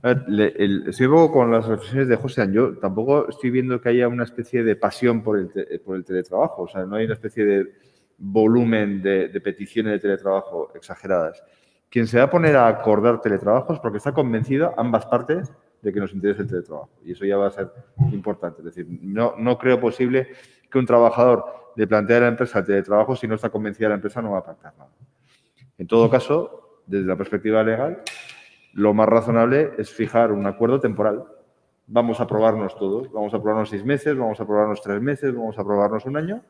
A ver, sigo con las reflexiones de José. Yo tampoco estoy viendo que haya una especie de pasión por el teletrabajo. O sea, no hay una especie de volumen de peticiones de teletrabajo exageradas. Quien se va a poner a acordar teletrabajos porque está convencido ambas partes de que nos interesa el teletrabajo. Y eso ya va a ser importante. Es decir, no creo posible que un trabajador le plantee a la empresa el teletrabajo si no está convencida la empresa no va a pactar nada. En todo caso, desde la perspectiva legal, lo más razonable es fijar un acuerdo temporal. Vamos a probarnos todos. Vamos a probarnos 6 meses, vamos a probarnos 3 meses, vamos a probarnos 1 año.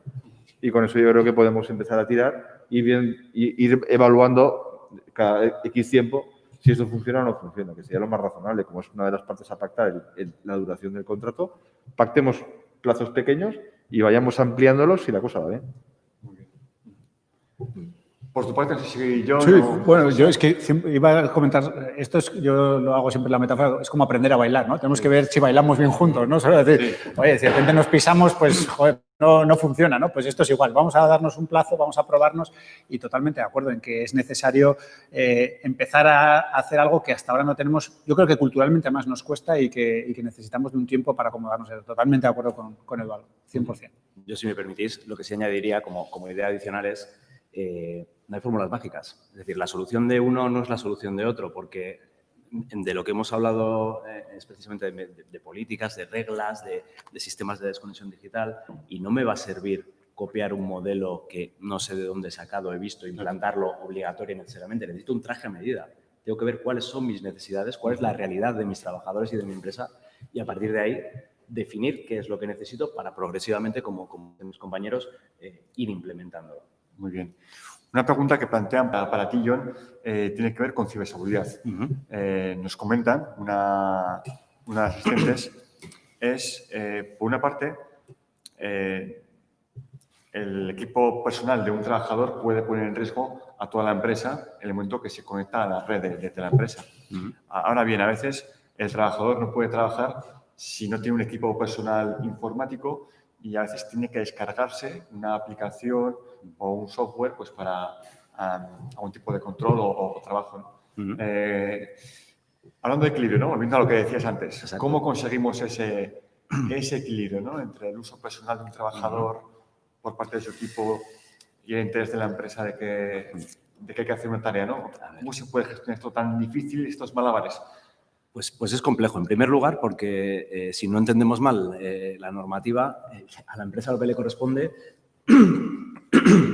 Y con eso yo creo que podemos empezar a tirar y ir evaluando cada X tiempo si esto funciona o no funciona, que sería lo más razonable. Como es una de las partes a pactar la duración del contrato, pactemos plazos pequeños y vayamos ampliándolos si la cosa va bien. Por tu parte, no sé si yo... Sí, no... bueno, yo es que iba a comentar, yo lo hago siempre la metáfora, es como aprender a bailar, ¿no? Tenemos que ver si bailamos bien juntos, ¿no? Solo decir, oye, si de repente nos pisamos, pues, joder, no funciona, ¿no? Pues esto es igual, vamos a darnos un plazo, vamos a probarnos y totalmente de acuerdo en que es necesario empezar a hacer algo que hasta ahora no tenemos, yo creo que culturalmente además nos cuesta y que necesitamos de un tiempo para acomodarnos. Totalmente de acuerdo con Eduardo, 100%. Yo, si me permitís, lo que sí añadiría como idea adicional es no hay fórmulas mágicas. Es decir, la solución de uno no es la solución de otro, porque de lo que hemos hablado es precisamente de políticas, de reglas, de sistemas de desconexión digital, y no me va a servir copiar un modelo que no sé de dónde he sacado, he visto, implantarlo obligatorio necesariamente. Necesito un traje a medida. Tengo que ver cuáles son mis necesidades, cuál es la realidad de mis trabajadores y de mi empresa, y a partir de ahí definir qué es lo que necesito para progresivamente, como mis compañeros, ir implementándolo. Muy bien. Una pregunta que plantean para ti, John, tiene que ver con ciberseguridad. Nos comentan, una de las asistentes, por una parte, el equipo personal de un trabajador puede poner en riesgo a toda la empresa en el momento que se conecta a la red de la empresa. Ahora bien, a veces el trabajador no puede trabajar si no tiene un equipo personal informático y a veces tiene que descargarse una aplicación o un software pues, para un tipo de control o trabajo, ¿no? Hablando de equilibrio, ¿no? Volviendo a lo que decías antes, Exacto. ¿Cómo conseguimos ese equilibrio, ¿no? Entre el uso personal de un trabajador por parte de su equipo y el interés de la empresa de que hay que hacer una tarea, ¿no? ¿Cómo se puede gestionar esto tan difícil, estos malabares? Pues es complejo. En primer lugar, porque si no entendemos mal la normativa, a la empresa lo que le corresponde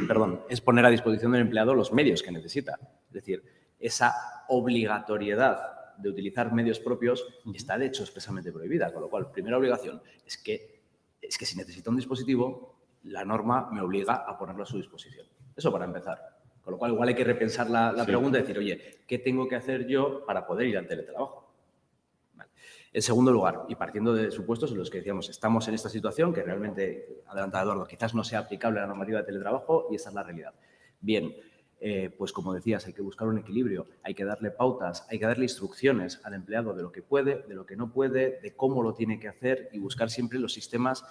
perdón, es poner a disposición del empleado los medios que necesita. Es decir, esa obligatoriedad de utilizar medios propios está de hecho expresamente prohibida, con lo cual, primera obligación es que si necesita un dispositivo, la norma me obliga a ponerlo a su disposición. Eso para empezar. Con lo cual, igual hay que repensar la pregunta y decir, oye, ¿qué tengo que hacer yo para poder ir al teletrabajo? Vale. En segundo lugar, y partiendo de supuestos en los que decíamos, estamos en esta situación que realmente, adelantado Eduardo, quizás no sea aplicable a la normativa de teletrabajo y esa es la realidad. Bien, pues como decías, hay que buscar un equilibrio, hay que darle pautas, hay que darle instrucciones al empleado de lo que puede, de lo que no puede, de cómo lo tiene que hacer y buscar siempre los sistemas,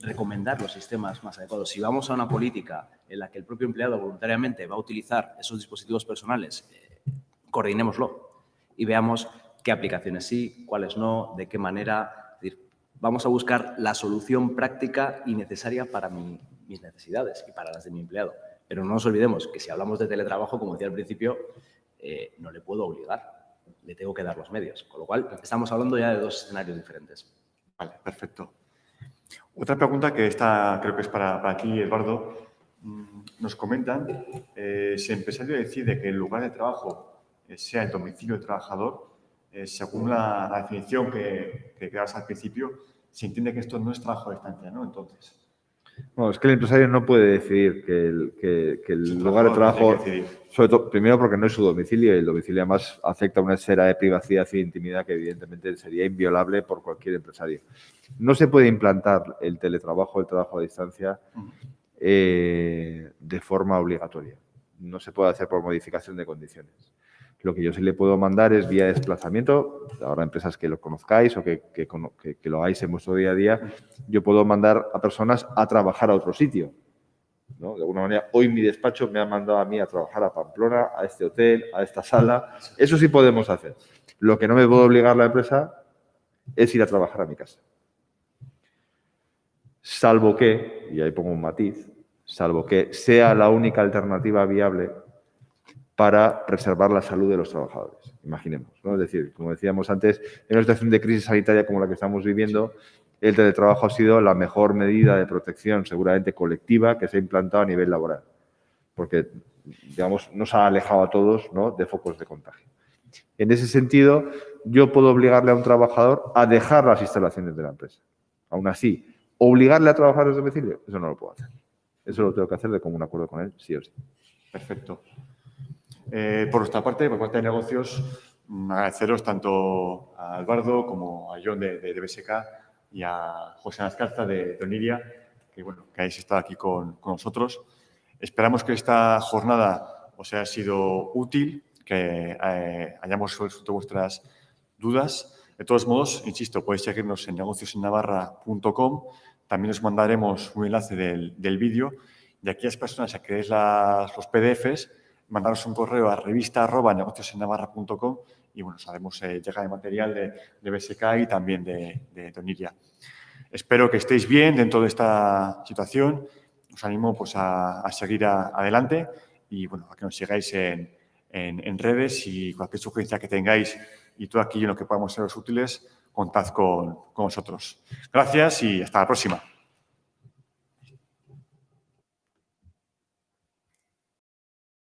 recomendar los sistemas más adecuados. Si vamos a una política en la que el propio empleado voluntariamente va a utilizar esos dispositivos personales, coordinémoslo y veamos qué aplicaciones sí, cuáles no, de qué manera. Es decir, vamos a buscar la solución práctica y necesaria para mis necesidades y para las de mi empleado. Pero no nos olvidemos que si hablamos de teletrabajo, como decía al principio, no le puedo obligar, le tengo que dar los medios. Con lo cual, estamos hablando ya de dos escenarios diferentes. Vale, perfecto. Otra pregunta que creo que es para ti, Eduardo. Nos comentan, si el empresario decide que el lugar de trabajo sea el domicilio del trabajador, según la definición que dabas al principio, se entiende que esto no es trabajo a distancia, ¿no? Entonces. Bueno, es que el empresario no puede decidir que el lugar de trabajo, sobre todo, primero porque no es su domicilio y el domicilio además afecta a una esfera de privacidad y de intimidad que evidentemente sería inviolable por cualquier empresario. No se puede implantar el teletrabajo, el trabajo a distancia de forma obligatoria. No se puede hacer por modificación de condiciones. Lo que yo sí le puedo mandar es vía desplazamiento, ahora empresas que lo conozcáis o que lo hagáis en vuestro día a día, yo puedo mandar a personas a trabajar a otro sitio, ¿no? De alguna manera, hoy mi despacho me ha mandado a mí a trabajar a Pamplona, a este hotel, a esta sala. Eso sí podemos hacer. Lo que no me puedo obligar la empresa es ir a trabajar a mi casa. Salvo que, y ahí pongo un matiz, salvo que sea la única alternativa viable para preservar la salud de los trabajadores, imaginemos, ¿no? Es decir, como decíamos antes, en una situación de crisis sanitaria como la que estamos viviendo, el teletrabajo ha sido la mejor medida de protección, seguramente colectiva, que se ha implantado a nivel laboral, porque, digamos, nos ha alejado a todos, ¿no?, de focos de contagio. En ese sentido, yo puedo obligarle a un trabajador a dejar las instalaciones de la empresa. Aún así, obligarle a trabajar desde domicilio, eso no lo puedo hacer. Eso lo tengo que hacer de común acuerdo con él, sí o sí. Perfecto. Por nuestra parte, por parte de negocios, agradeceros tanto a Alvardo como a John de BSK y a José Azcarza de Oniria, que, bueno, que hayáis estado aquí con nosotros. Esperamos que esta jornada os haya sido útil, que hayamos resuelto vuestras dudas. De todos modos, insisto, podéis seguirnos en negociosennavarra.com. También os mandaremos un enlace del vídeo. Y a aquellas personas a que queréis los PDFs, mandaros un correo a revista@negociosennavarra.com y, bueno, os haremos llegar el material de BSK y también de Oniria. Espero que estéis bien dentro de esta situación. Os animo, pues, a seguir adelante y, bueno, a que nos sigáis en redes y cualquier sugerencia que tengáis y todo aquello en lo que podamos seros útiles, contad con nosotros. Gracias y hasta la próxima.